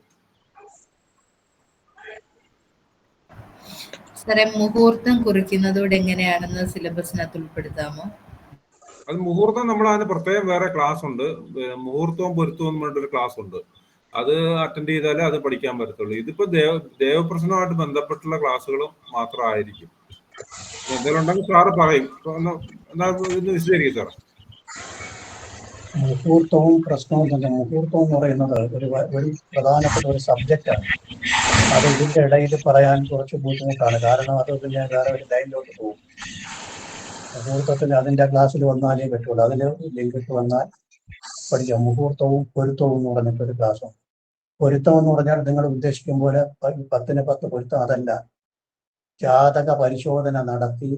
സാറേ, മുഹൂർത്തം കുറിക്കുന്നതോടെ എങ്ങനെയാണെന്ന് സിലബസിനകത്ത് ഉൾപ്പെടുത്താമോ? അത് മുഹൂർത്തം നമ്മൾ അതിന് പ്രത്യേകം വേറെ ക്ലാസ് ഉണ്ട്. മുഹൂർത്തവും പൊരുത്തവും എന്ന് പറഞ്ഞിട്ടൊരു ക്ലാസ് ഉണ്ട്. അത് അറ്റൻഡ് ചെയ്താലേ അത് പഠിക്കാൻ പറ്റത്തുള്ളൂ. ഇതിപ്പോ ദേവപ്രശ്നവുമായിട്ട് ബന്ധപ്പെട്ടുള്ള ക്ലാസ്സുകളും മാത്രമായിരിക്കും. എന്തെങ്കിലും ഉണ്ടെങ്കിൽ സാറ് പറയും. ഇന്ന് വിശദീകരിക്കും സാർ. മുഹൂർത്തവും പ്രശ്നവും തന്നെ. മുഹൂർത്തം എന്ന് പറയുന്നത് ഒരു പ്രധാനപ്പെട്ട ഒരു സബ്ജക്റ്റാണ്. അത് ഇതിന്റെ ഇടയിൽ പറയാൻ കുറച്ച് ബുദ്ധിമുട്ടാണ്. കാരണം അത് പിന്നെ വേറെ ഒരു ലൈനിലോട്ട് പോകും. മുഹൂർത്തത്തിന് അതിന്റെ ക്ലാസ്സിൽ വന്നാലേ പറ്റുള്ളൂ. അതിൽ ലിങ്ക് ഇട്ട് വന്നാൽ പഠിക്കാം. മുഹൂർത്തവും പൊരുത്തവും എന്ന് പറഞ്ഞിട്ടൊരു ക്ലാസ്സും. പൊരുത്തം എന്ന് പറഞ്ഞാൽ നിങ്ങൾ ഉദ്ദേശിക്കും പോലെ 10-ന് 10 പൊരുത്തം അതല്ല. ജാതക പരിശോധന നടത്തി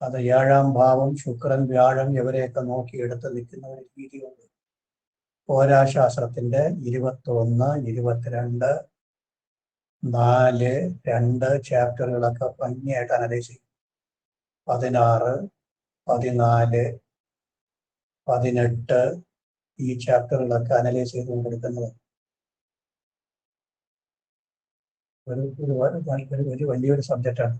അത് 7-ാം ഭാവം, ശുക്രൻ, വ്യാഴം ഇവരെയൊക്കെ നോക്കിയെടുത്ത് നിൽക്കുന്ന ഒരു രീതിയുണ്ട്. ഓരാശാസ്ത്രത്തിന്റെ 21, 22, 4, 2 ചാപ്റ്ററുകളൊക്കെ ഭംഗിയായിട്ട് അനലൈസ് ചെയ്യും. 16, 14, 18 ഈ ചാപ്റ്ററുകളൊക്കെ അനലൈസ് ചെയ്തുകൊണ്ടിരിക്കുന്നത് വലിയൊരു സബ്ജക്റ്റാണ്.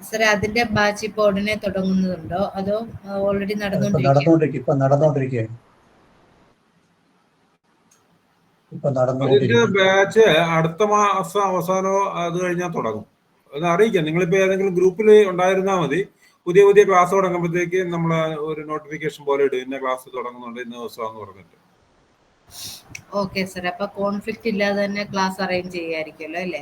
സാറേ, അതിന്റെ ബാച്ച് ഇപ്പൊ ഉടനെ തുടങ്ങുന്നുണ്ടോ അതോ ഓൾറെഡി നടന്നുകൊണ്ടിരിക്കുകയാണ്? അതിന്റെ ബാച്ച് അടുത്ത മാസം അവസാനമോ അത് കഴിഞ്ഞാൽ തുടങ്ങും. അത് അറിയിക്കാം. നിങ്ങളിപ്പോ ഏതെങ്കിലും ഗ്രൂപ്പിൽ ഉണ്ടായിരുന്നാൽ മതി. പുതിയ ക്ലാസ് തുടങ്ങുമ്പോഴത്തേക്ക് നമ്മൾ ഒരു നോട്ടിഫിക്കേഷൻ പോലെ ഇടും, ഇന്ന ക്ലാസ് തുടങ്ങുന്നുണ്ട് ഇന്ന ദിവസമാണെന്ന് പറഞ്ഞിട്ട്. Okay sir. അപ്പൊ കോൺഫ്ലിക്റ്റ് ഇല്ലാതെ തന്നെ ക്ലാസ് അറേഞ്ച് ചെയ്യായിരിക്കുമല്ലോ അല്ലേ?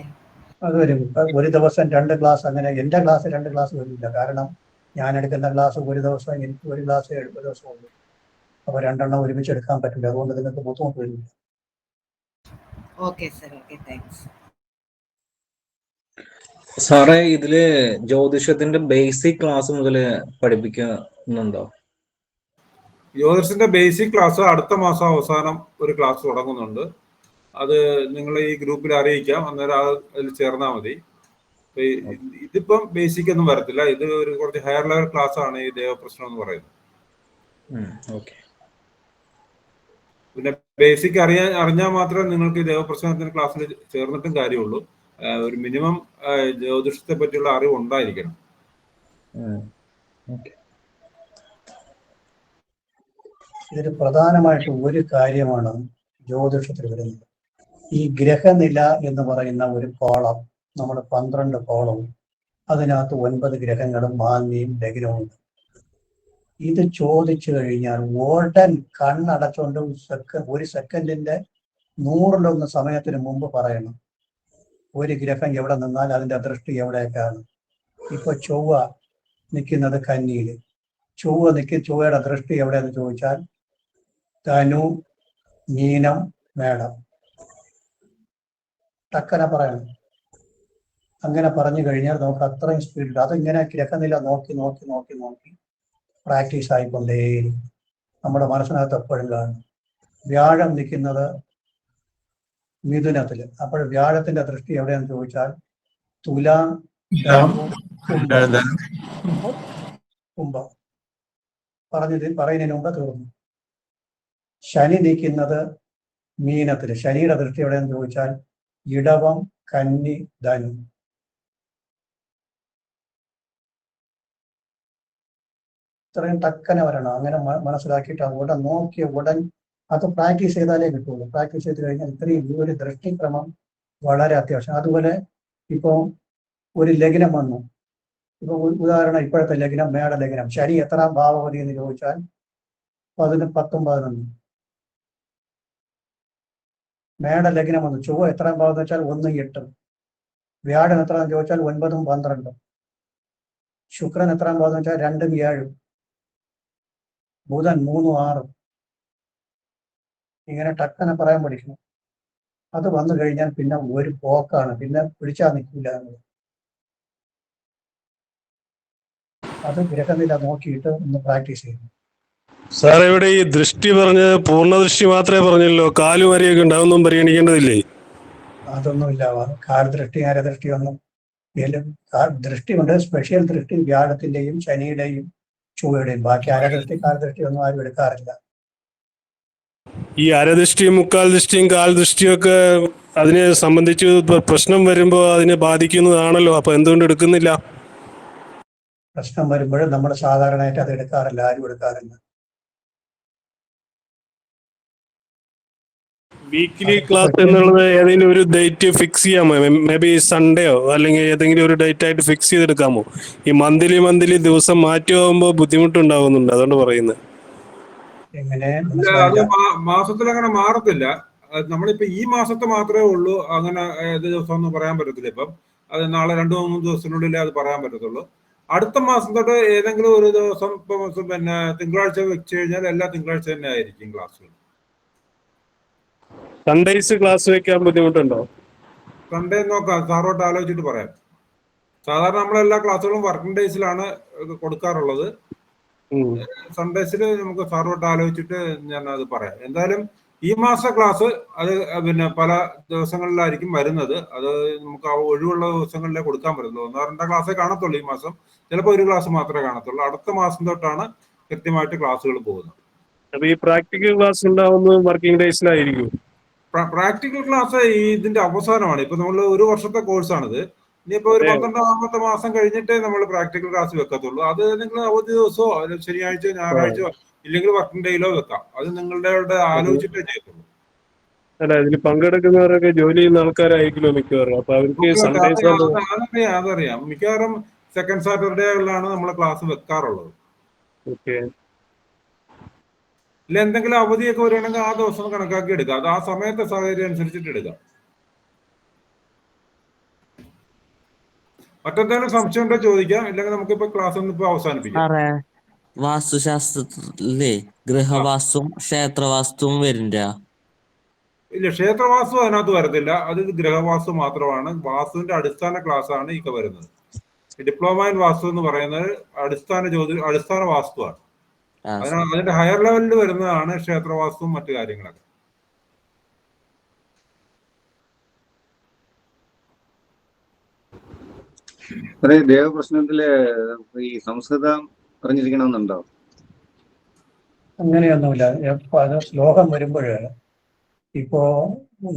അത് വരും. ഒരു ദിവസം 2 ക്ലാസ്. അങ്ങനെ എൻ്റെ ക്ലാസ് 2 ക്ലാസ് വരില്ല. കാരണം ഞാൻ എടുക്കുന്ന ക്ലാസ് ഒരു ദിവസം, എനിക്ക് ഒരു ക്ലാസ് 70 ദിവസം ഉള്ളൂ. അപ്പൊ 2 എണ്ണം ഒരുമിച്ച് എടുക്കാൻ പറ്റില്ല. അതുകൊണ്ട് നിങ്ങൾക്ക് ബുദ്ധിമുട്ട് വരില്ല. Okay sir. Okay, thanks. സാറേ, ഇതില് ജ്യോതിഷത്തിന്റെ ബേസിക് ക്ലാസ് മുതൽ പഠിപ്പിക്കുന്നുണ്ടോ? ജ്യോതിഷത്തിന്റെ ബേസിക് ക്ലാസ് അടുത്ത മാസം അവസാനം ഒരു ക്ലാസ് തുടങ്ങുന്നുണ്ട്. അത് നിങ്ങൾ ഈ ഗ്രൂപ്പിൽ അറിയിക്കാം. അന്നേരം അതിൽ ചേർന്നാൽ മതി. ഇതിപ്പം ബേസിക് ഒന്നും വരത്തില്ല. ഇത് ഒരു കുറച്ച് ഹയർ ലെവൽ ക്ലാസ് ആണ് ഈ ദേവപ്രശ്നം എന്ന് പറയുന്നത്. ഓക്കെ. പിന്നെ ബേസിക് അറിഞ്ഞാൽ മാത്രമേ നിങ്ങൾക്ക് ഈ ദേവപ്രശ്നത്തിന് ക്ലാസ്സിൽ ചേർന്നിട്ടും കാര്യമുള്ളൂ. ഒരു മിനിമം ജ്യോതിഷത്തെ പറ്റിയുള്ള അറിവ് ഉണ്ടായിരിക്കണം. ഇതിൽ പ്രധാനമായിട്ട് ഒരു കാര്യമാണ് ജ്യോതിഷത്തിൽ വരുന്നത്. ഈ ഗ്രഹനില എന്ന് പറയുന്ന ഒരു കോളം, നമ്മൾ 12 കോളവും അതിനകത്ത് 9 ഗ്രഹങ്ങളും മാന്യയും ലഗ്നവും ഉണ്ട്. ഇത് ചോദിച്ചു കഴിഞ്ഞാൽ ഉടൻ കണ്ണടച്ചുകൊണ്ട് ഒരു സെക്കൻഡിന്റെ 100-1 സമയത്തിന് മുമ്പ് പറയണം ഒരു ഗ്രഹം എവിടെ നിന്നാൽ അതിന്റെ ദൃഷ്ടി എവിടേക്കാണ്. ഇപ്പൊ ചൊവ്വ നിൽക്കുന്നത് കന്നിയിൽ, ചൊവ്വയുടെ ദൃഷ്ടി എവിടെയെന്ന് ചോദിച്ചാൽ ധനു, മീനം, മേടം. ടക്കനെ പറയണം. അങ്ങനെ പറഞ്ഞു കഴിഞ്ഞാൽ നമുക്ക് അത്രയും സ്പീഡിൽ അതിങ്ങനെ ഗ്രഹനില നോക്കി നോക്കി നോക്കി നോക്കി പ്രാക്ടീസ് ആയിക്കൊണ്ടേയിരിക്കും. നമ്മുടെ മനസ്സിനകത്ത് എപ്പോഴും കാണും. വ്യാഴം നിൽക്കുന്നത് മിഥുനത്തില്, അപ്പോൾ വ്യാഴത്തിന്റെ ദൃഷ്ടി എവിടെയെന്ന് ചോദിച്ചാൽ തുലാം, കുംഭം. പറയുന്നതിന് മുമ്പ് തീർന്നു. ശനി നിൽക്കുന്നത് മീനത്തില്, ശനിയുടെ ദൃഷ്ടി എവിടെയെന്ന് ചോദിച്ചാൽ ഇടവം, കന്നി, ധനു. ഇത്രയും ടക്കനെ വരണം. അങ്ങനെ മനസ്സിലാക്കിയിട്ട് ഉടൻ നോക്കിയ ഉടൻ അത് പ്രാക്ടീസ് ചെയ്താലേ കിട്ടുള്ളൂ. പ്രാക്ടീസ് ചെയ്ത് കഴിഞ്ഞാൽ ഇത്രയും ഈ ഒരു ദൃഷ്ടിക്രമം വളരെ അത്യാവശ്യം. അതുപോലെ ഇപ്പോൾ ഒരു ലഗ്നം വന്നു. ഇപ്പൊ ഉദാഹരണം ഇപ്പോഴത്തെ ലഗ്നം മേട ലഗ്നം, ശനി എത്രാം ഭാവപതി എന്ന് ചോദിച്ചാൽ 10, 11. മേട ലഗ്നം വന്നു. ചൊവ്വ എത്രാം ഭാവം എന്ന് വെച്ചാൽ 1, 8. വ്യാഴം എത്രാന്ന് ചോദിച്ചാൽ 9, 12. ശുക്രൻ എത്രാം ഭാവം എന്ന് വെച്ചാൽ 2, 7. ബുധൻ 3, 6. ഇങ്ങനെ ടക്കനെ പറയാൻ പഠിക്കണം. അത് വന്നു കഴിഞ്ഞാൽ പിന്നെ ഒരു പോക്കാണ്, പിന്നെ പിടിച്ചാൽ നിൽക്കില്ല. അത് ഗ്രഹനില നോക്കിയിട്ട് ഒന്ന് പ്രാക്ടീസ് ചെയ്യണം. സാർ ഇവിടെ ഈ ദൃഷ്ടി പറഞ്ഞ് പൂർണ്ണ ദൃഷ്ടി മാത്രമേ പറഞ്ഞല്ലോ, കാലും വരെയൊക്കെ ഉണ്ടാവുന്നതും പരിഗണിക്കേണ്ടതില്ലേ? അതൊന്നുമില്ല. കാലദൃഷ്ടി അരദൃഷ്ടി ഒന്നും ദൃഷ്ടിയുണ്ട്. സ്പെഷ്യൽ ദൃഷ്ടി വ്യാഴത്തിന്റെയും ശനിയുടെയും ചൊവ്വയുടെയും. ബാക്കി അരദൃഷ്ടി കാലദൃഷ്ടി ഒന്നും ആരും എടുക്കാറില്ല. ഈ അരദൃഷ്ടിയും മുക്കാൽ ദൃഷ്ടിയും കാൽ ദൃഷ്ടിയും ഒക്കെ അതിനെ സംബന്ധിച്ച് പ്രശ്നം വരുമ്പോൾ അതിനെ ബാധിക്കുന്നതാണല്ലോ. അപ്പൊ എന്തുകൊണ്ട് എടുക്കുന്നില്ല? പ്രശ്നം വരുമ്പോഴും നമ്മൾ സാധാരണയായിട്ട് അത് എടുക്കാറില്ല, ആരും എടുക്കാറില്ല. വീക്ക്ലി ക്ലാസ് എന്നുള്ളത് ഏതെങ്കിലും ഒരു ഡേറ്റ് ഫിക്സ് ചെയ്യാമോ? മേ ബി സൺഡേയോ അല്ലെങ്കിൽ ഏതെങ്കിലും ഒരു ഡേറ്റ് ആയിട്ട് ഫിക്സ് ചെയ്തെടുക്കാമോ? ഈ മന്ത്ലി ദിവസം മാറ്റി പോകുമ്പോൾ ബുദ്ധിമുട്ടുണ്ടാവുന്നുണ്ട്, അതുകൊണ്ട് പറയുന്നത്. അത് മാസത്തിൽ അങ്ങനെ മാറത്തില്ല. നമ്മളിപ്പോ ഈ മാസത്തെ മാത്രമേ ഉള്ളൂ അങ്ങനെ ഏത് ദിവസം ഒന്നും പറയാൻ പറ്റത്തില്ല. ഇപ്പം അത് നാളെ 2-3 ദിവസത്തിനുള്ളിലേ അത് പറയാൻ പറ്റത്തുള്ളൂ. അടുത്ത മാസം തൊട്ട് ഏതെങ്കിലും ഒരു ദിവസം, ഇപ്പൊ പിന്നെ തിങ്കളാഴ്ച വെച്ച് കഴിഞ്ഞാൽ എല്ലാ തിങ്കളാഴ്ച തന്നെ ആയിരിക്കും ക്ലാസ്സുകൾ. സൺഡേസ് ക്ലാസ് വെക്കാൻ ബുദ്ധിമുട്ടുണ്ടോ? സൺഡേ നോക്കാം, സാറോട്ട് ആലോചിച്ചിട്ട് പറയാം. സാധാരണ നമ്മളെല്ലാ ക്ലാസ്സുകളും വർക്കിംഗ് ഡേയ്സിലാണ് കൊടുക്കാറുള്ളത്. സൺഡേസിൽ നമുക്ക് സാറോട്ട് ആലോചിച്ചിട്ട് ഞാൻ അത് പറയാം. എന്തായാലും ഈ മാസ ക്ലാസ് അത് പിന്നെ പല ദിവസങ്ങളിലായിരിക്കും വരുന്നത്. അത് നമുക്ക് ഒഴിവുള്ള ദിവസങ്ങളിലേ കൊടുക്കാൻ പറ്റുള്ളൂ. 1-2 ക്ലാസ്സേ കാണത്തുള്ളൂ ഈ മാസം. ചിലപ്പോൾ ഒരു ക്ലാസ് മാത്രമേ കാണത്തുള്ളൂ. അടുത്ത മാസം തൊട്ടാണ് കൃത്യമായിട്ട് ക്ലാസ്സുകൾ പോകുന്നത്. അപ്പൊ ഈ പ്രാക്ടിക്കൽ ക്ലാസ് ഉണ്ടാവുന്നത് വർക്കിംഗ് ഡേയ്സിലായിരിക്കും? പ്രാക്ടിക്കൽ ക്ലാസ് ഇതിന്റെ അവസാനമാണ്. ഇപ്പൊ നമ്മൾ 1 വർഷത്തെ കോഴ്സാണിത്. ഇനിയിപ്പോ ഒരു 12-ാമത്തെ മാസം കഴിഞ്ഞിട്ടേ നമ്മൾ പ്രാക്ടിക്കൽ ക്ലാസ് വെക്കത്തുള്ളൂ. അത് നിങ്ങൾ അവധി ദിവസമോ ശനിയാഴ്ച, ഞായറാഴ്ചയോ ഇല്ലെങ്കിൽ വർക്കിംഗ് ഡേയിലോ വെക്കാം. അത് നിങ്ങളുടെ ആലോചിച്ചിട്ടേ ചെയ്യത്തുള്ളൂ. അല്ല, ഇതിൽ പങ്കെടുക്കുന്നവരൊക്കെ ജോലി ചെയ്യുന്ന ആൾക്കാരായിരിക്കുമല്ലോ മിക്കവാറും. അപ്പൊ അവർക്ക് അതറിയാം. മിക്കവാറും സെക്കൻഡ് സാറ്റർഡേകളിലാണ് നമ്മൾ ക്ലാസ് വെക്കാറുള്ളത്. ഇല്ല എന്തെങ്കിലും അവധിയൊക്കെ വരുവാണെങ്കിൽ ആ ദിവസം കണക്കാക്കി എടുക്കാം. അത് ആ സമയത്തെ സാഹചര്യം അനുസരിച്ചിട്ട് എടുക്കാം. മറ്റെന്തെങ്കിലും സംശയം ഉണ്ടോ ചോദിക്കാം, ഇല്ലെങ്കിൽ നമുക്കിപ്പോ ക്ലാസ് ഒന്ന് ഇപ്പൊ അവസാനിപ്പിക്കാം. വാസ്തുശാസ്ത്രത്തിലെ ഗൃഹവാസ്തുവും ക്ഷേത്രവാസ്തുവും വരില്ല? ഇല്ല, ക്ഷേത്രവാസ്തു അതിനകത്ത് വരത്തില്ല. അത് ഗൃഹവാസ്തു മാത്രമാണ്. വാസ്തുവിന്റെ അടിസ്ഥാന ക്ലാസ് ആണ് ഈ വരുന്നത്. ഡിപ്ലോമ ഇൻ വാസ്തു എന്ന് പറയുന്നത് അടിസ്ഥാന വാസ്തുവാണ്. അതിന്റെ ഹയർ ലെവലിൽ വരുന്നതാണ് ക്ഷേത്രവാസ്തുവും മറ്റു കാര്യങ്ങളൊക്കെ. അതെ, ദേവപ്രശ്നത്തില് ഈ സംസ്കൃതം അറിഞ്ഞിരിക്കണമെന്നുണ്ടോ? അങ്ങനെയൊന്നുമില്ല. അത് ശ്ലോകം വരുമ്പോൾ ഇപ്പോ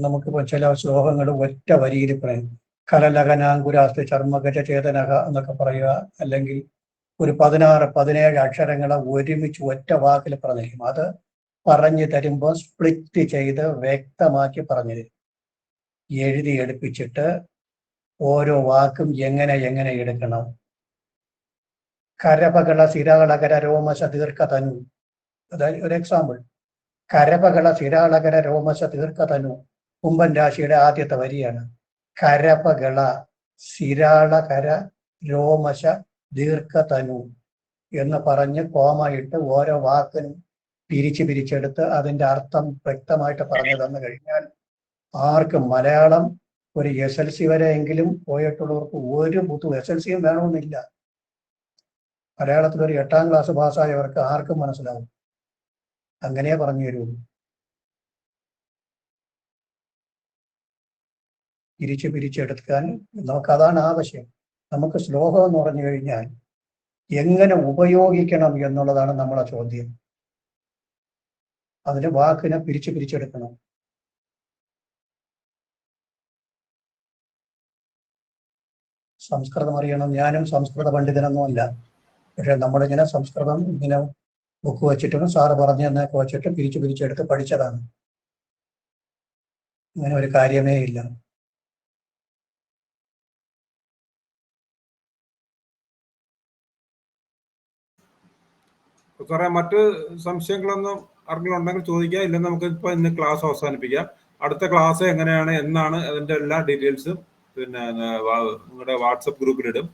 നമുക്കിപ്പോ ചില ശ്ലോകങ്ങൾ ഒറ്റ വരിയിൽ പറയും. കലലകനാങ്കുരാസ്തി ചർമ്മഗജ ചേതനക എന്നൊക്കെ പറയുക, അല്ലെങ്കിൽ ഒരു 16-17 അക്ഷരങ്ങളെ ഒരുമിച്ച് ഒറ്റ വാക്കിൽ പറഞ്ഞിരിക്കും. അത് പറഞ്ഞു തരുമ്പോൾ സ്പ്ലിറ്റ് ചെയ്ത് വ്യക്തമാക്കി പറഞ്ഞു തരും. എഴുതി എടുപ്പിച്ചിട്ട് ഓരോ വാക്കും എങ്ങനെ എടുക്കണം. കരപകള സിരാളകര രോമശ ദീർഘതനു, അതായത് ഒരു എക്സാമ്പിൾ. കരപകള സിരാളകര രോമശ ദീർഘതനു കുംഭൻ രാശിയുടെ ആദ്യത്തെ വരിയാണ്. കരപകള സിരാളകര രോമശ ദീർഘതനു എന്ന് പറഞ്ഞ് കോമയിട്ട് ഓരോ വാക്കിനും പിരിച്ചെടുത്ത് അതിന്റെ അർത്ഥം വ്യക്തമായിട്ട് പറഞ്ഞു തന്നു കഴിഞ്ഞാൽ ആർക്കും മലയാളം ഒരു SLC വരെയെങ്കിലും പോയിട്ടുള്ളവർക്ക് ഒരു ബുദ്ധു SLCയും വേണമെന്നില്ല. മലയാളത്തിൽ ഒരു 8ാം ക്ലാസ് പാസ്സായവർക്ക് ആർക്കും മനസ്സിലാവും. അങ്ങനെ പറഞ്ഞു തരുള്ളൂ. പിരിച്ചെടുക്കാൻ നമുക്കതാണ് ആവശ്യം. നമുക്ക് ശ്ലോകം എന്ന് പറഞ്ഞു കഴിഞ്ഞാൽ എങ്ങനെ ഉപയോഗിക്കണം എന്നുള്ളതാണ് നമ്മളെ ചോദ്യം. അതിന് വാക്കിനെ പിരിച്ചെടുക്കണം. സംസ്കൃതം അറിയണം. ഞാനും സംസ്കൃത പണ്ഡിതനൊന്നുമല്ല. പക്ഷെ നമ്മളിങ്ങനെ സംസ്കൃതം ഇങ്ങനെ ബുക്ക് വെച്ചിട്ടും സാറ് പറഞ്ഞു തന്നൊക്കെ വെച്ചിട്ട് പിരിച്ചെടുത്ത് പഠിച്ചതാണ്. അങ്ങനെ ഒരു കാര്യമേ ഇല്ല. സാറേ, മറ്റ് സംശയങ്ങളൊന്നും ആർക്കെങ്കിലും ഉണ്ടെങ്കിൽ ചോദിക്കുക. ഇല്ലെന്ന് നമുക്ക് ഇപ്പോൾ ഇന്ന് ക്ലാസ് അവസാനിപ്പിക്കാം. അടുത്ത ക്ലാസ് എങ്ങനെയാണ്, എന്നാണ്, അതിൻ്റെ എല്ലാ ഡീറ്റെയിൽസും പിന്നെ നിങ്ങളുടെ വാട്സപ്പ് ഗ്രൂപ്പിലിടും.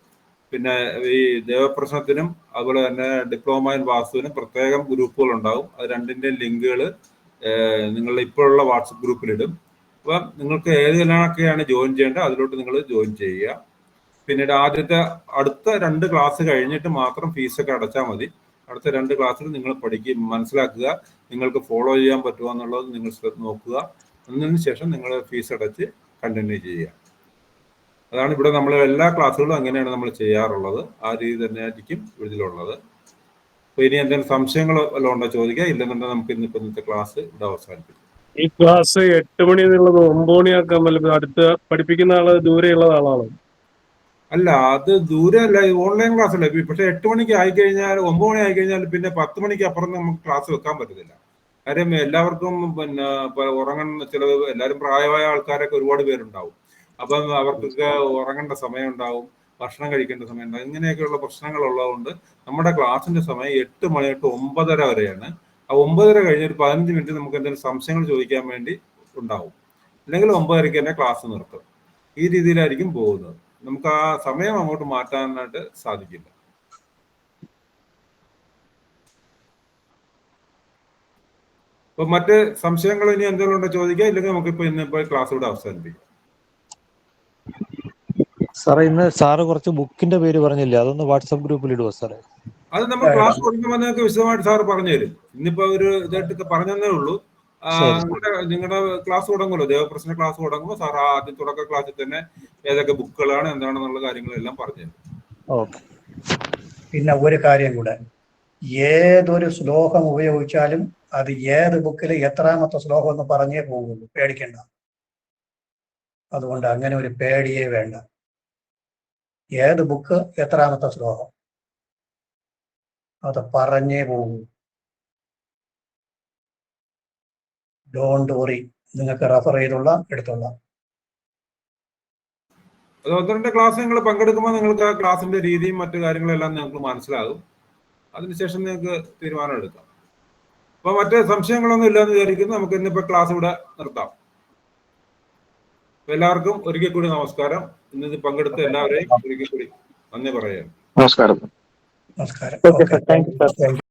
പിന്നെ ഈ ദേവപ്രശ്നത്തിനും അതുപോലെ തന്നെ ഡിപ്ലോമ ഇൻ വാസ്തുവിനും പ്രത്യേകം ഗ്രൂപ്പുകൾ ഉണ്ടാവും. അത് രണ്ടിൻ്റെയും ലിങ്കുകൾ നിങ്ങളുടെ ഇപ്പോഴുള്ള വാട്സപ്പ് ഗ്രൂപ്പിലിടും. അപ്പം നിങ്ങൾക്ക് ഏതിനൊക്കെയാണ് ജോയിൻ ചെയ്യേണ്ടത് അതിലോട്ട് നിങ്ങൾ ജോയിൻ ചെയ്യുക. പിന്നീട് അടുത്ത 2 ക്ലാസ് കഴിഞ്ഞിട്ട് മാത്രം ഫീസൊക്കെ അടച്ചാൽ മതി. അടുത്ത 2 ക്ലാസ്സിൽ നിങ്ങൾ മനസ്സിലാക്കുക, നിങ്ങൾക്ക് ഫോളോ ചെയ്യാൻ പറ്റുമോ എന്നുള്ളത് നിങ്ങൾ നോക്കുക. അതിന് ശേഷം നിങ്ങൾ ഫീസ് അടച്ച് കണ്ടിന്യൂ ചെയ്യുക. അതാണ് ഇവിടെ നമ്മൾ എല്ലാ ക്ലാസ്സുകളും അങ്ങനെയാണ് നമ്മൾ ചെയ്യാറുള്ളത്. ആ രീതി തന്നെ ആയിരിക്കും ഇതിലുള്ളത്. അപ്പോൾ ഇനി എന്തെങ്കിലും സംശയങ്ങൾ വല്ലതും ഉണ്ടോ ചോദിക്കുക. ഇല്ലെന്നുണ്ടെങ്കിൽ നമുക്ക് ഇന്നത്തെ ക്ലാസ് ഇവിടെ അവസാനിപ്പിക്കും. ഈ ക്ലാസ് 8 മണി എന്നുള്ളത് 9 മണിയാക്കാൻ പറ്റും. അടുത്ത് പഠിപ്പിക്കുന്ന ആള് ദൂരെയുള്ള ആളാണ്? അല്ല, അത് ദൂരെ അല്ല, ഓൺലൈൻ ക്ലാസ് അല്ല. പക്ഷെ 8 മണിക്ക് ആയിക്കഴിഞ്ഞാൽ 9 മണി ആയിക്കഴിഞ്ഞാൽ പിന്നെ 10 മണിക്ക് അപ്പുറം നമുക്ക് ക്ലാസ് വെക്കാൻ പറ്റത്തില്ല. കാര്യം എല്ലാവർക്കും പിന്നെ ഉറങ്ങുന്ന ചിലവ്, എല്ലാവരും പ്രായമായ ആൾക്കാരൊക്കെ ഒരുപാട് പേരുണ്ടാവും. അപ്പം അവർക്കൊക്കെ ഉറങ്ങേണ്ട സമയം ഉണ്ടാവും, ഭക്ഷണം കഴിക്കേണ്ട സമയം ഉണ്ടാവും. ഇങ്ങനെയൊക്കെയുള്ള പ്രശ്നങ്ങൾ ഉള്ളതുകൊണ്ട് നമ്മുടെ ക്ലാസ്സിന്റെ സമയം 8 മണി തൊട്ട് 9:30 വരെയാണ്. ആ 9:30 കഴിഞ്ഞ് ഒരു 15 മിനിറ്റ് നമുക്ക് എന്തെങ്കിലും സംശയങ്ങൾ ചോദിക്കാൻ വേണ്ടി ഉണ്ടാവും. അല്ലെങ്കിൽ 9:30 തന്നെ ക്ലാസ് നിർത്തും. ഈ രീതിയിലായിരിക്കും പോകുന്നത്. നമുക്ക് ആ സമയം അങ്ങോട്ട് മാറ്റാനായിട്ട് സാധിക്കില്ല. അപ്പൊ മറ്റ് സംശയങ്ങൾ ഇനി എന്തെങ്കിലും ഉണ്ടോ ചോദിക്കുക. ഇല്ലെങ്കിൽ നമുക്കിപ്പോ ഇന്നിപ്പോ ക്ലാസ് ഇവിടെ അവസാനിപ്പിക്കാം. സാറേ, ഇന്ന് സാറ് കുറച്ച് ബുക്കിന്റെ പേര് പറഞ്ഞില്ലേ, അതൊന്ന് വാട്സാപ്പ് ഗ്രൂപ്പിൽ ഇടുവോ സാറേ? അത് നമ്മൾ ക്ലാസ് തുടങ്ങുമ്പോൾ നിങ്ങൾക്ക് വിശദമായിട്ട് സാറ് പറഞ്ഞു തരും. ഇന്നിപ്പോ ഒരു ഇതായിട്ട് പറഞ്ഞതേ ഉള്ളൂ. നിങ്ങളുടെ ക്ലാസ് തുടങ്ങുമല്ലോ, ദേവപ്രശ്ന ക്ലാസ് തുടങ്ങുമ്പോൾ സാർ ആദ്യം തുടക്ക ക്ലാസ്സിൽ തന്നെ ഏതൊക്കെ ബുക്കുകളാണ് എന്താണെന്നുള്ള കാര്യങ്ങളെല്ലാം പറഞ്ഞു തരും. പിന്നെ ഒരു കാര്യം കൂടെ, ഏതൊരു ശ്ലോകം ഉപയോഗിച്ചാലും അത് ഏത് ബുക്കിൽ എത്രാമത്തെ ശ്ലോകം എന്ന് പറഞ്ഞേ പോകുള്ളൂ. പേടിക്കണ്ട. അതുകൊണ്ട് അങ്ങനെ ഒരു പേടിയേ വേണ്ട. ഏത് ബുക്ക് എത്രാമത്തെ ശ്ലോകം അത് പറഞ്ഞേ പോകും. ഡോണ്ട് വറി, നിങ്ങൾക്ക് റെഫർ എടുത്തോളാം. അത് 1-2 ക്ലാസ് നിങ്ങൾ പങ്കെടുക്കുമ്പോൾ നിങ്ങൾക്ക് ആ ക്ലാസിന്റെ രീതിയും മറ്റു കാര്യങ്ങളെല്ലാം നിങ്ങൾക്ക് മനസ്സിലാകും. അതിനുശേഷം നിങ്ങൾക്ക് തീരുമാനം എടുക്കാം. അപ്പൊ മറ്റ് സംശയങ്ങളൊന്നും ഇല്ലാന്ന് വിചാരിക്കുന്നു. നമുക്ക് ഇന്നിപ്പോ ക്ലാസ് ഇവിടെ നിർത്താം. എല്ലാവർക്കും ഒരിക്കൽ കൂടി നമസ്കാരം. ഇന്ന് പങ്കെടുത്ത എല്ലാവരെയും ഒരിക്കൽ കൂടി നന്ദി പറയാം. നമസ്കാരം. നമസ്കാരം.